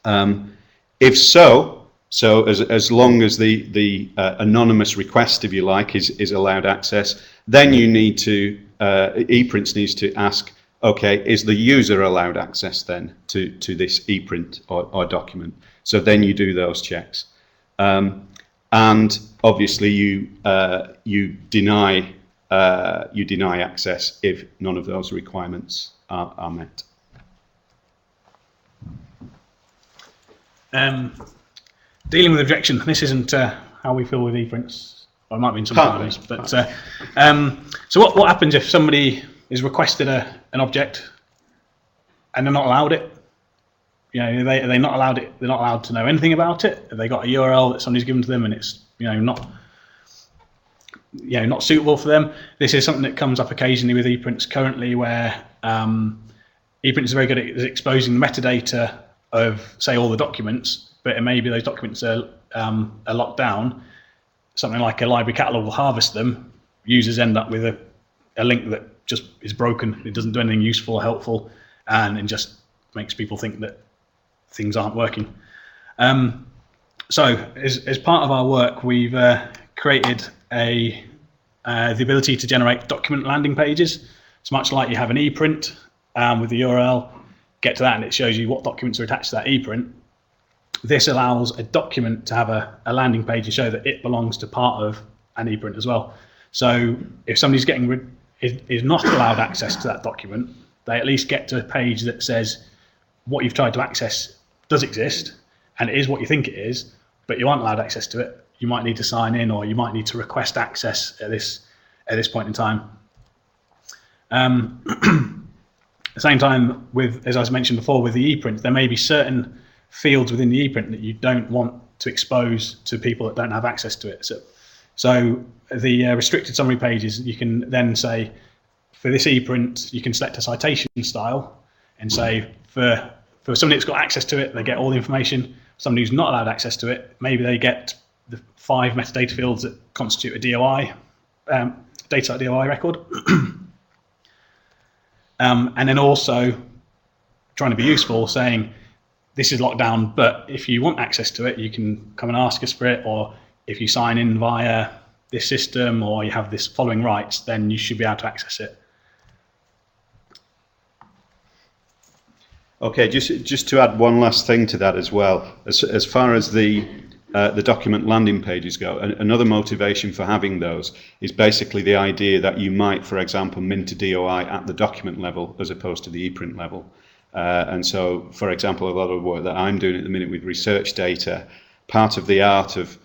If so as long as the anonymous request, if you like, is allowed access, then you need to, ePrints needs to ask, okay, is the user allowed access then to this ePrint or document? So then you do those checks. And obviously you deny access if none of those requirements are met. Dealing with objection. This isn't how we feel with ePrints. Well, it might be in some times, but so what happens if somebody is requested an object and they're not allowed it? Are they not allowed it? They're not allowed to know anything about it. Have they got a URL that somebody's given to them and it's not suitable for them? This is something that comes up occasionally with ePrints currently, where ePrints is very good at exposing the metadata of, say, all the documents, but it may be those documents are locked down. Something like a library catalog will harvest them. Users end up with a link that just is broken. It doesn't do anything useful or helpful, and it just makes people think that things aren't working. So as part of our work, we've created the ability to generate document landing pages. It's much like you have an ePrint with the URL, get to that and it shows you what documents are attached to that ePrint. This allows a document to have a landing page to show that it belongs to part of an ePrint as well. So if somebody's is not allowed access to that document, they at least get to a page that says what you've tried to access does exist and it is what you think it is, but you aren't allowed access to it. You might need to sign in, or you might need to request access at this point in time. At the same time, as I mentioned before, with the ePrint, there may be certain fields within the ePrint that you don't want to expose to people that don't have access to it. So the restricted summary pages, you can then say, for this ePrint, you can select a citation style and say, for somebody that's got access to it, they get all the information. Somebody who's not allowed access to it, maybe they get the 5 metadata fields that constitute a DOI data DOI record. And then also trying to be useful, saying this is locked down, but if you want access to it, you can come and ask us for it, or if you sign in via this system or you have this following rights, then you should be able to access it. Okay, just to add one last thing to that as well, as far as the document landing pages go, another motivation for having those is basically the idea that you might, for example, mint a DOI at the document level as opposed to the ePrint level. And so, for example, a lot of work that I'm doing at the minute with research data, part of the art of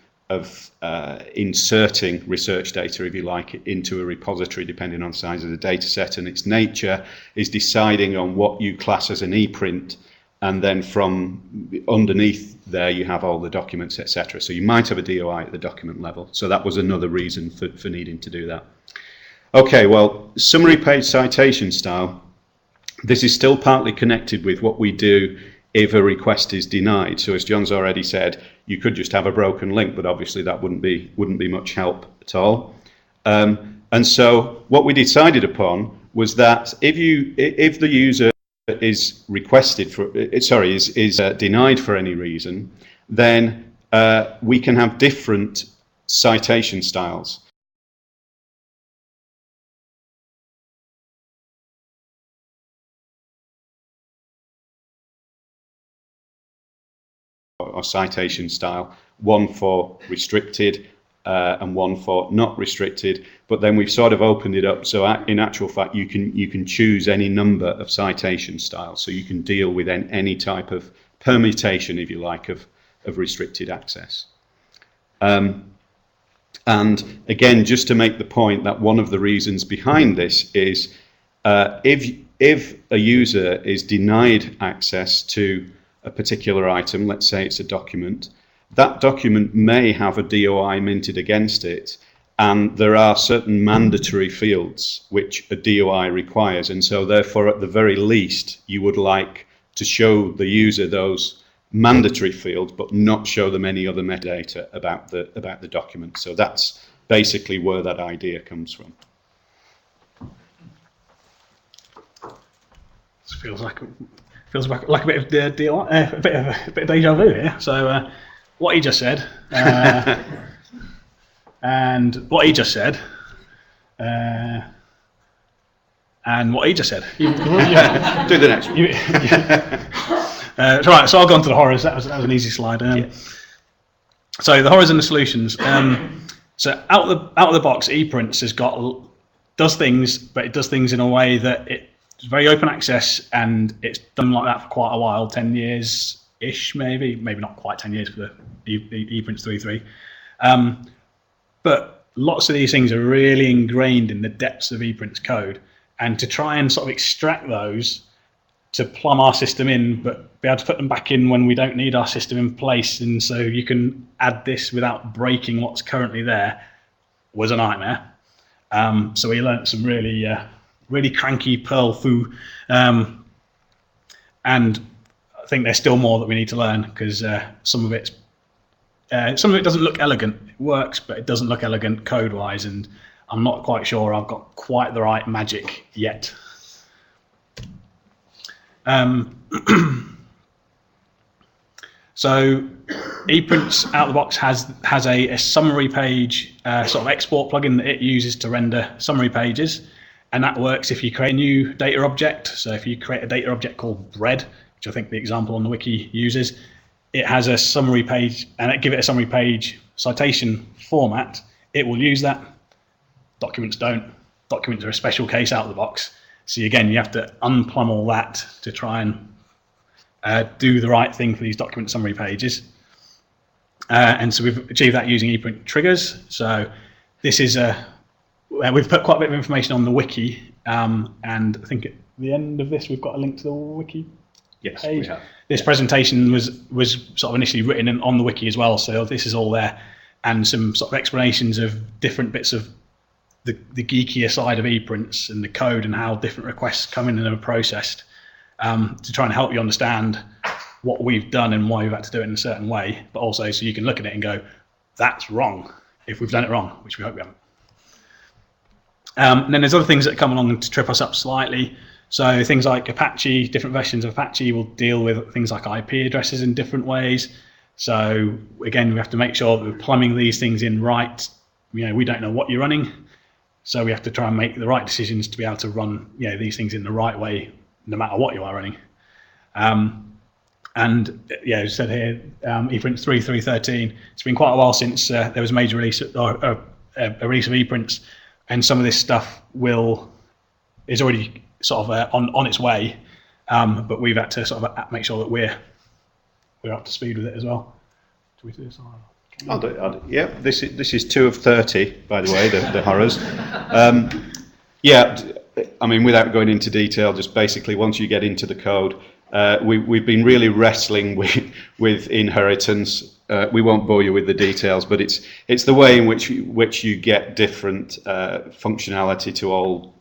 inserting research data, if you like, into a repository, depending on the size of the data set and its nature, is deciding on what you class as an ePrint, and then from underneath there you have all the documents, etc. So you might have a DOI at the document level. So that was another reason for needing to do that. Okay, well, summary page citation style. This is still partly connected with what we do if a request is denied. So as John's already said, you could just have a broken link, but obviously that wouldn't be much help at all. And so what we decided upon was that if the user is requested for, is denied for any reason, then we can have different citation styles. Or citation style, one for restricted and one for not restricted, but then we've sort of opened it up, so in actual fact you can choose any number of citation styles, so you can deal with any type of permutation, if you like, of restricted access. And again, just to make the point that one of the reasons behind this is if a user is denied access to a particular item, let's say it's a document, that document may have a DOI minted against it, and there are certain mandatory fields which a DOI requires, and so therefore at the very least you would like to show the user those mandatory fields but not show them any other metadata about the document. So that's basically where that idea comes from. This feels like a bit of DOI, a bit of deja vu here. So what he just said, and what he just said, and what he just said. Do the next one. Right, so I'll go on to the horrors. That was an easy slide. So the horrors and the solutions. So out of the box, ePrints does things, but it does things in a way that it's very open access, and it's done like that for quite a while, 10 years-ish, maybe not quite 10 years for the ePrints 3.3. But lots of these things are really ingrained in the depths of ePrints code, and to try and sort of extract those to plumb our system in, but be able to put them back in when we don't need our system in place, and so you can add this without breaking what's currently there, was a nightmare. So we learnt some really cranky Perl foo, and I think there's still more that we need to learn, because some of it doesn't look elegant. It works, but it doesn't look elegant code-wise, and I'm not quite sure I've got quite the right magic yet. So ePrints out of the box has a summary page sort of export plugin that it uses to render summary pages, and that works if you create a new data object. So if you create a data object called bread, which I think the example on the wiki uses, it has a summary page, and give it a summary page citation format, it will use that. Documents don't. Documents are a special case out of the box. So again, you have to unplumb all that to try and do the right thing for these document summary pages. And so we've achieved that using ePrint triggers. So this is we've put quite a bit of information on the wiki, and I think at the end of this we've got a link to the wiki Yes, page. we have. This presentation was sort of initially written on the wiki as well, so this is all there, and some sort of explanations of different bits of the geekier side of ePrints and the code and how different requests come in and are processed, to try and help you understand what we've done and why we've had to do it in a certain way, but also so you can look at it and go, that's wrong, if we've done it wrong, which we hope we haven't. And then there's other things that come along to trip us up slightly. So things like Apache, different versions of Apache will deal with things like IP addresses in different ways. So again, we have to make sure that we're plumbing these things in right. We don't know what you're running, so we have to try and make the right decisions to be able to run these things in the right way, no matter what you are running. And as I said here, EPrints 3.3.13. It's been quite a while since there was a major release or a release of EPrints, and some of this stuff is already sort of on its way, but we've had to sort of make sure that we're up to speed with it as well. Do we do this? Yeah, this is 2 of 30, by the way, the horrors. I mean, without going into detail, just basically once you get into the code, we've been really wrestling with inheritance. We won't bore you with the details, but it's the way in which you get different functionality to all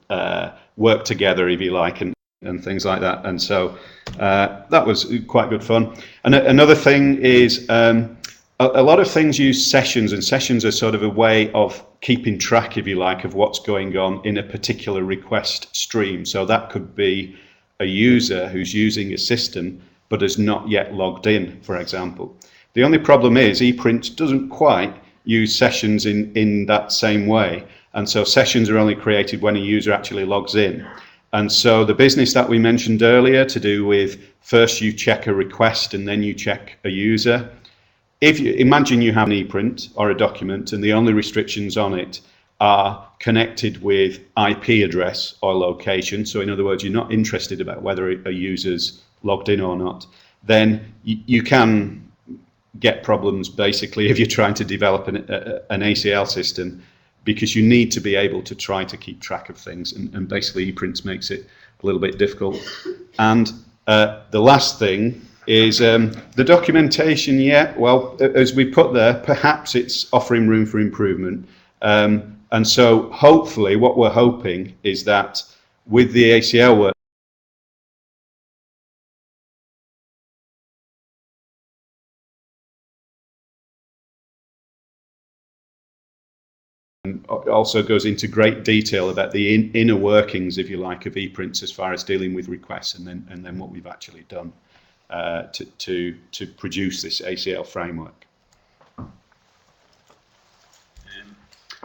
work together, if you like, and things like that. And so that was quite good fun. And another thing is a lot of things use sessions, and sessions are sort of a way of keeping track, if you like, of what's going on in a particular request stream. So that could be a user who's using a system but has not yet logged in, for example. The only problem is EPrints doesn't quite use sessions in that same way, and so sessions are only created when a user actually logs in. And so the business that we mentioned earlier, to do with first you check a request and then you check a user, if you imagine you have an ePrint or a document and the only restrictions on it are connected with IP address or location, so in other words, you're not interested about whether a user's logged in or not, then you can get problems basically if you're trying to develop an ACL system, because you need to be able to try to keep track of things, and basically ePrints makes it a little bit difficult. And the last thing is the documentation. Well, as we put there, perhaps it's offering room for improvement. And so hopefully what we're hoping is that with the ACL work, also goes into great detail about the inner workings, if you like, of ePrints as far as dealing with requests, and then what we've actually done to produce this ACL framework.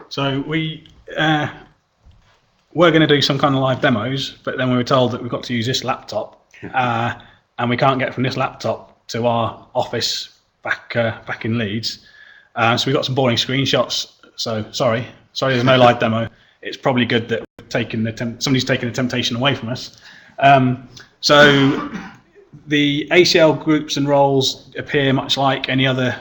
So we were going to do some kind of live demos, but then we were told that we've got to use this laptop, and we can't get from this laptop to our office back in Leeds. So we got some boring screenshots. So sorry, there's no live demo. It's probably good that somebody's taken the temptation away from us. So the ACL groups and roles appear much like any other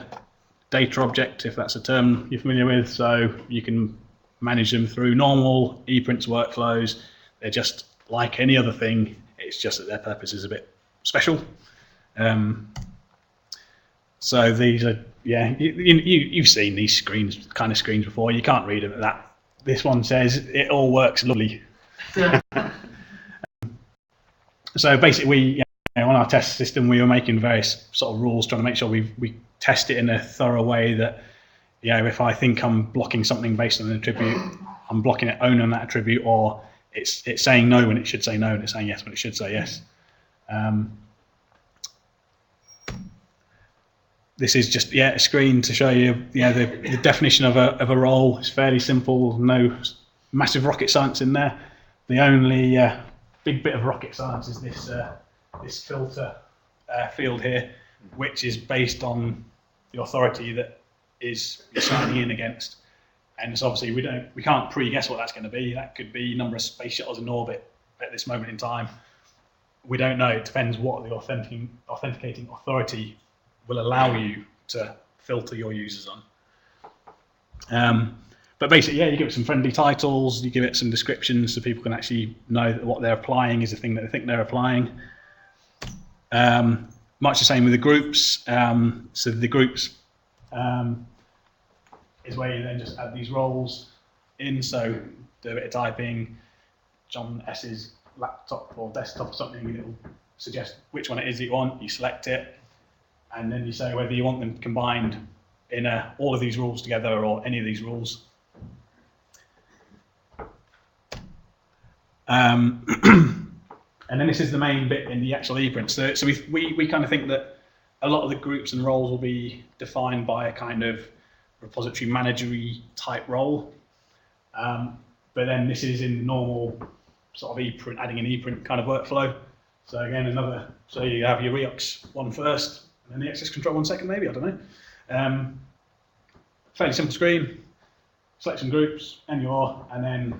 data object, if that's a term you're familiar with. So you can manage them through normal ePrints workflows. They're just like any other thing. It's just that their purpose is a bit special. So these are, you've seen these kind of screens before. You can't read them. This one says it all works lovely. So basically, on our test system, we were making various sort of rules, trying to make sure we test it in a thorough way that, if I think I'm blocking something based on an attribute, I'm blocking it only on that attribute, or it's saying no when it should say no, and it's saying yes when it should say yes. This is just a screen to show you the definition of a role. It's fairly simple, no massive rocket science in there. The only big bit of rocket science is this filter field here, which is based on the authority that is signing in against. And so obviously we can't pre-guess what that's going to be. That could be number of space shuttles in orbit at this moment in time. We don't know. It depends what the authenticating authority will allow you to filter your users on. But basically, you give it some friendly titles, you give it some descriptions so people can actually know that what they're applying is the thing that they think they're applying. Much the same with the groups. So the groups is where you then just add these roles in. So do a bit of typing, John S's laptop or desktop or something, and it will suggest which one it is that you want. You select it, and then you say whether you want them combined in all of these rules together or any of these rules. And then this is the main bit in the actual ePrint. So we kind of think that a lot of the groups and roles will be defined by a kind of repository managery type role. But then this is in normal sort of ePrint, adding an ePrint kind of workflow. So again, so you have your Reox one first, and then the access control one second, maybe, I don't know. Fairly simple screen, select some groups, and then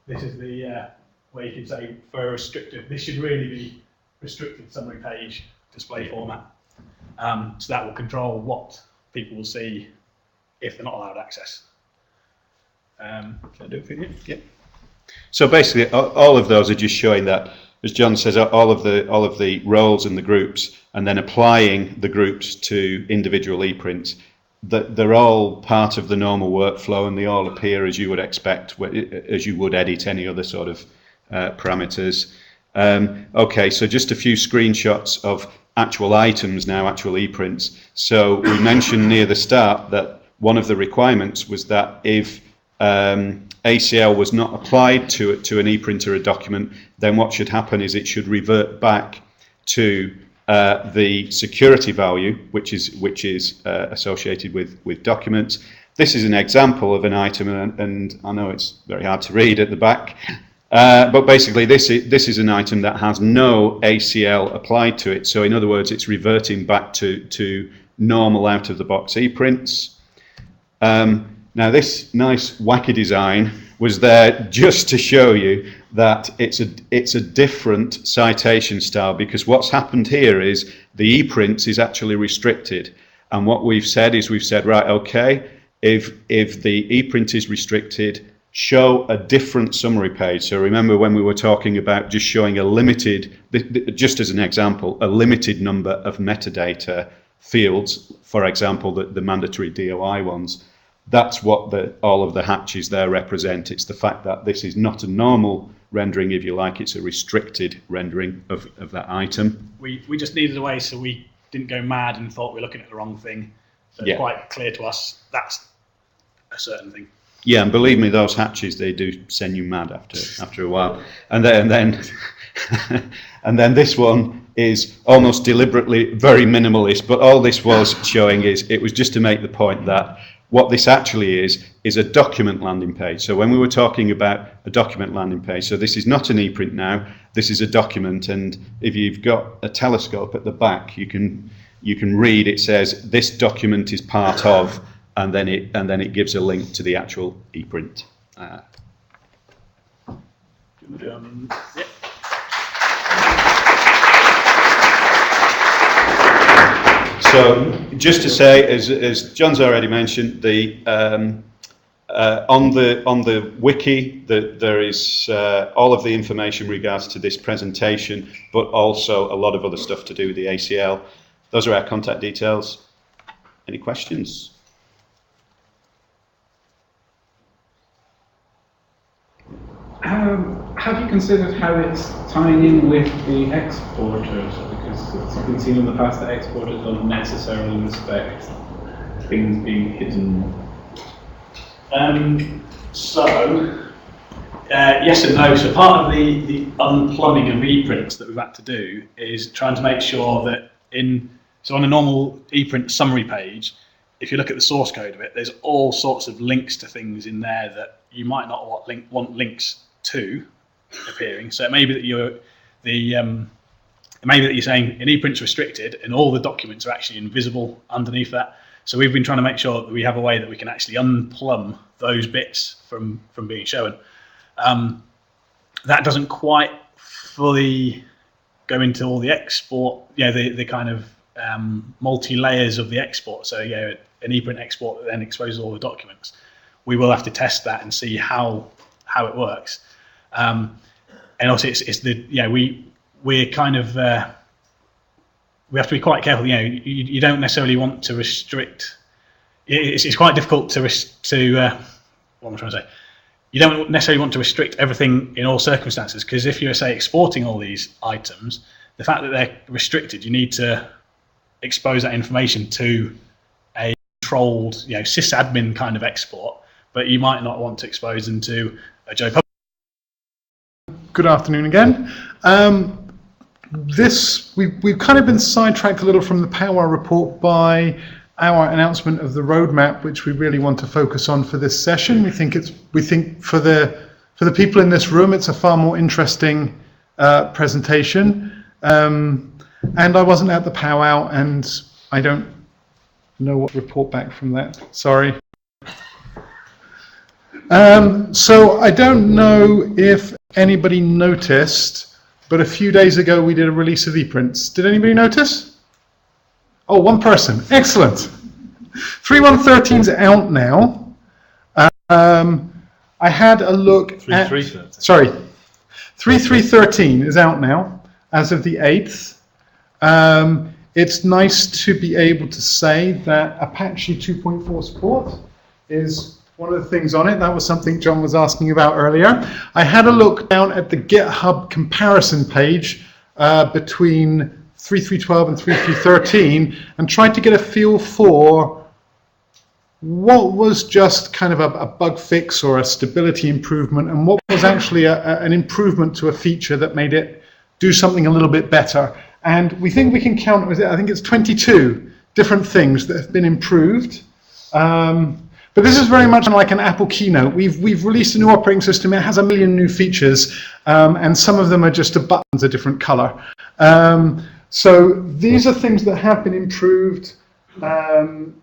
this is the where you can say for restricted, this should really be restricted summary page display format. So that will control what people will see if they're not allowed access. Can I do it for you? Yep. So basically, all of those are just showing that, as John says, all of the roles in the groups, and then applying the groups to individual ePrints. They're all part of the normal workflow, and they all appear as you would expect, as you would edit any other sort of parameters. Okay, so just a few screenshots of actual items now, actual ePrints. So we mentioned near the start that one of the requirements was that if ACL was not applied to an ePrint or a document, then what should happen is it should revert back to the security value, which is associated with documents. This is an example of an item, and I know it's very hard to read at the back, but basically this is an item that has no ACL applied to it. So in other words, it's reverting back to normal out-of-the-box ePrints. Now this nice wacky design was there just to show you that it's a different citation style, because what's happened here is the ePrints is actually restricted, and what we've said is right, okay, if the ePrint is restricted, show a different summary page. So remember when we were talking about just showing a limited, just as an example, a limited number of metadata fields, for example the mandatory DOI ones. That's what all of the hatches there represent. It's the fact that this is not a normal rendering, if you like, it's a restricted rendering of that item. We just needed a way so we didn't go mad and thought we were looking at the wrong thing. So it's quite clear to us that's a certain thing. Yeah, and believe me, those hatches, they do send you mad after a while. And then and then this one is almost deliberately very minimalist, but all this was showing is it was just to make the point that what this actually is a document landing page. So when we were talking about a document landing page, so this is not an ePrint now, this is a document, and if you've got a telescope at the back, you can read, it says this document is part of, and then it gives a link to the actual ePrint. So just to say, as John's already mentioned, on the wiki there is all of the information regards to this presentation, but also a lot of other stuff to do with the ACL. Those are our contact details. Any questions? Have you considered how it's tying in with the exporters? Because it's been seen in the past that exporters don't necessarily respect things being hidden. Yes and no. So part of the unplumbing of ePrints that we've had to do is trying to make sure that on a normal ePrint summary page, if you look at the source code of it, there's all sorts of links to things in there that you might not want links to appearing. So it may be that you're saying an ePrint's restricted and all the documents are actually invisible underneath that. So we've been trying to make sure that we have a way that we can actually unplumb those bits from being shown. That doesn't quite fully go into all the export, the kind of multi-layers of the export. So an ePrint export that then exposes all the documents. We will have to test that and see how it works. And also we're kind of we have to be quite careful. You don't necessarily want to restrict. It's quite difficult to what am I trying to say? You don't necessarily want to restrict everything in all circumstances, because if you're, say, exporting all these items, the fact that they're restricted, you need to expose that information to a controlled, sysadmin kind of export, but you might not want to expose them to a Joe Public Good afternoon again. We've kind of been sidetracked a little from the Powwow report by our announcement of the roadmap, which we really want to focus on for this session. We think for the people in this room, it's a far more interesting presentation. And I wasn't at the Powwow, and I don't know what report back from that. Sorry. So I don't know if anybody noticed, but a few days ago we did a release of EPrints. Did anybody notice? Oh, one person. Excellent. 3.1.13 is out now. I had a look at... 3.3.13 is out now, as of the 8th. It's nice to be able to say that Apache 2.4 support is one of the things on it. That was something John was asking about earlier. I had a look down at the GitHub comparison page between 3.3.12 and 3.3.13 and tried to get a feel for what was just kind of a bug fix or a stability improvement and what was actually an improvement to a feature that made it do something a little bit better. And we think we can count, I think it's 22 different things that have been improved. But this is very much like an Apple keynote. We've released a new operating system. It has a million new features, and some of them are just buttons a different color. So these are things that have been improved in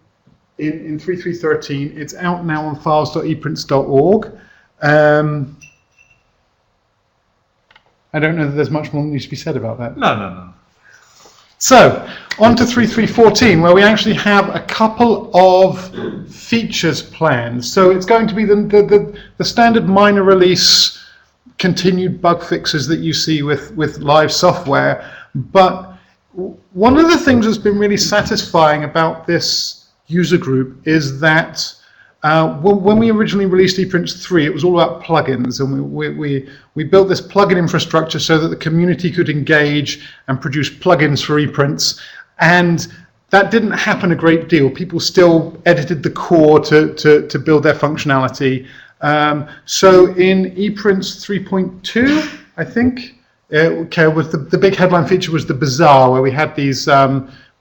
3.3.13. It's out now on files.eprints.org. I don't know that there's much more that needs to be said about that. No. So, on to 3.3.14, where we actually have a couple of features planned. So it's going to be the standard minor release, continued bug fixes that you see with live software. But one of the things that's been really satisfying about this user group is that when we originally released ePrints 3, it was all about plugins, and we built this plugin infrastructure so that the community could engage and produce plugins for ePrints, and that didn't happen a great deal. People still edited the core to build their functionality. So in ePrints 3.2, I think, the big headline feature was the Bazaar, where we had these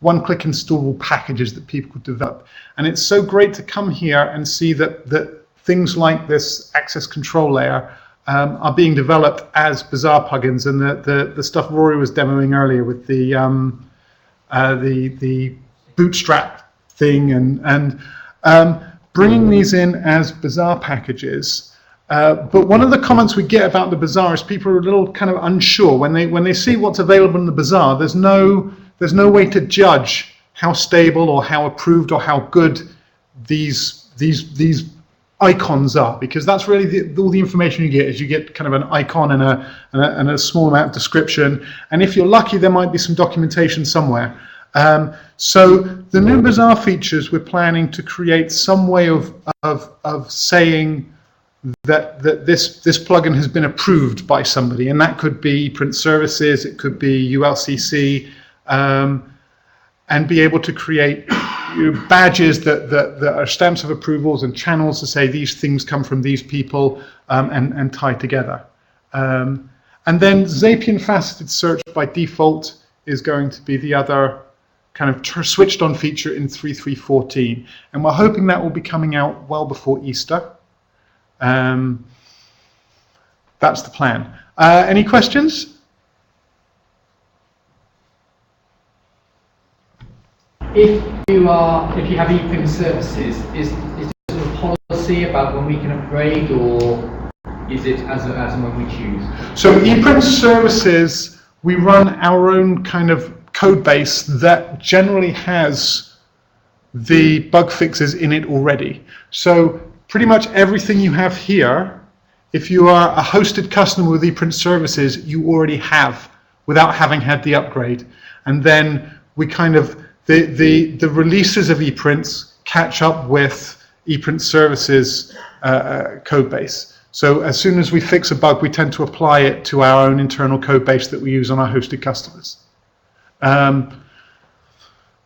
one-click installable packages that people could develop. And it's so great to come here and see that things like this access control layer are being developed as Bazaar plugins, and the stuff Rory was demoing earlier with the bootstrap thing and bringing these in as Bazaar packages. But one of the comments we get about the Bazaar is people are a little kind of unsure when they see what's available in the Bazaar. There's no way to judge how stable or how approved or how good these icons are, because that's really all the information you get. Is you get kind of an icon and a small amount of description, and if you're lucky, there might be some documentation somewhere. So the new Bazaar features, we're planning to create some way of saying that this plugin has been approved by somebody, and that could be print services, it could be ULCC. And be able to create badges that are stamps of approvals and channels to say these things come from these people and tie together. And then Zapier faceted search by default is going to be the other kind of switched on feature in 3.3.14. And we're hoping that will be coming out well before Easter. That's the plan. Any questions? If you have ePrint services, is there a policy about when we can upgrade, or is it as and when we choose? So ePrint services, we run our own kind of code base that generally has the bug fixes in it already. So pretty much everything you have here, if you are a hosted customer with ePrint services, you already have without having had the upgrade. And then we kind of the releases of ePrints catch up with ePrint services code base. So as soon as we fix a bug, we tend to apply it to our own internal code base that we use on our hosted customers.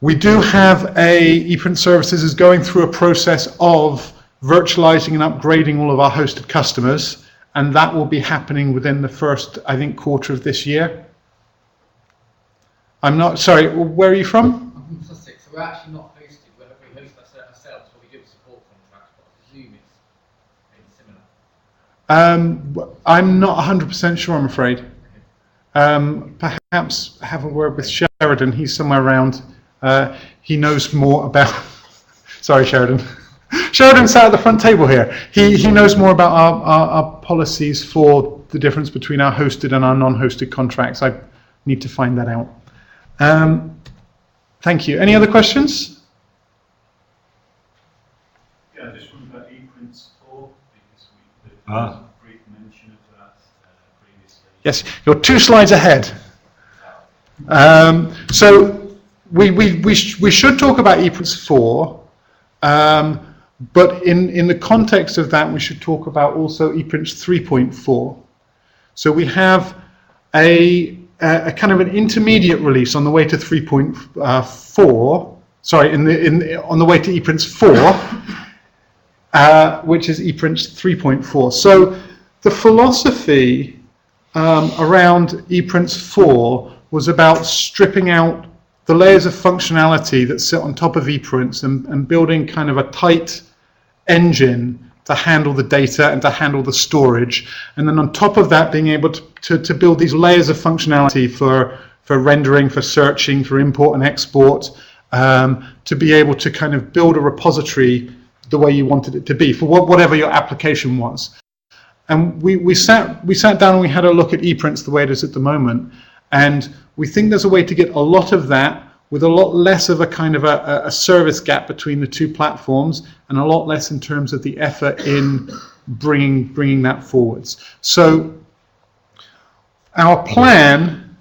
We do have ePrint services is going through a process of virtualizing and upgrading all of our hosted customers. and that will be happening within the first, I think, quarter of this year. I'm not, sorry, where are you from? I'm from Sussex, so we're actually not hosted. We host ourselves, but we do have support contracts, but I presume it's similar. I'm not 100% sure, I'm afraid. Perhaps have a word with Sheridan. He's somewhere around. He knows more about. Sorry, Sheridan. Sheridan sat at the front table here. He knows more about our policies for the difference between our hosted and our non-hosted contracts. I need to find that out. Thank you. Any other questions? Yeah, this one about EPrints 4, because we did a brief mention of that previously. Yes, you're 2 slides ahead. So we should talk about EPrints 4, but in the context of that, we should talk about also EPrints 3.4. So we have a kind of an intermediate release on the way to 3.4. Sorry, on the way to EPrints 4, which is EPrints 3.4. So the philosophy around EPrints 4 was about stripping out the layers of functionality that sit on top of EPrints and building kind of a tight engine to handle the data and to handle the storage. And then on top of that, being able to build these layers of functionality for rendering, for searching, for import and export, to be able to kind of build a repository the way you wanted it to be for whatever your application was. And we sat down and we had a look at EPrints the way it is at the moment. And we think there's a way to get a lot of that with a lot less of a kind of a service gap between the 2 platforms, and a lot less in terms of the effort in bringing that forwards. So our plan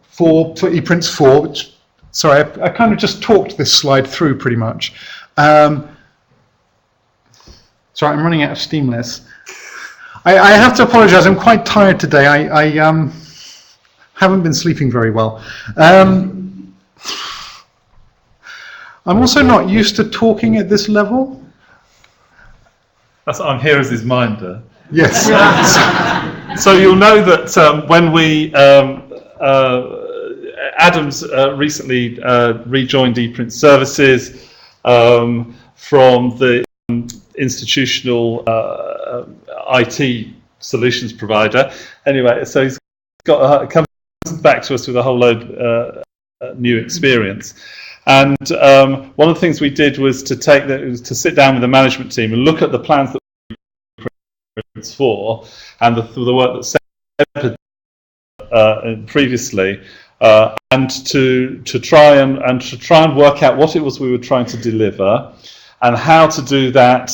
for EPrints 4, which, sorry, I kind of just talked this slide through pretty much. Sorry, I'm running out of steam, Liz. I have to apologize, I'm quite tired today. I haven't been sleeping very well. I'm also not used to talking at this level. I'm here as his minder. Yes. So you'll know that when we Adam's recently rejoined ePrint Services from the institutional IT solutions provider. Anyway, so he's got comes back to us with a whole load new experience. And one of the things we did was to sit down with the management team and look at the plans that EPrints for and the work that Seb had previously, and to try and work out what it was we were trying to deliver, and how to do that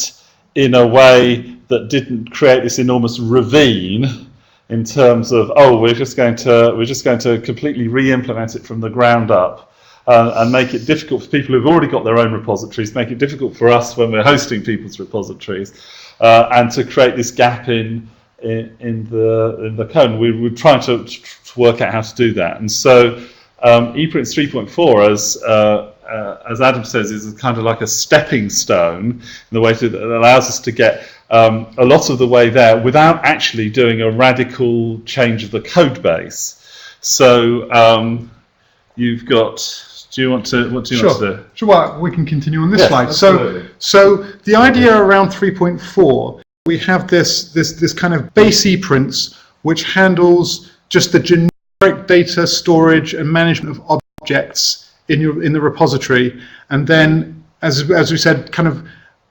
in a way that didn't create this enormous ravine in terms of, oh, we're just going to completely re-implement it from the ground up. And make it difficult for people who've already got their own repositories, make it difficult for us when we're hosting people's repositories, and to create this gap in the code. We're trying to work out how to do that. And so EPrints 3.4, as Adam says, is kind of like a stepping stone in the way that allows us to get a lot of the way there without actually doing a radical change of the code base. So you've got. Do you want to? What do you want to do? Sure. Well, we can continue on this slide. Absolutely. So the idea around 3.4, we have this kind of base ePrints which handles just the generic data storage and management of objects in the repository, and then as we said, kind of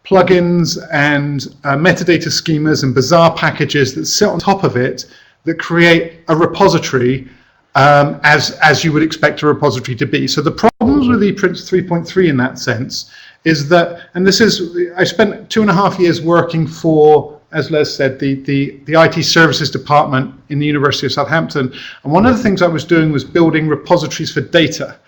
plugins and metadata schemas and bazaar packages that sit on top of it that create a repository. As you would expect a repository to be. So the problems with ePrints 3.3 in that sense is that, and this is, I spent 2.5 years working for, as Les said, the IT services department in the University of Southampton, and one of the things I was doing was building repositories for data.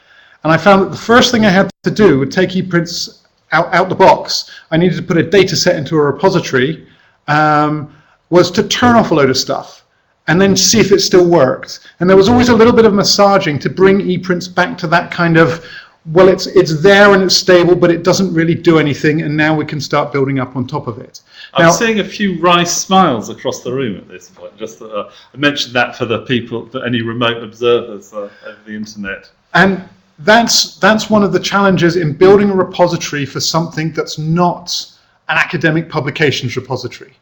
And I found that the first thing I had to do would take ePrints out the box. I needed to put a data set into a repository, was to turn off a load of stuff and then see if it still worked. And there was always a little bit of massaging to bring ePrints back to that kind of well, it's there and it's stable, but it doesn't really do anything, and now we can start building up on top of it. I'm seeing a few wry smiles across the room at this point. Just I mentioned that for the people, for any remote observers over the internet. And that's one of the challenges in building a repository for something that's not an academic publications repository.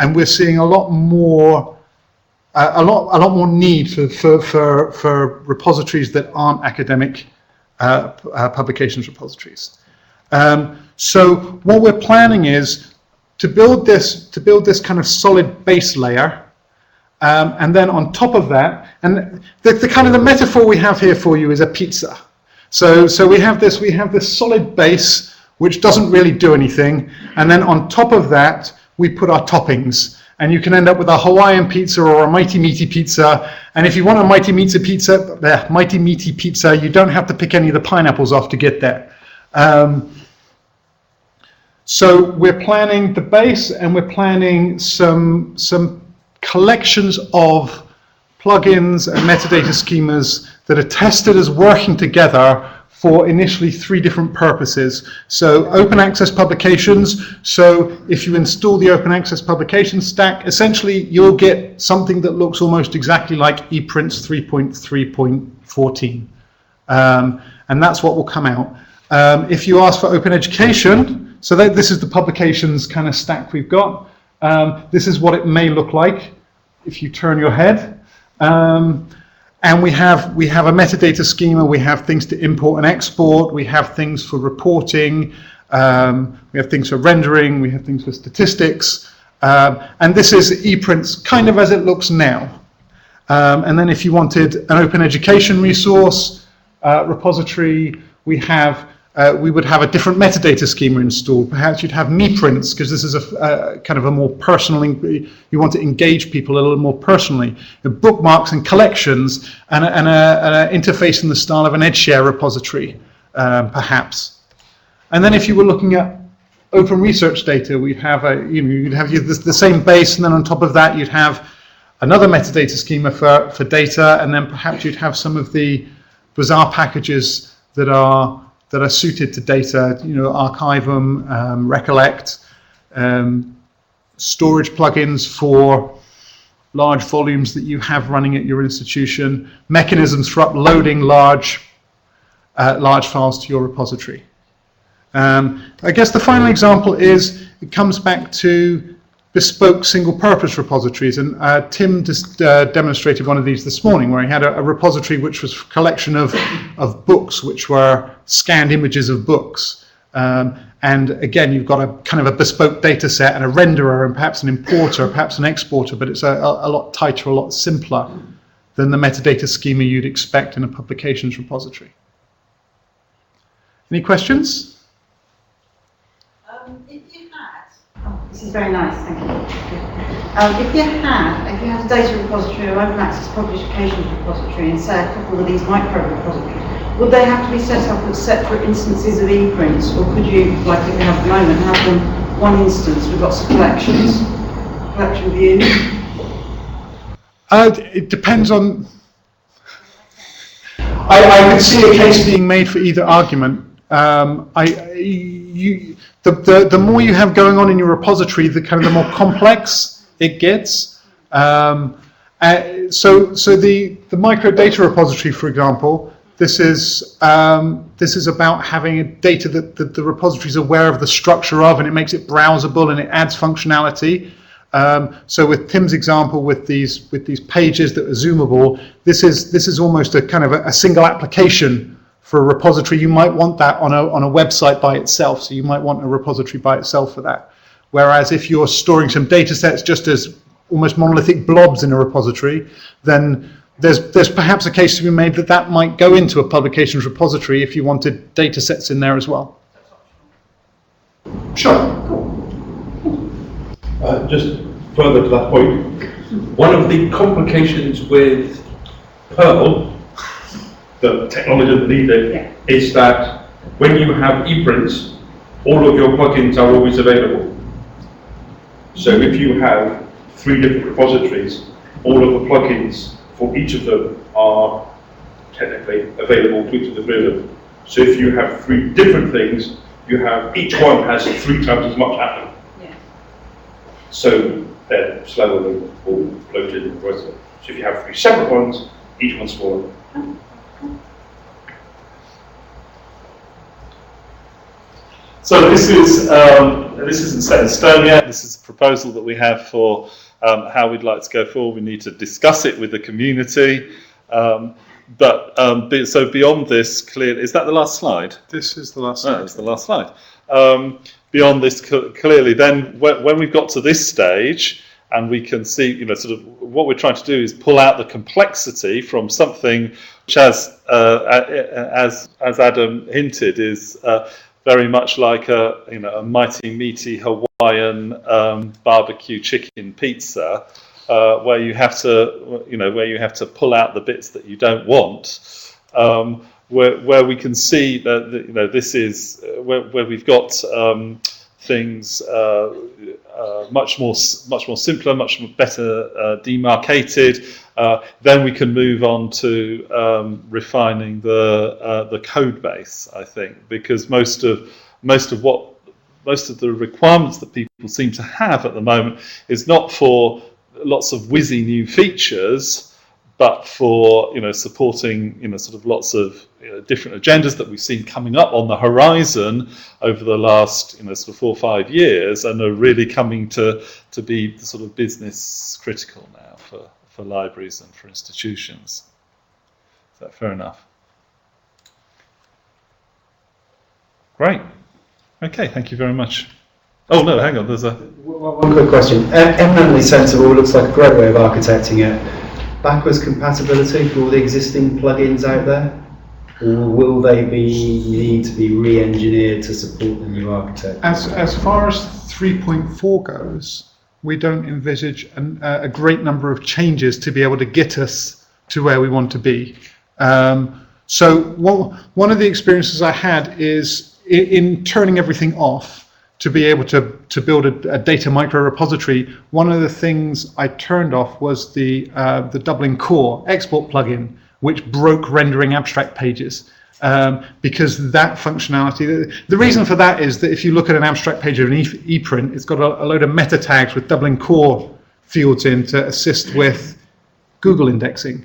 And we're seeing a lot more need for repositories that aren't academic publications repositories. So what we're planning is to build this kind of solid base layer, and then on top of that, and the kind of the metaphor we have here for you is a pizza. So we have this solid base which doesn't really do anything, and then on top of that we put our toppings. And you can end up with a Hawaiian pizza or a mighty meaty pizza. And if you want a mighty meaty pizza, you don't have to pick any of the pineapples off to get there. So we're planning the base, and we're planning some collections of plugins and metadata schemas that are tested as working together for initially 3 different purposes. So open access publications. So if you install the open access publication stack, essentially you'll get something that looks almost exactly like EPrints 3.3.14. And that's what will come out. If you ask for open education, so this is the publications kind of stack we've got. This is what it may look like if you turn your head. And we have a metadata schema. We have things to import and export. We have things for reporting. We have things for rendering. We have things for statistics. And this is EPrints kind of as it looks now. And then if you wanted an open education resource repository, we would have a different metadata schema installed. Perhaps you'd have MePrints, because this is a kind of a more personal, you want to engage people a little more personally. The bookmarks and collections, and an interface in the style of an EdShare repository, perhaps. And then if you were looking at open research data, we'd have you'd have the same base, and then on top of that you'd have another metadata schema for data, and then perhaps you'd have some of the bizarre packages that are suited to data, Archivum, Recollect, storage plugins for large volumes that you have running at your institution, mechanisms for uploading large files to your repository. I guess the final example it comes back to bespoke single-purpose repositories, and Tim just demonstrated one of these this morning, where he had a repository which was a collection of books, which were scanned images of books. And again, you've got a kind of a bespoke data set and a renderer and perhaps an importer, perhaps an exporter, but it's a lot tighter, a lot simpler than the metadata schema you'd expect in a publications repository. Any questions? This is very nice, thank you. If you had a data repository or open access publications repository and say a couple of these micro repositories, would they have to be set up as separate instances of ePrints, or could you, like you have at the moment, have them one instance with lots of collection views? It depends on. I could see a case being made for either argument. The more you have going on in your repository, the more complex it gets. So the microdata repository, for example, this is about having data that the repository is aware of the structure of, and it makes it browsable and it adds functionality. So with Tim's example, with these pages that are zoomable, this is almost a kind of a single application for a repository. You might want that on a website by itself, so you might want a repository by itself for that. Whereas if you're storing some data sets just as almost monolithic blobs in a repository, then there's perhaps a case to be made that might go into a publications repository if you wanted data sets in there as well. Sure. Just further to that point, one of the complications with Perl, the technology that leads it, is that when you have ePrints, all of your plugins are always available. So if you have 3 different repositories, all of the plugins for each of them are technically available to each of the 3 of them. So if you have 3 different things, each one has 3 times as much atom. Yeah. So they're slower than all floated in the process. So if you have 3 separate ones, each one's smaller. So this isn't set in stone yet. This is a proposal that we have for how we'd like to go forward. We need to discuss it with the community. So beyond this, clearly, is that the last slide? This is the last slide. That's the last slide. Beyond this, clearly, then when we've got to this stage, and we can see, sort of what we're trying to do is pull out the complexity from something which, as Adam hinted, is very much like a mighty meaty Hawaiian barbecue chicken pizza, where you have to pull out the bits that you don't want. Where we can see that this is where we've got things much more simpler, much better demarcated. Then we can move on to refining the code base, I think, because most of the requirements that people seem to have at the moment is not for lots of whizzy new features, but for supporting sort of lots of different agendas that we've seen coming up on the horizon over the last sort of 4 or 5 years, and are really coming to be sort of business critical now for libraries and for institutions. Is that fair enough? Great. Okay, thank you very much. Oh no, hang on. There's a one quick question. Eminently sensible. Looks like a great way of architecting it. Backwards compatibility for all the existing plugins out there, or will they need to be re-engineered to support the new architecture? As far as 3.4 goes, we don't envisage a great number of changes to be able to get us to where we want to be. So one of the experiences I had is in turning everything off to be able to build a data micro repository. One of the things I turned off was the Dublin Core export plugin, which broke rendering abstract pages. Because that functionality, the reason for that is that if you look at an abstract page of an ePrint, it's got a load of meta tags with Dublin Core fields in to assist with Google indexing.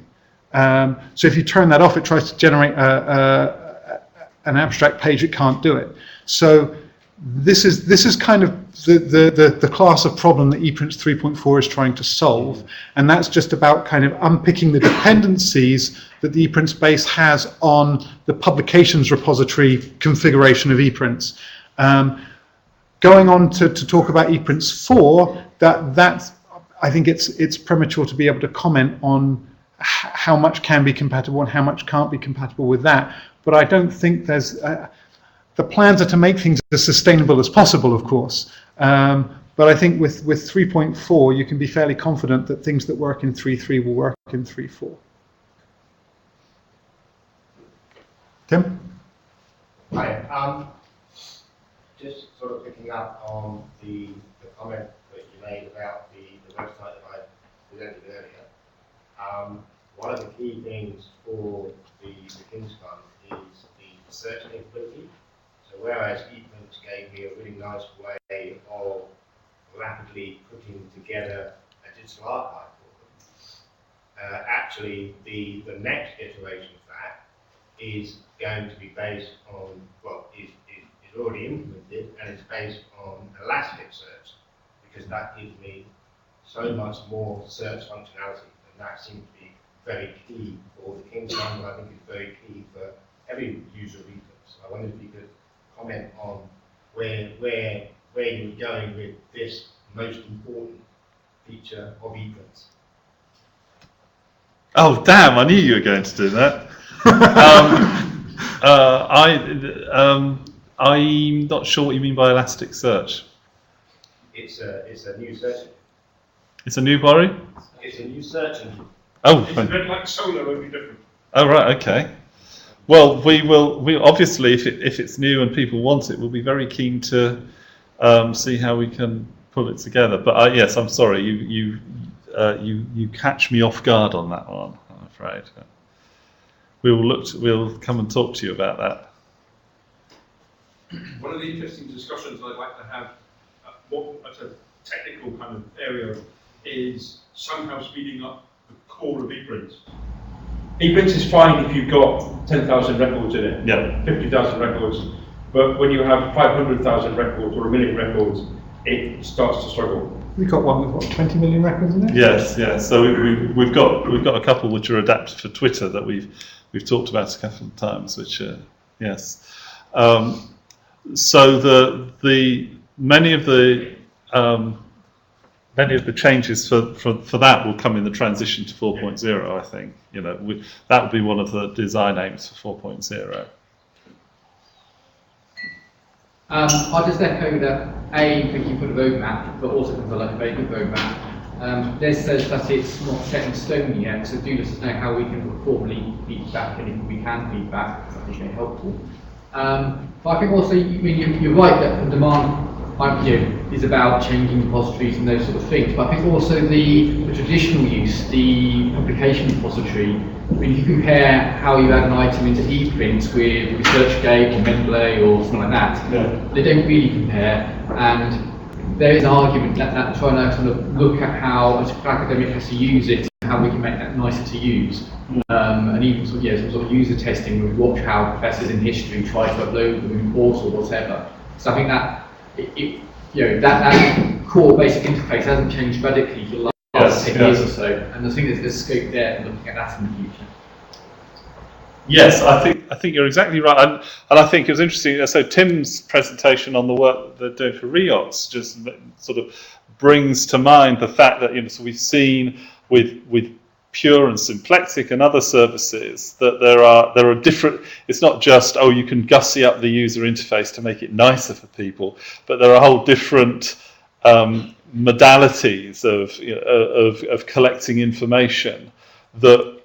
So if you turn that off, it tries to generate an abstract page. It can't do it. So this is kind of the class of problem that ePrints 3.4 is trying to solve, and that's just about kind of unpicking the dependencies that the ePrints base has on the publications repository configuration of ePrints. Going on to talk about ePrints 4, that's I think it's premature to be able to comment on how much can be compatible and how much can't be compatible with that. But I don't think there's the plans are to make things as sustainable as possible, of course. But I think with 3.4, you can be fairly confident that things that work in 3.3 will work in 3.4. Tim? Hi. Just sort of picking up on the comment that you made about the website that I presented earlier. One of the key things for the King's Fund is the search capability. So whereas ePrints gave me a really nice way of rapidly putting together a digital archive for them, actually the next iteration of that is going to be based on, well, is already implemented, and it's based on Elasticsearch, because that gives me so much more search functionality, and that seems to be very key for the King's Fund, and I think it's very key for every user of ePrints. I wondered if you could comment on where you're going with this most important feature of ePrints. Oh damn! I knew you were going to do that. I'm not sure what you mean by Elasticsearch. It's a new search engine. It's a new Borry? It's a new search engine. Oh, It's a bit like Solar, only different. Oh right, okay. Well, we obviously, if it's new and people want it, we'll be very keen to see how we can pull it together. But yes, I'm sorry, you catch me off guard on that one, I'm afraid. We'll come and talk to you about that. one of the interesting discussions I'd like to have, what at a technical kind of area, is somehow speeding up the core of EPrints. EPrints is fine if you've got 10,000 records in it, Yeah. 50,000 records, but when you have 500,000 records or 1 million records, it starts to struggle. We've got one with what, 20 million records in it? Yes, yes. So we've got a couple which are adapted for Twitter that we've talked about a couple of times. Which yes. So the many of the changes for that will come in the transition to 4.0. I think that would be one of the design aims for 4.0. I'll just echo that, thank you for the roadmap, but also because I like a very good roadmap. Des says that it's not set in stone yet, so do let us know how we can formally feedback, and if we can feedback, I think it's helpful. But I think also, you're right that the demand is about changing repositories and those sort of things, but I think also the traditional use, the publication repository, when you compare how you add an item into ePrints with ResearchGate or Mendeley or something like that, they don't really compare, and there is an argument that trying to sort of look at how an academic has to use it, how we can make that nicer to use, and even some sort of user testing, we watch how professors in history try to upload them in course or whatever. So I think that that core basic interface hasn't changed radically for the last 10 years or so, and I think there's scope there for looking at that in the future. Yes, I think you're exactly right, and I think it was interesting. So Tim's presentation on the work they're doing for REOX just sort of brings to mind the fact that so we've seen with Pure and Symplectic and other services that there are different. It's not just you can gussy up the user interface to make it nicer for people, but there are whole different modalities of collecting information that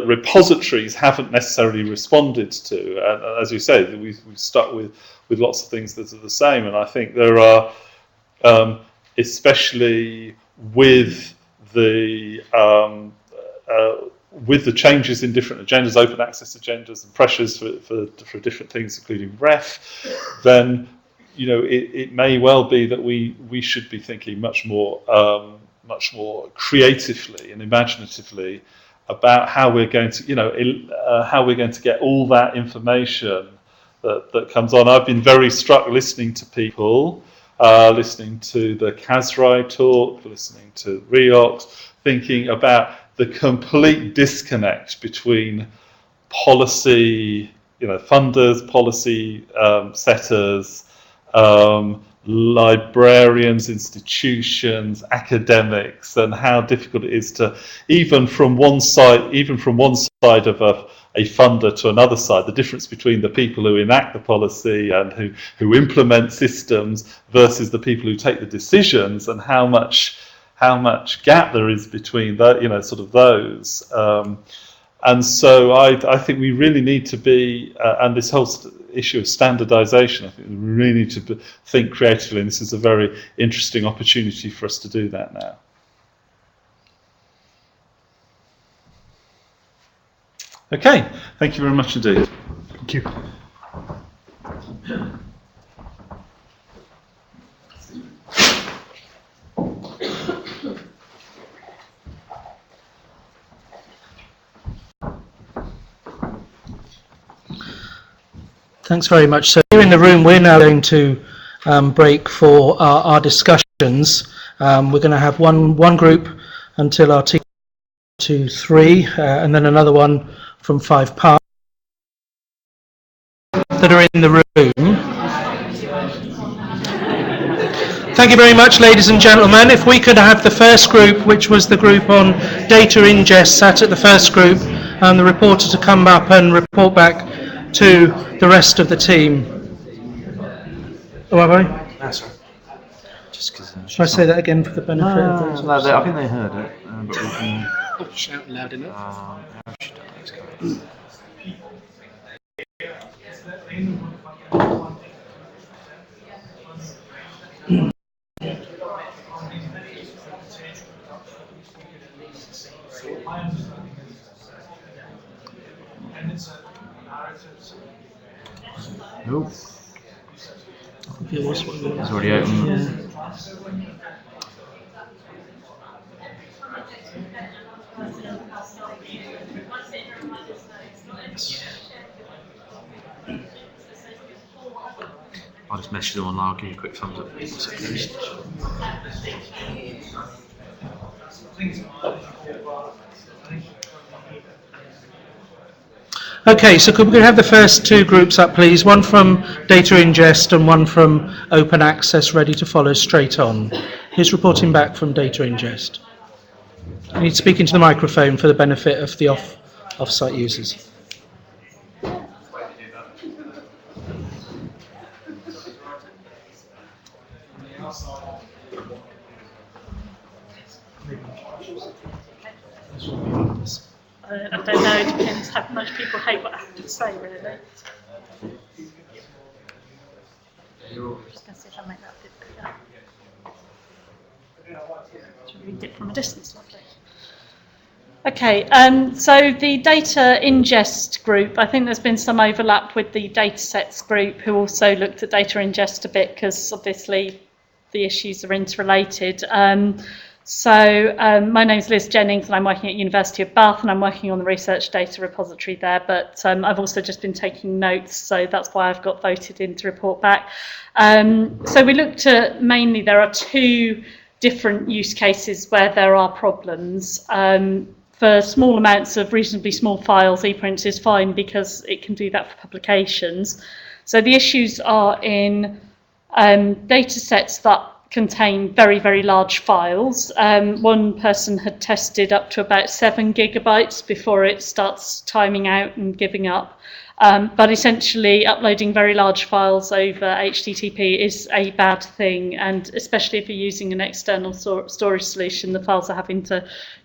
repositories haven't necessarily responded to. And as you say, we've stuck with lots of things that are the same. And I think there are, especially with the changes in different agendas, open access agendas, and pressures for different things, including REF, then it may well be that we should be thinking much more creatively and imaginatively about how we're going to get all that information that comes on. I've been very struck listening to people, listening to the Kazrai talk, listening to REOX, thinking about the complete disconnect between policy, funders, policy setters, librarians, institutions, academics, and how difficult it is to even from one side of a funder to another side, the difference between the people who enact the policy and who implement systems versus the people who take the decisions, and how much gap there is between that, sort of those. And so I think we really need to be, and this whole issue of standardization, I think we really need to think creatively, and this is a very interesting opportunity for us to do that now. Okay, thank you very much indeed. Thank you. Thanks very much. So here in the room, we're now going to break for our discussions. We're going to have one group until our team 2, 3, and then another one from 5 parts that are in the room. Thank you very much, ladies and gentlemen. If we could have the first group, which was the group on data ingest, sat at the first group, and the reporter to come up and report back to the rest of the team. Oh, have I? That's right. Just because. Should I say that again for the benefit of those? No, I think they heard it. But we can. Shout loud enough. How should I explain? Nope. If it was what it was. It's already open. Yeah. I'll just message them online. I'll give you a quick thumbs up. Okay, so could we have the first two groups up, please? One from data ingest and one from open access, ready to follow straight on. Who's reporting back from data ingest? You need to speak into the microphone for the benefit of the off-site users. I don't know, it depends how much people hate what I have to say, really. Just going to see if I make that a bit bigger. To read it from a distance, lovely. Okay, so the data ingest group, I think there's been some overlap with the datasets group who also looked at data ingest a bit because obviously the issues are interrelated. My name is Liz Jennings and I'm working at University of Bath and I'm working on the research data repository there, but I've also just been taking notes, so that's why I've got voted in to report back. So we looked at mainly, there are two different use cases where there are problems. For small amounts of reasonably small files, EPrints is fine because it can do that for publications. So the issues are in data sets that contain very, very large files. One person had tested up to about 7 gigabytes before it starts timing out and giving up. But essentially uploading very large files over HTTP is a bad thing, and especially if you're using an external storage solution, the files are having to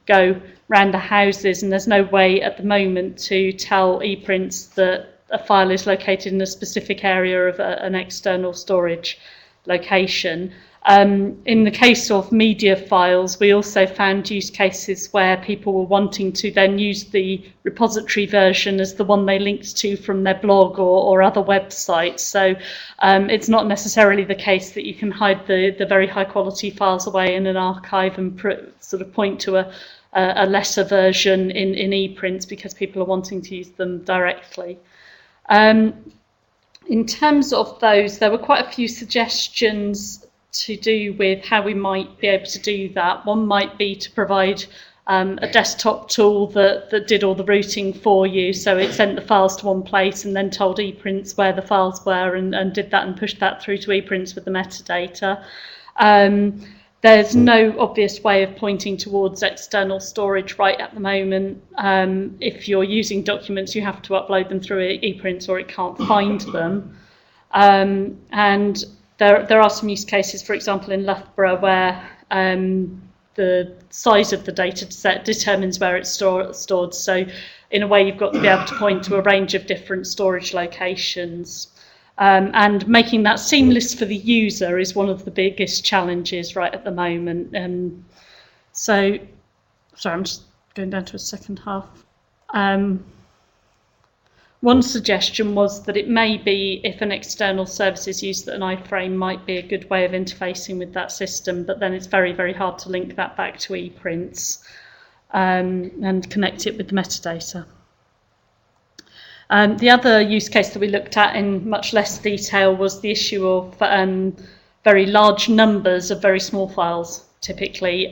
go round the houses, and there's no way at the moment to tell EPrints that a file is located in a specific area of an external storage location. In the case of media files, we also found use cases where people were wanting to then use the repository version as the one they linked to from their blog or other websites. So it's not necessarily the case that you can hide the very high quality files away in an archive and sort of point to a lesser version in ePrints because people are wanting to use them directly. In terms of those, there were quite a few suggestions to do with how we might be able to do that. One might be to provide a desktop tool that did all the routing for you, so it sent the files to one place and then told ePrints where the files were and did that and pushed that through to ePrints with the metadata. There's no obvious way of pointing towards external storage right at the moment. If you're using documents, you have to upload them through ePrints or it can't find them. And there are some use cases, for example, in Loughborough, where the size of the data set determines where it's stored. So in a way, you've got to be able to point to a range of different storage locations. And making that seamless for the user is one of the biggest challenges right at the moment. So, sorry, I'm just going down to a second half. One suggestion was that it may be, if an external service is used, that an iframe might be a good way of interfacing with that system, but then it's very, very hard to link that back to ePrints and connect it with the metadata. The other use case that we looked at in much less detail was the issue of very large numbers of very small files, typically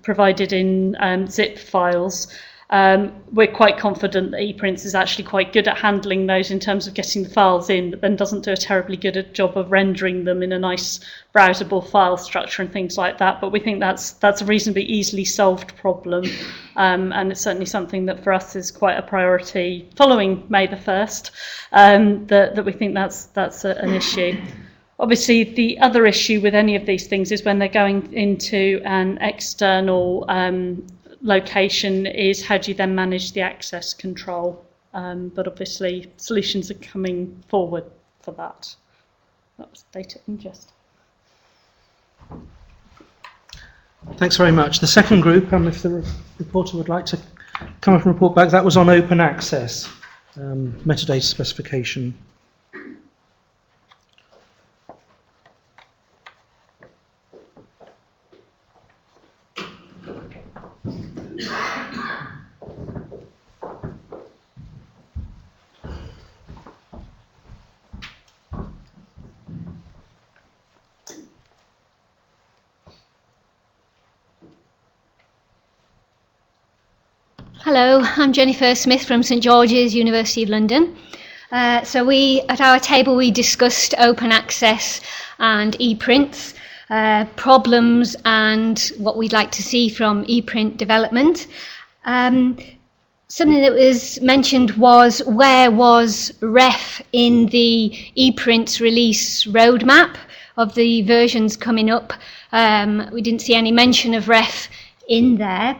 provided in zip files. We're quite confident that ePrints is actually quite good at handling those in terms of getting the files in, but then doesn't do a terribly good job of rendering them in a nice browsable file structure and things like that. But we think that's a reasonably easily solved problem, and it's certainly something that for us is quite a priority following May the 1st, that we think that's an issue. Obviously, the other issue with any of these things is when they're going into an external location is how do you then manage the access control, but obviously solutions are coming forward for that. That was data ingest. Thanks very much. The second group, if the reporter would like to come up and report back, that was on open access, metadata specification. Hello, I'm Jennifer Smith from St George's, University of London. So at our table we discussed open access and ePrints, problems and what we'd like to see from ePrint development. Something that was mentioned was, where was REF in the ePrints release roadmap of the versions coming up? We didn't see any mention of REF in there.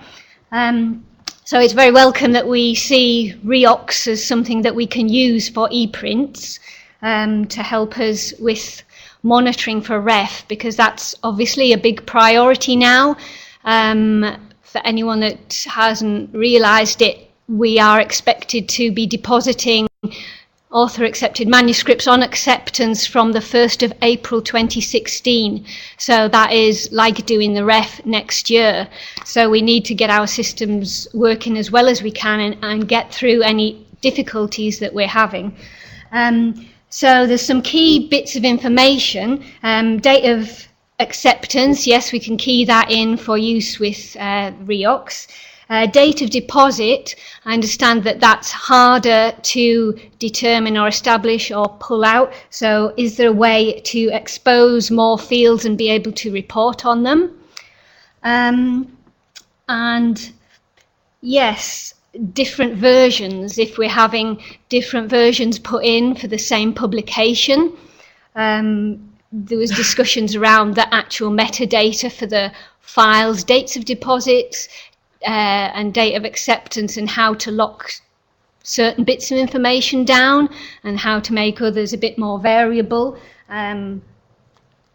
So it's very welcome that we see REOX as something that we can use for ePrints to help us with monitoring for REF, because that's obviously a big priority now. For anyone that hasn't realised it, we are expected to be depositing author-accepted manuscripts on acceptance from the 1st of April 2016. So that is like doing the REF next year. So we need to get our systems working as well as we can and get through any difficulties that we're having. So there's some key bits of information. Date of acceptance, yes, we can key that in for use with REOX. Date of deposit, I understand that that's harder to determine or establish or pull out. So is there a way to expose more fields and be able to report on them? And yes, different versions, if we're having different versions put in for the same publication. There was discussions around the actual metadata for the files, dates of deposits, and date of acceptance, and how to lock certain bits of information down and how to make others a bit more variable.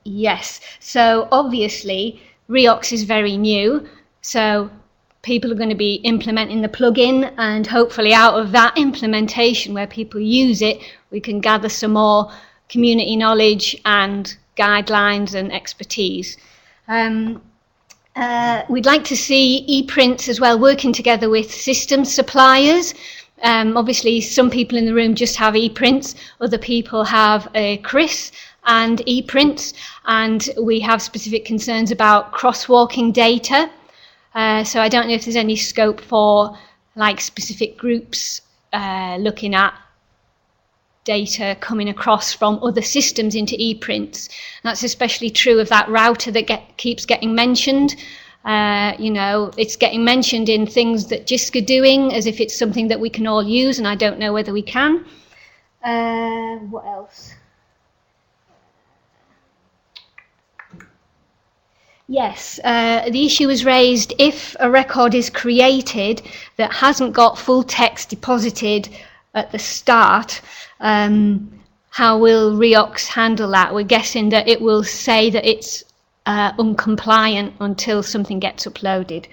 Yes, so obviously REOX is very new, so people are going to be implementing the plugin, and hopefully out of that implementation where people use it, we can gather some more community knowledge and guidelines and expertise. We'd like to see ePrints as well working together with system suppliers. Obviously, some people in the room just have ePrints, other people have CRIS and ePrints, and we have specific concerns about crosswalking data. So I don't know if there's any scope for like specific groups looking at data coming across from other systems into ePrints. That's especially true of that router that keeps getting mentioned. You know, it's getting mentioned in things that JISC are doing as if it's something that we can all use, and I don't know whether we can. What else? Yes, the issue was raised if a record is created that hasn't got full text deposited at the start, how will REOX handle that? We're guessing that it will say that it's uncompliant until something gets uploaded.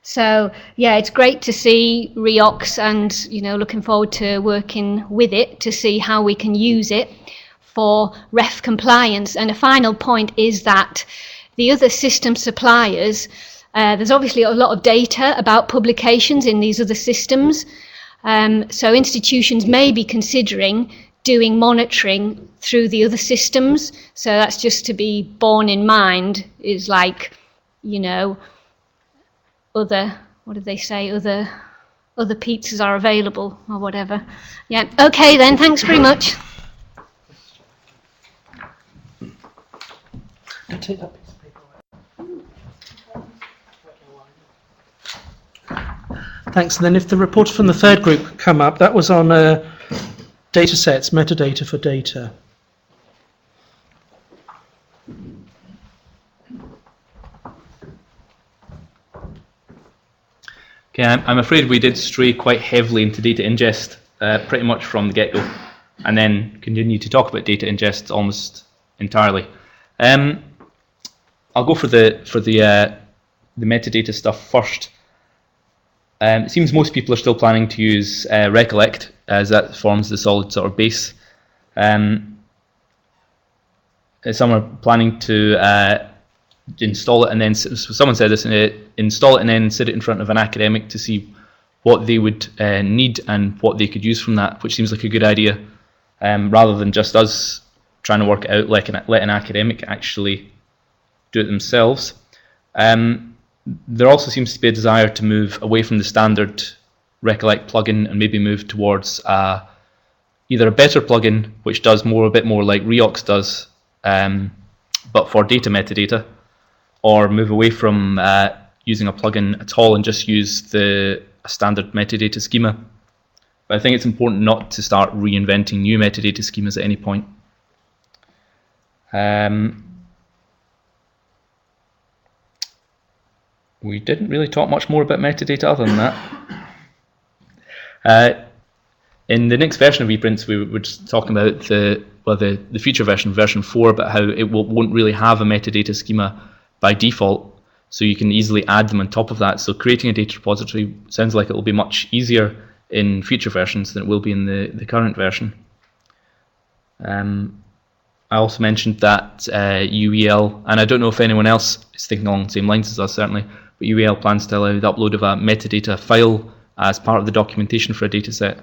So yeah, it's great to see REOX, and you know, looking forward to working with it to see how we can use it for REF compliance. And a final point is that the other system suppliers, there's obviously a lot of data about publications in these other systems. So institutions may be considering doing monitoring through the other systems. So that's just to be borne in mind, is like, you know, other, what did they say, other pizzas are available or whatever. Yeah, okay then, thanks very much. Take that. Thanks. And then if the reports from the third group come up, that was on data sets, metadata for data. Okay, I'm afraid we did stray quite heavily into data ingest pretty much from the get-go, and then continue to talk about data ingest almost entirely. I'll go for the metadata stuff first. It seems most people are still planning to use Recollect, as that forms the solid sort of base. Some are planning to install it, and then someone said this, install it and then sit it in front of an academic to see what they would need and what they could use from that, which seems like a good idea, rather than just us trying to work it out, like let an academic actually do it themselves. There also seems to be a desire to move away from the standard Recollect plugin and maybe move towards either a better plugin which does a bit more like Reox does, but for data metadata, or move away from using a plugin at all and just use a standard metadata schema. But I think it's important not to start reinventing new metadata schemas at any point. We didn't really talk much more about metadata other than that. In the next version of ePrints, we were just talking about the future version, version 4, about how it won't really have a metadata schema by default, so you can easily add them on top of that. So creating a data repository sounds like it will be much easier in future versions than it will be in the current version. I also mentioned that UEL, and I don't know if anyone else is thinking along the same lines as us certainly, but UEL plans to allow the upload of a metadata file as part of the documentation for a dataset.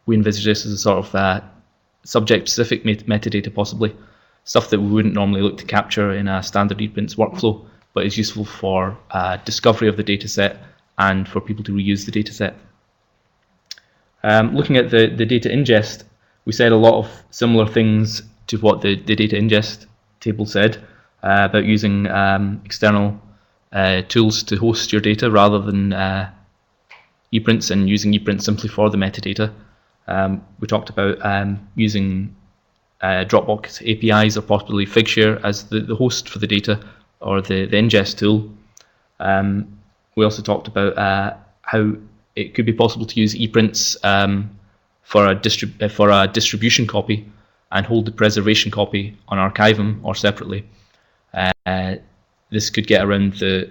We envisage this as a sort of subject-specific metadata, possibly stuff that we wouldn't normally look to capture in a standard ePrints workflow, but is useful for discovery of the dataset and for people to reuse the dataset. Looking at the data ingest, we said a lot of similar things to what the data ingest table said about using external tools to host your data rather than ePrints, and using ePrints simply for the metadata. We talked about using Dropbox APIs or possibly Figshare as the host for the data or the ingest tool. We also talked about how it could be possible to use ePrints for a distribution copy and hold the preservation copy on Archivum or separately. This could get around the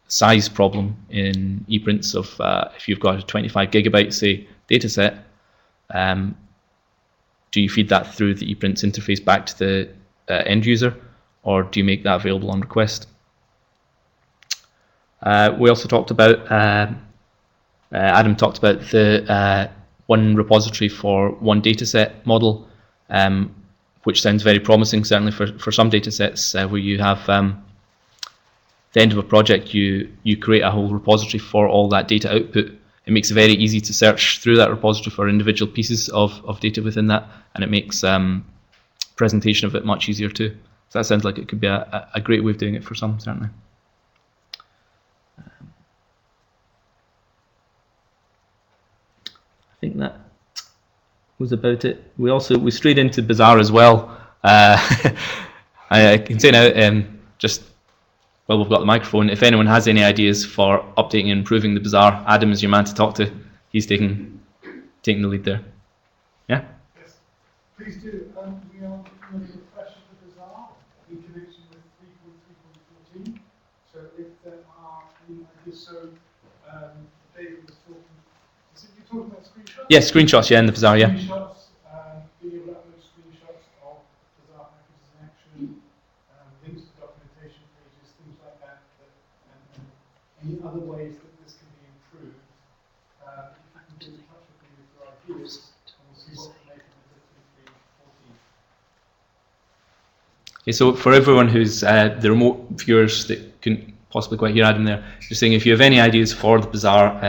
size problem in ePrints of if you've got a 25 gigabyte, say, dataset, do you feed that through the ePrints interface back to the end user, or do you make that available on request? We also talked about, Adam talked about the one repository for one dataset model, which sounds very promising, certainly for some datasets where you have the end of a project, you create a whole repository for all that data output. It makes it very easy to search through that repository for individual pieces of data within that, and it makes presentation of it much easier too. So that sounds like it could be a great way of doing it for some, certainly. I think that was about it. We strayed into Bazaar as well. I can say now, just well, we've got the microphone. If anyone has any ideas for updating and improving the Bazaar, Adam is your man to talk to. He's taking the lead there. Yeah? Yes, please do. We are going to refresh the Bazaar in connection with 3.3.14. So if there are any ideas, David was talking, is it you talking about screenshots? Yeah, screenshots, yeah, in the Bazaar, yeah. Screenshots, being able to upload screenshots of Bazaar packages in action, links to documentation pages, things like that, and any other ways that this can be improved. If you can get in touch with me with your ideas, and we'll see what we make of the 3.3.14. Okay, so for everyone who's the remote viewers that couldn't possibly quite hear Adam there, just saying if you have any ideas for the Bazaar,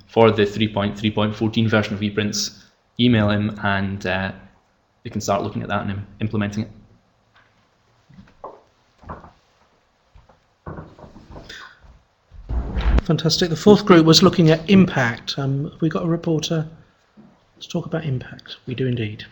for the 3.3.14 version of ePrints, email him and they can start looking at that and implementing it. Fantastic. The fourth group was looking at impact. Have we got a reporter? Let's talk about impact. We do indeed.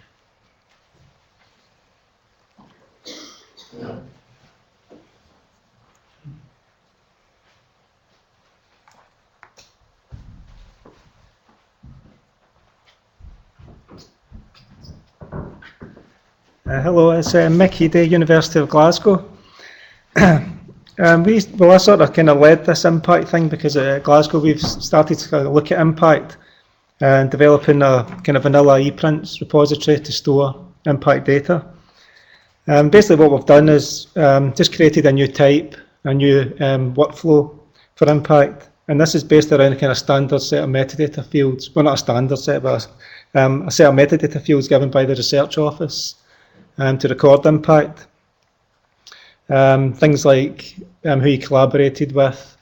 Hello, it's Mickey, the University of Glasgow. I sort of kind of led this impact thing because at Glasgow we've started to look at impact and developing a kind of vanilla ePrints repository to store impact data. Basically what we've done is just created a new type, a new workflow for impact, and this is based around a kind of standard set of metadata fields. Well, not a standard set, but a set of metadata fields given by the research office to record impact. Things like who you collaborated with,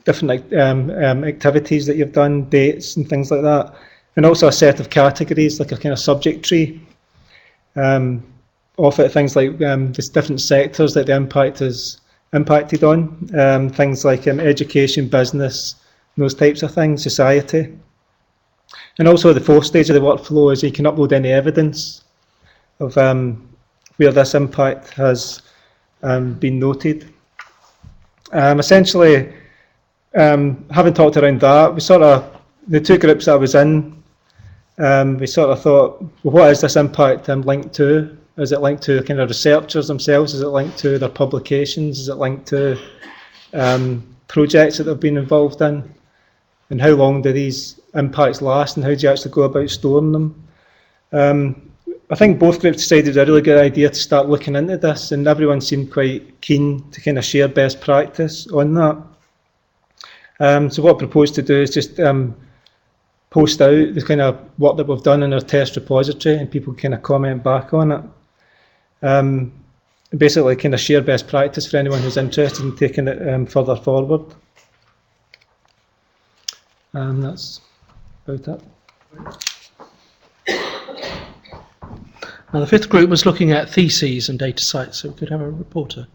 different activities that you've done, dates and things like that, and also a set of categories, like a kind of subject tree, off at things like just different sectors that the impact is impacted on, things like education, business, those types of things, society. And also the fourth stage of the workflow is you can upload any evidence of where this impact has been noted. Essentially, having talked around that, we sort of, the two groups that I was in, we sort of thought, well, what is this impact linked to? Is it linked to kind of researchers themselves? Is it linked to their publications? Is it linked to projects that they've been involved in? And how long do these impacts last, and how do you actually go about storing them? I think both groups decided it was a really good idea to start looking into this, and everyone seemed quite keen to kind of share best practice on that. So what I propose to do is just post out the kind of work that we've done in our test repository, and people kind of comment back on it. Basically kind of share best practice for anyone who's interested in taking it further forward. That's about it. Now, the fifth group was looking at theses and data sites, so we could have a reporter.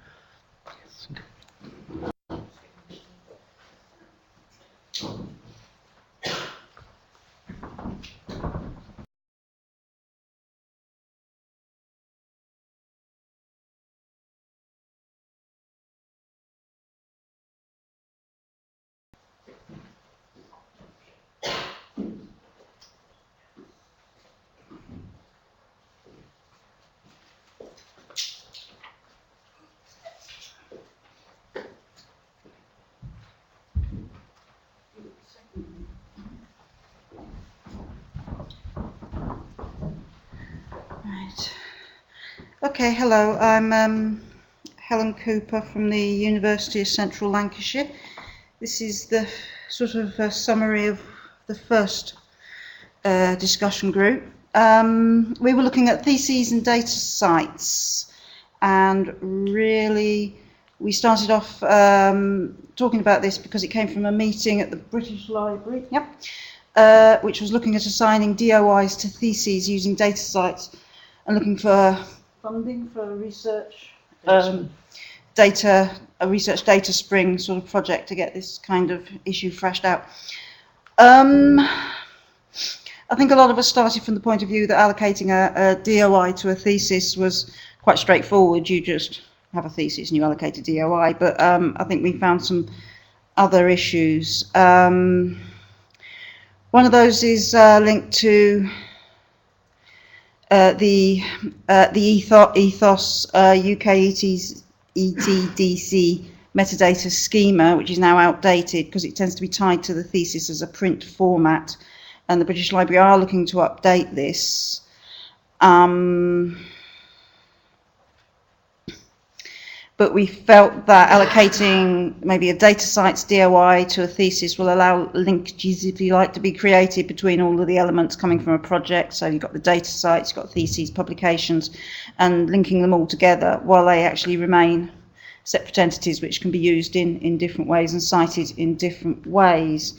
Okay, hello, I'm Helen Cooper from the University of Central Lancashire. This is the sort of summary of the first discussion group. We were looking at theses and data sites, and really we started off talking about this because it came from a meeting at the British Library, which was looking at assigning DOIs to theses using data sites and looking for funding for a research a research data spring sort of project to get this kind of issue thrashed out. I think a lot of us started from the point of view that allocating a DOI to a thesis was quite straightforward. You just have a thesis and you allocate a DOI, but I think we found some other issues. One of those is linked to the Ethos UK ETDC metadata schema, which is now outdated because it tends to be tied to the thesis as a print format, and the British Library are looking to update this. But we felt that allocating maybe a data site's DOI to a thesis will allow linkages, if you like, to be created between all of the elements coming from a project. So you've got the data sites, you've got theses, publications, and linking them all together while they actually remain separate entities which can be used in different ways and cited in different ways.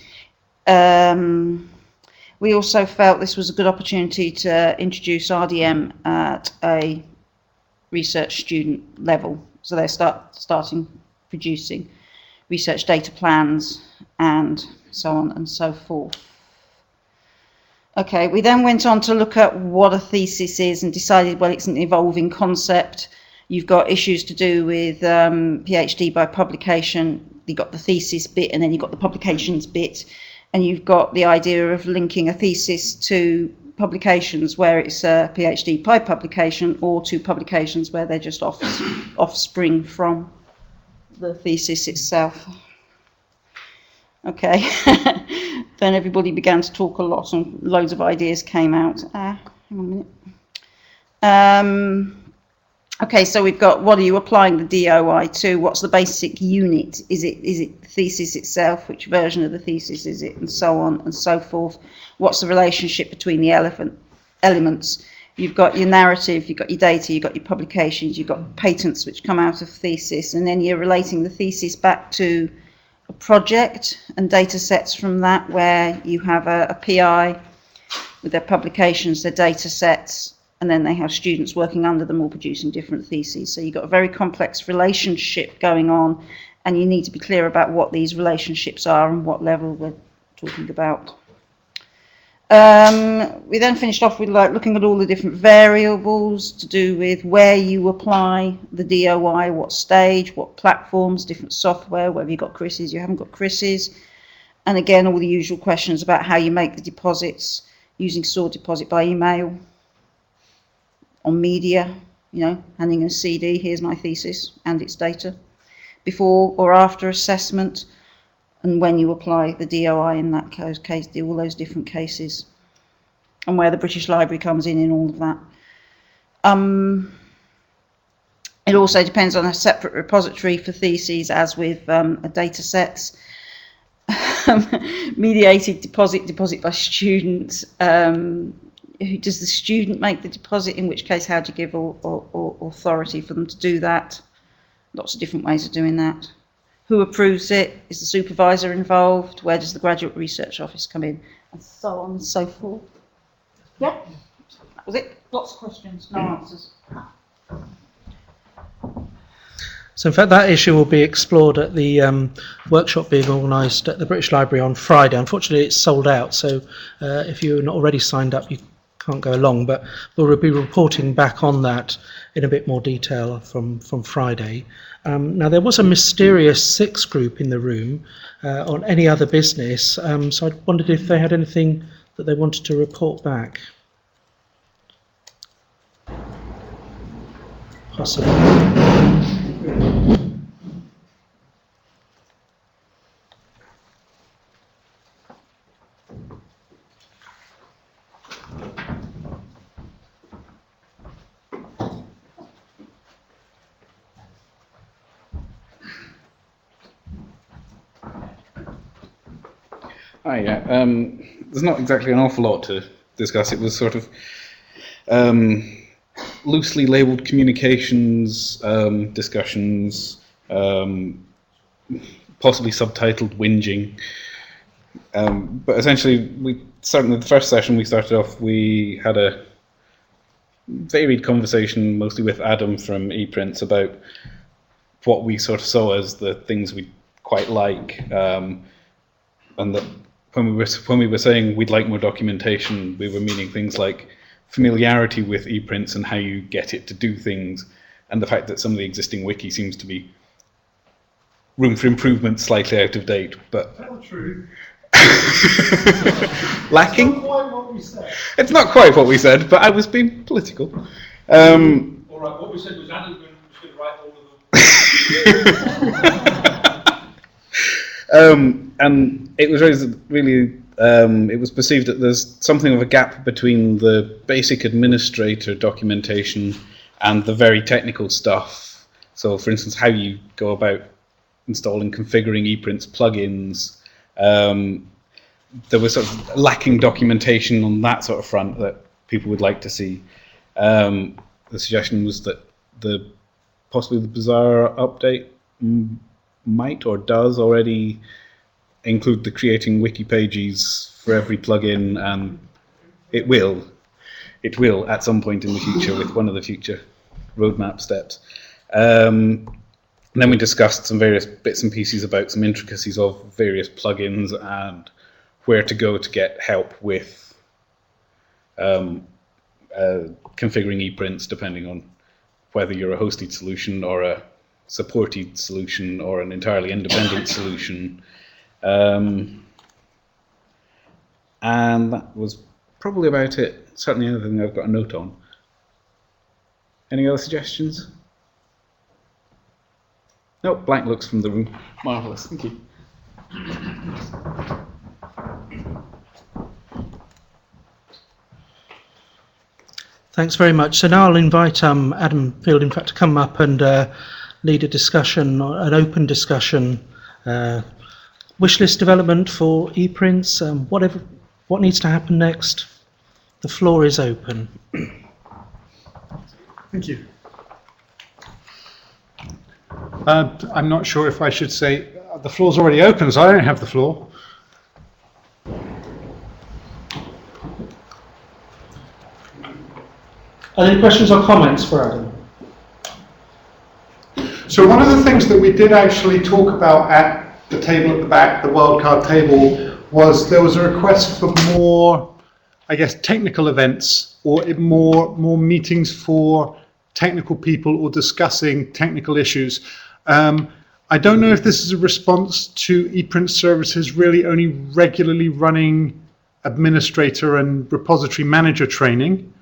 We also felt this was a good opportunity to introduce RDM at a research student level. So they're starting producing research data plans and so on and so forth. Okay, we then went on to look at what a thesis is and decided, well, it's an evolving concept. You've got issues to do with PhD by publication. You've got the thesis bit and then you've got the publications bit. And you've got the idea of linking a thesis to publications where it's a PhD by publication, or to publications where they're just offspring from the thesis itself. Okay, then everybody began to talk a lot and loads of ideas came out. Hang on a minute. Okay, so we've got, what are you applying the DOI to? What's the basic unit? Is it the thesis itself? Which version of the thesis is it? And so on and so forth. What's the relationship between the elements? You've got your narrative, you've got your data, you've got your publications, you've got patents which come out of thesis, and then you're relating the thesis back to a project and data sets from that, where you have a PI with their publications, their data sets, and then they have students working under them all producing different theses. So you've got a very complex relationship going on, and you need to be clear about what these relationships are and what level we're talking about. We then finished off with looking at all the different variables to do with where you apply the DOI, what stage, what platforms, different software, whether you've got CRISs, you haven't got CRISs, and again all the usual questions about how you make the deposits using stored deposit by email, on media, handing a CD, here's my thesis and its data, before or after assessment, and when you apply the DOI in that case, all those different cases, and where the British Library comes in all of that. It also depends on a separate repository for theses, as with data sets. Mediated deposit by students. Does the student make the deposit? In which case, how do you give authority for them to do that? Lots of different ways of doing that. Who approves it? Is the supervisor involved? Where does the Graduate Research Office come in? And so on and so forth. Yeah, that was it. Lots of questions, no answers. So in fact that issue will be explored at the workshop being organised at the British Library on Friday. Unfortunately it's sold out, so if you're not already signed up you can't go along, but we'll be reporting back on that in a bit more detail from Friday. Now there was a mysterious sixth group in the room on any other business, so I wondered if they had anything that they wanted to report back. Possibly. Hi, there's not exactly an awful lot to discuss. It was sort of loosely labelled communications, discussions, possibly subtitled whinging. But essentially, certainly the first session we started off, we had a varied conversation, mostly with Adam from EPrints, about what we sort of saw as the things we quite like, and that when we were saying we'd like more documentation, we were meaning things like familiarity with EPrints and how you get it to do things, and the fact that some of the existing wiki seems to be room for improvement, slightly out of date, but Not true. lacking. It's not quite what we said. It's not quite what we said, but I was being political. All right, what we said was Adam was going to write all of them. And it was really it was perceived that there's something of a gap between the basic administrator documentation and the very technical stuff. So, for instance, how you go about installing, configuring ePrints plugins. There was sort of lacking documentation on that sort of front that people would like to see. The suggestion was that possibly the Bazaar update might or does already include the creating wiki pages for every plugin, and it will at some point in the future with one of the future roadmap steps. And then we discussed some various bits and pieces about some intricacies of various plugins and where to go to get help with configuring ePrints, depending on whether you're a hosted solution or a supported solution or an entirely independent solution. And that was probably about it. Certainly anything I've got a note on. Any other suggestions? No, blank looks from the room. Marvellous, thank you. Thanks very much. So now I'll invite Adam Field, in fact, to come up and lead a discussion, an open discussion, wishlist development for ePrints, what needs to happen next. The floor is open. Thank you. I'm not sure if I should say The floor's already open, so I don't have the floor. Are there any questions or comments for Adam? So one of the things that we did actually talk about at the table at the back, the wildcard table, was there was a request for more, I guess, technical events or more meetings for technical people or discussing technical issues. I don't know if this is a response to ePrint services really only regularly running administrator and repository manager training.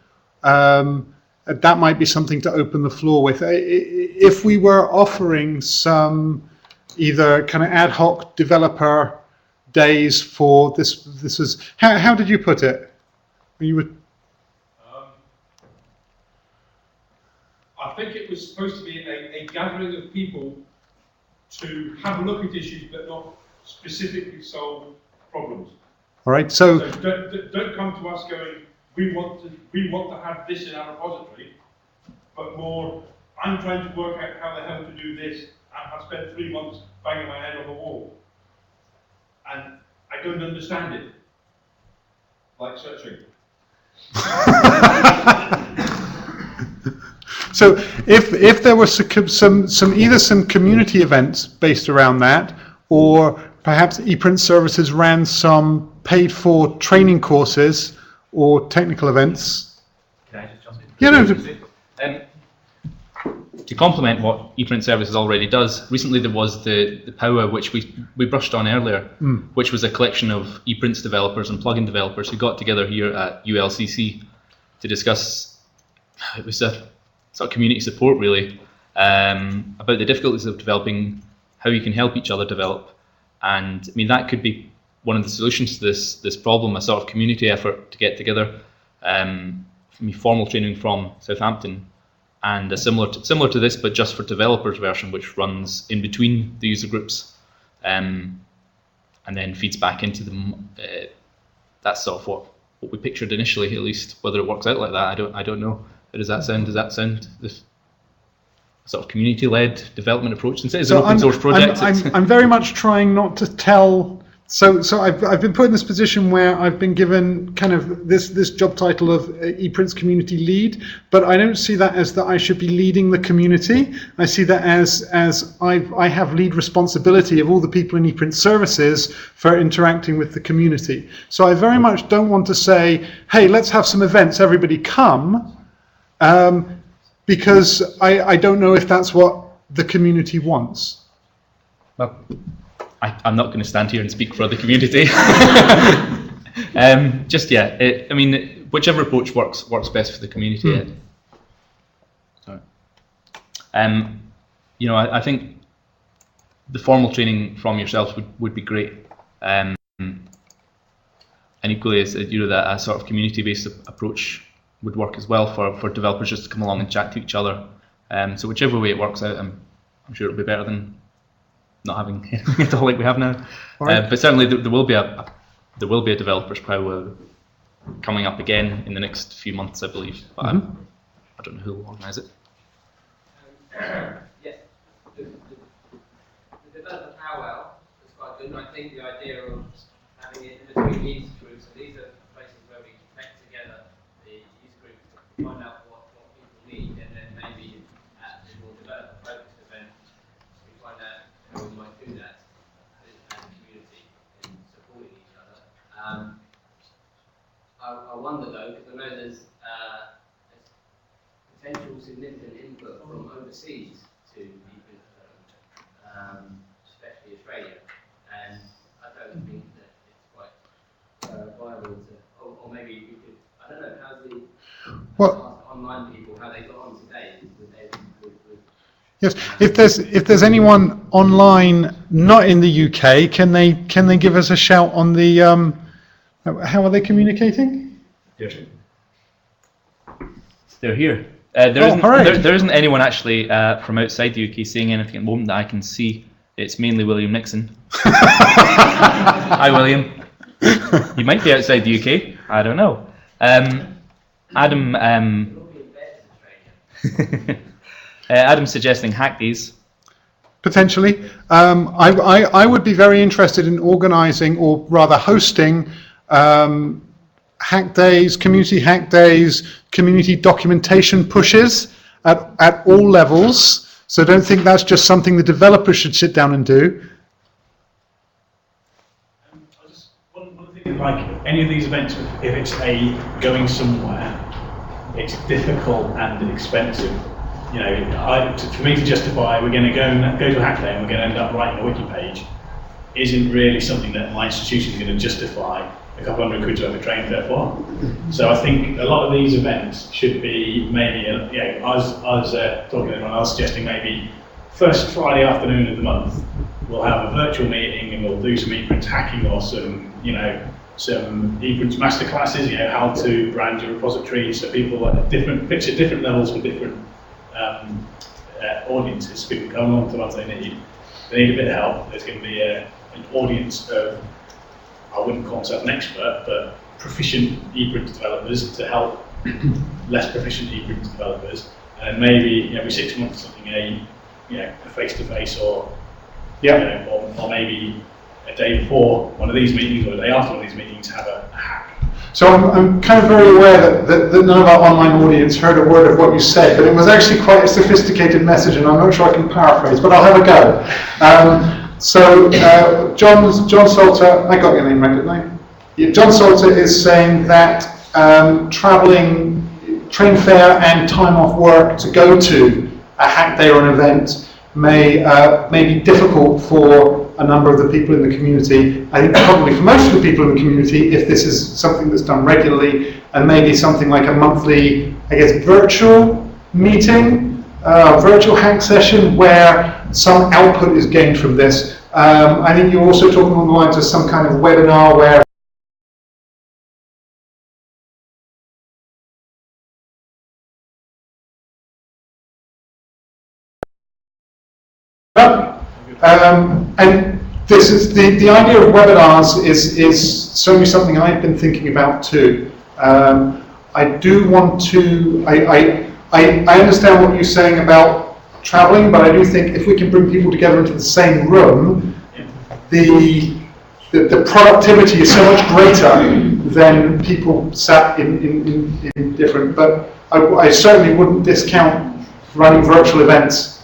That might be something to open the floor with. If we were offering some either kind of ad hoc developer days for this was, how did you put it? You would. I think it was supposed to be a gathering of people to have a look at issues but not specifically solve problems. All right, so don't come to us going, we want to have this in our repository, but more, I'm trying to work out how the hell to do this, and I've spent 3 months banging my head on the wall, and I don't understand it, like searching. So if there were some community events based around that, or perhaps ePrint services ran some paid for training courses or technical events. Can I just jump in? Yeah, no. To complement what ePrint services already does, recently there was the powwow, which we brushed on earlier, which was a collection of ePrints developers and plugin developers who got together here at ULCC to discuss. It was a sort of community support really, about the difficulties of developing, how you can help each other develop, and I mean that could be one of the solutions to this problem, a sort of community effort to get together. Formal training from Southampton, and a similar to this, but just for developers version, which runs in between the user groups, and then feeds back into them. That's sort of what we pictured initially, at least. Whether it works out like that, I don't know. How does that sound? Does that sound this sort of community-led development approach? Since it is an open source project, I'm very much trying not to tell. So I've been put in this position where I've been given kind of this job title of ePrints community lead, but I don't see that as that I should be leading the community. I see that as I have lead responsibility of all the people in ePrint services for interacting with the community. So I very much don't want to say, hey, let's have some events, everybody come, because I don't know if that's what the community wants. Well, I'm not going to stand here and speak for the community. I mean, whichever approach works best for the community. Sorry. I think the formal training from yourselves would be great, and equally as that a sort of community-based approach would work as well for developers just to come along and chat to each other. So whichever way it works out, I'm sure it'll be better than not having it all like we have now. Right. But certainly there will be a developers powwow coming up again in the next few months, I believe. But I don't know who will organise it. Yes, the developer powwow is quite good, and I think the idea of having it in between these groups, so these are places where we connect together the user groups to find out what people need, and then maybe at the more developer focused event we find out how we might do that as a community in supporting each other. I wonder though, because I know there's potential significant input from overseas to ePrint development, especially Australia, and I don't think that it's quite viable to, or maybe we could, I don't know, how's the online people, how they got on today with Yes, if there's anyone online not in the UK, can they give us a shout on the how are they communicating? Yes. They're here. There isn't anyone actually from outside the UK saying anything at the moment that I can see. It's mainly William Nixon. Hi, William. He might be outside the UK. I don't know. Adam. Adam's suggesting hack these. potentially. I would be very interested in organising, or rather hosting, hack days, community documentation pushes at all levels. So don't think that's just something the developers should sit down and do. One thing, like any of these events, if it's going somewhere, it's difficult and expensive. You know, for me to justify we're going to go to a hack day and we're going to end up writing a wiki page isn't really something that my institution is going to justify a couple hundred quid worth of training there for. So I think a lot of these events should be maybe, I was talking to everyone, I was suggesting maybe first Friday afternoon of the month we'll have a virtual meeting and we'll do some ePrints hacking or some ePrints masterclasses, how to brand your repository, so people at different levels with different audiences. People come along to what they need a bit of help. There's going to be an audience of, I wouldn't call myself an expert, but proficient ePrint developers to help less proficient ePrint developers, and maybe every 6 months something a face-to-face or or maybe a day before one of these meetings or a day after one of these meetings have a hack. So I'm kind of very aware that none of our online audience heard a word of what you said, but it was actually quite a sophisticated message, and I'm not sure I can paraphrase, but I'll have a go. John Salter, I got your name right, didn't I? Yeah, John Salter is saying that travelling, train fare and time off work to go to a hack day or an event may be difficult for a number of the people in the community. I think probably for most of the people in the community, if this is something that's done regularly, and maybe something like a monthly, virtual meeting, virtual hack session where some output is gained from this. I think you're also talking along the lines of some kind of webinar where and this is the idea of webinars is certainly something I've been thinking about too. I do want to, I understand what you're saying about traveling, but I do think if we can bring people together into the same room, the productivity is so much greater than people sat in different, but I certainly wouldn't discount running virtual events.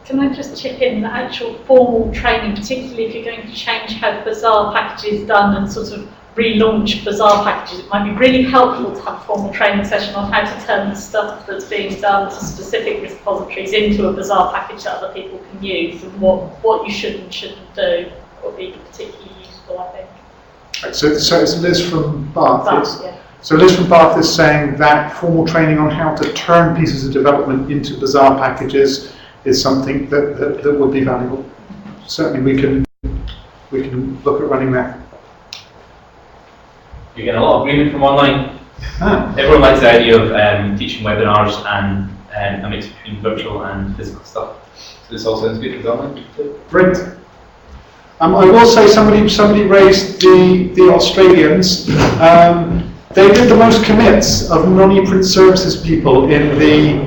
Can I just chip in the actual formal training, particularly if you're going to change how the bazaar package is done and sort of relaunch bazaar packages, it might be really helpful to have a formal training session on how to turn the stuff that's being done to specific repositories into a bazaar package that other people can use, and what you should and shouldn't do would be particularly useful, I think. Right, so it's Liz from Bath. Yeah. So Liz from Bath is saying that formal training on how to turn pieces of development into bazaar packages is something that would be valuable. Certainly we can look at running that. You get a lot of agreement from online. Everyone likes the idea of teaching webinars and a mix between virtual and physical stuff. So this all sounds good with online. Great. I will say somebody raised the Australians. They did the most commits of non-ePrint services people in the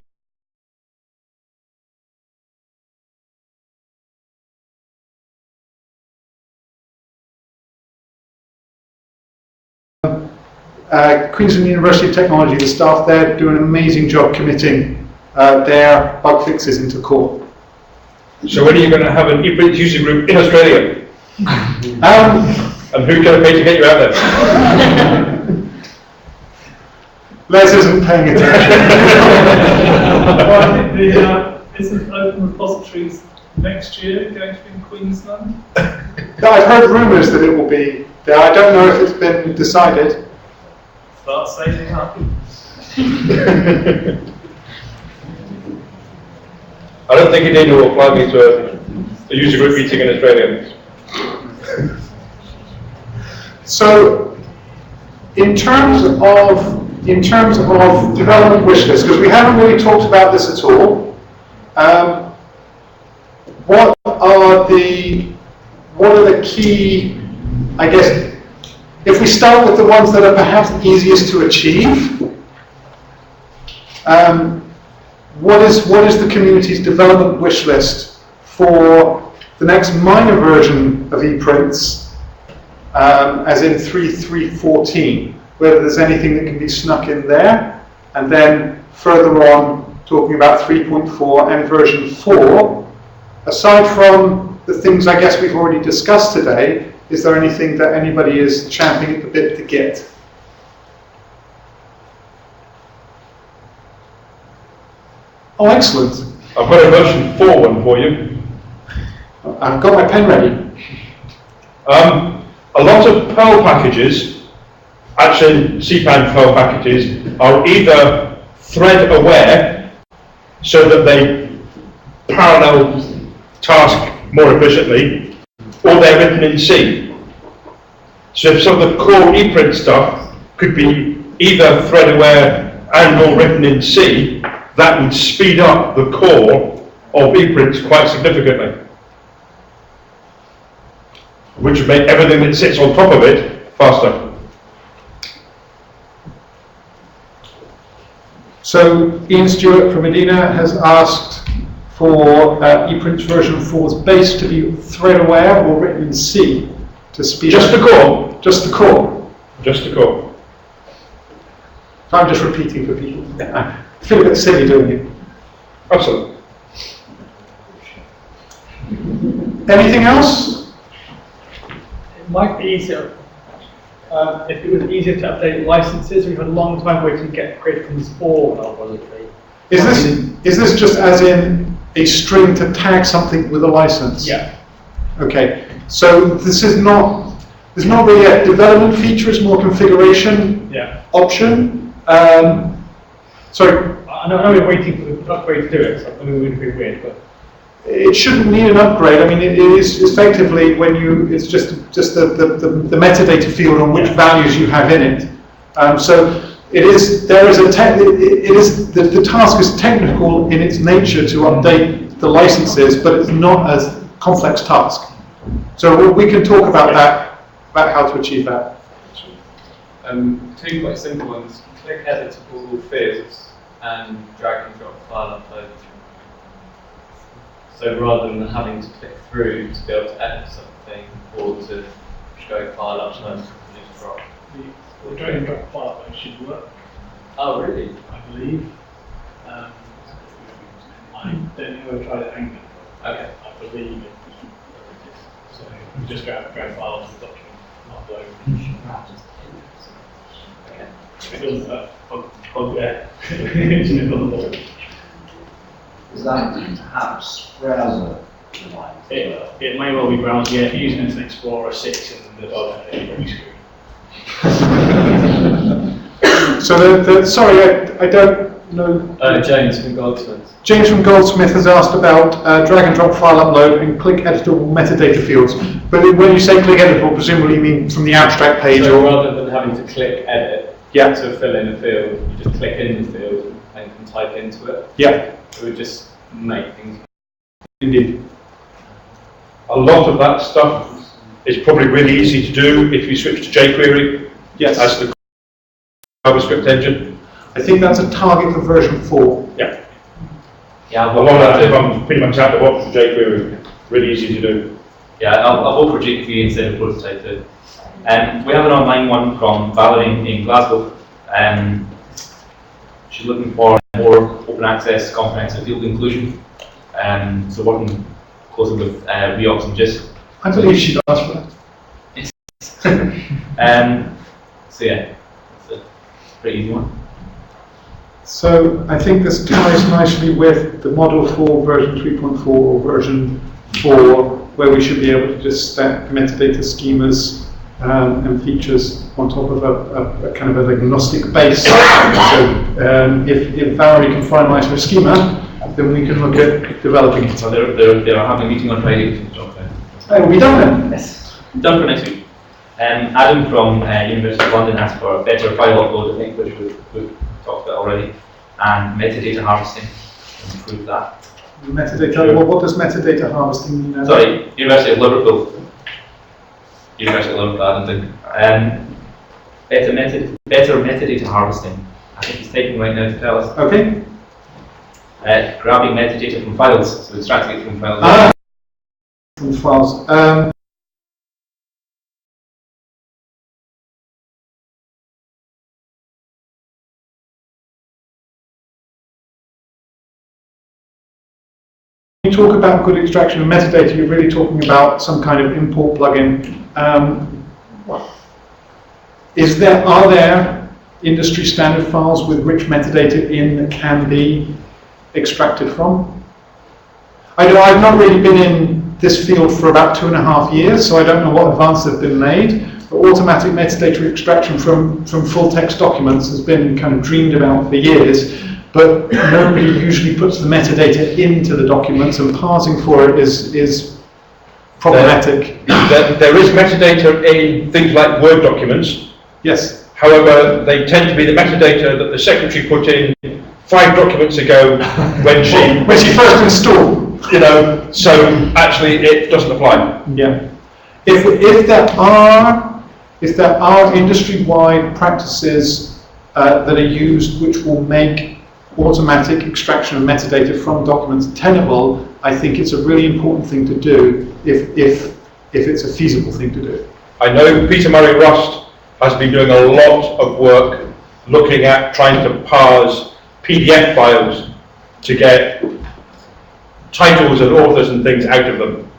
Queensland University of Technology. The staff there do an amazing job committing their bug fixes into core. So when are you going to have an EPrints User Group in Australia? And who's going to pay to get you out there? Les isn't paying attention. Well, I think isn't Open Repositories next year going to be in Queensland? I've heard rumours that it will be there. I don't know if it's been decided. Start saving up. I don't think Adina will fly me to a user group meeting in Australia. So, in terms of development wish lists, because we haven't really talked about this at all, what are the key, I guess, if we start with the ones that are perhaps easiest to achieve, what is the community's development wish list for the next minor version of ePrints, as in 3.3.14, whether there's anything that can be snuck in there, and then further on talking about 3.4 and version 4. Aside from the things I guess we've already discussed today, is there anything that anybody is champing at the bit to get? Oh, excellent. I've got a version 4 one for you. I've got my pen ready. A lot of Perl packages, actually CPAN Perl packages, are either thread aware, so that they parallel task more efficiently, or they're written in C. So if some of the core ePrint stuff could be either thread aware and or written in C, that would speed up the core of ePrints quite significantly, which would make everything that sits on top of it faster. So Ian Stewart from Medina has asked for ePrints version 4's base to be thread aware or written in C to speed Just up. the core? Just the core. Just the core. I'm just repeating for people. I feel a bit silly doing it. Absolutely. Anything else? It might be easier if it was easier to update licenses. We've had a long time waiting to get created from this 4 repository. Is this just as in a string to tag something with a license? Yeah. Okay. So this is not. It's not really a development feature. It's more configuration option. Sorry. I know we're waiting for the upgrade to do it. So I mean, it would be weird, but It shouldn't need an upgrade. I mean, it is effectively when you. It's just the metadata field on which values you have in it. So it is. There is a. It is the task is technical in its nature to update the licenses, but it's not a complex task. So we can talk about that, about how to achieve that. Two quite simple ones: click editable fields and drag and drop file upload. So rather than having to click through to be able to edit something or to go file upload, just drop. the drag and drop file upload should work. Oh, really? I believe. I don't think I've tried it angry. Okay. I believe it. So you just drag file to the document, upload. Okay. If it doesn't work, plug there. It doesn't work. Is that perhaps browser device? It may well be browser, yeah, if you're using Internet Explorer 6 in the screen. So sorry, I don't know. James from Goldsmith. James from Goldsmith has asked about drag and drop file upload and click editable metadata fields. But when you say click editable, presumably you mean from the abstract page, So or rather than having to click edit to fill in a field, you just click in the field and can type into it. Yeah. It would just make things. Indeed. A lot of that stuff is probably really easy to do if you switch to jQuery as the JavaScript engine. I think that's a target for version 4. Yeah. Yeah, a lot of that is pretty much out the box for jQuery. Really easy to do. Yeah, I'll work for jQuery instead of prototype too. We have an online one from Valerie in Glasgow. She's looking for more open access, comprehensive field inclusion. So working closely with Reox and GIST. I believe she'd asked for that. So yeah, it's a pretty easy one. So I think this ties nicely with the model for version 3.4 or version 4, where we should be able to just stack metadata schemas and features on top of a kind of an agnostic base. So if Valerie can finalize her schema, then we can look at developing it. So they're having a meeting on Friday. Oh, are we done then? Yes. Done for next week. Adam from University of London asked for a better file upload, I think, which we've talked about already, and metadata harvesting, improve that. Metadata, what does metadata harvesting mean? Sorry, University of Liverpool. University of Liverpool, I don't think. Better metadata harvesting. I think he's taking right now to tell us. Okay. grabbing metadata from files, so extracting it from files. From files. When you talk about good extraction of metadata, you're really talking about some kind of import plugin. Are there industry standard files with rich metadata in that can be extracted from? I've not really been in this field for about 2.5 years, so I don't know what advances have been made. But automatic metadata extraction from full text documents has been kind of dreamed about for years, but nobody usually puts the metadata into the documents, and parsing for it is problematic. There is metadata in things like Word documents. Yes. However, they tend to be the metadata that the secretary put in 5 documents ago when she first installed. You know, so actually it doesn't apply. Yeah. If there are industry-wide practices that are used which will make automatic extraction of metadata from documents tenable, I think it's a really important thing to do if it's a feasible thing to do. I know Peter Murray Rust has been doing a lot of work looking at trying to parse PDF files to get titles and authors and things out of them.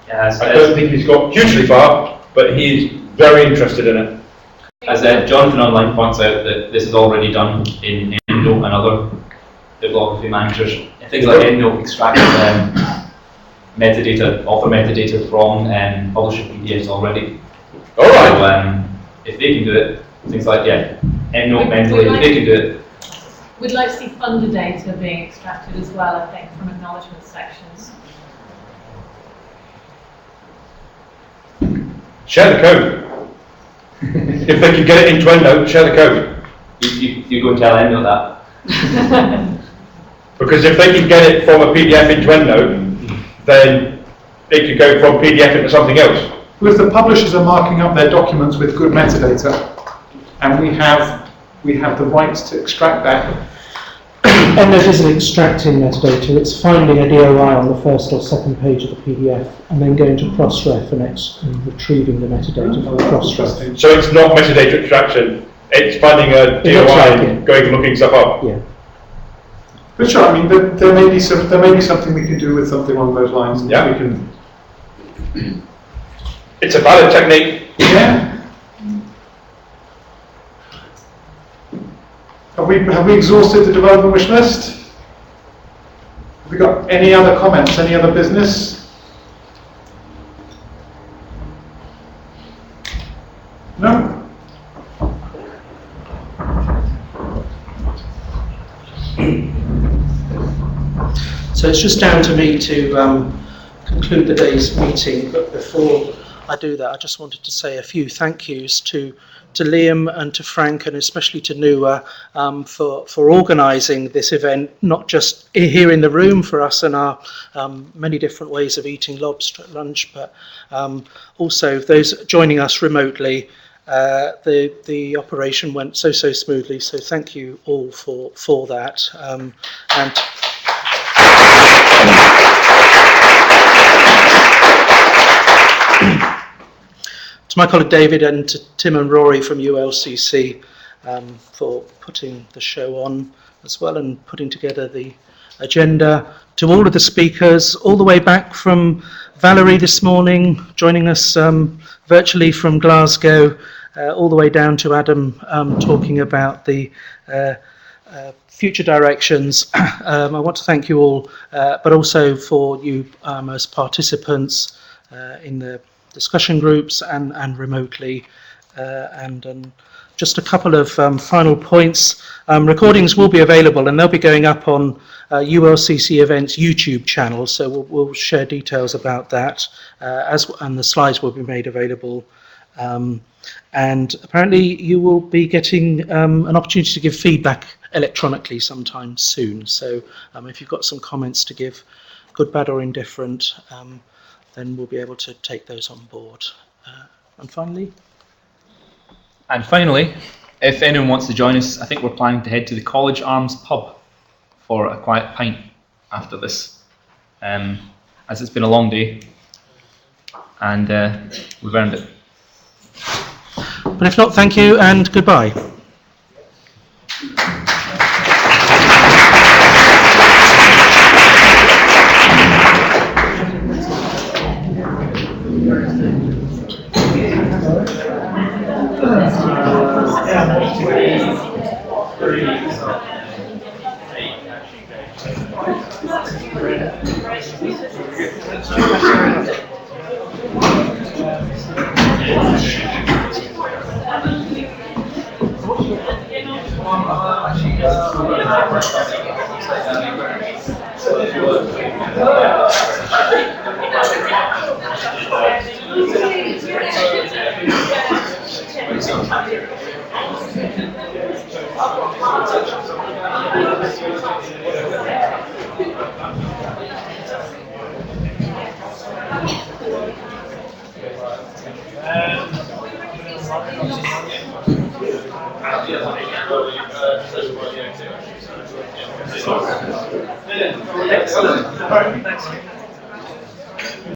Yes, I don't think he's got hugely far, but he's very interested in it. As Jonathan Online points out, that this is already done in EndNote and other bibliography managers. Things like EndNote extract metadata, author metadata from publisher PDFs already. All right. So, if they can do it, things like EndNote mentally, if they can do it. We'd like to see funder data being extracted as well, I think, from acknowledgement sections. Share the code. If they can get it into EndNote, share the code. You go and tell EndNote that. Because if they can get it from a PDF into EndNote, then it could go from PDF into something else. Well, if the publishers are marking up their documents with good metadata, and we have the rights to extract that. EndNote isn't extracting metadata, it's finding a DOI on the first or second page of the PDF and then going to cross-ref and retrieving the metadata from cross-ref. So it's not metadata extraction, it's finding a DOI and going and looking stuff up. Yeah. But sure, I mean, there may be something we can do with something along those lines. Yeah. We can. It's a valid technique. Yeah. Have we exhausted the development wish list? Have we got any other comments, any other business? No? So it's just down to me to conclude the day's meeting, but before I do that, I just wanted to say a few thank yous to Liam and to Frank, and especially to Nuwa for organising this event, not just here in the room for us and our many different ways of eating lobster at lunch, but also those joining us remotely. The operation went so smoothly, so thank you all for that. And to my colleague David and to Tim and Rory from ULCC for putting the show on as well and putting together the agenda. To all of the speakers, all the way back from Valerie this morning, joining us virtually from Glasgow, all the way down to Adam talking about the future directions. I want to thank you all, but also for you as participants in the discussion groups and remotely. And just a couple of final points. Recordings will be available and they'll be going up on ULCC Events YouTube channel, so we'll share details about that, and the slides will be made available. And apparently you will be getting an opportunity to give feedback electronically sometime soon. So if you've got some comments to give, good, bad or indifferent, then we'll be able to take those on board. And finally, if anyone wants to join us, I think we're planning to head to the College Arms pub for a quiet pint after this, as it's been a long day, and we've earned it. But if not, thank you and goodbye. Excellent. Thanks.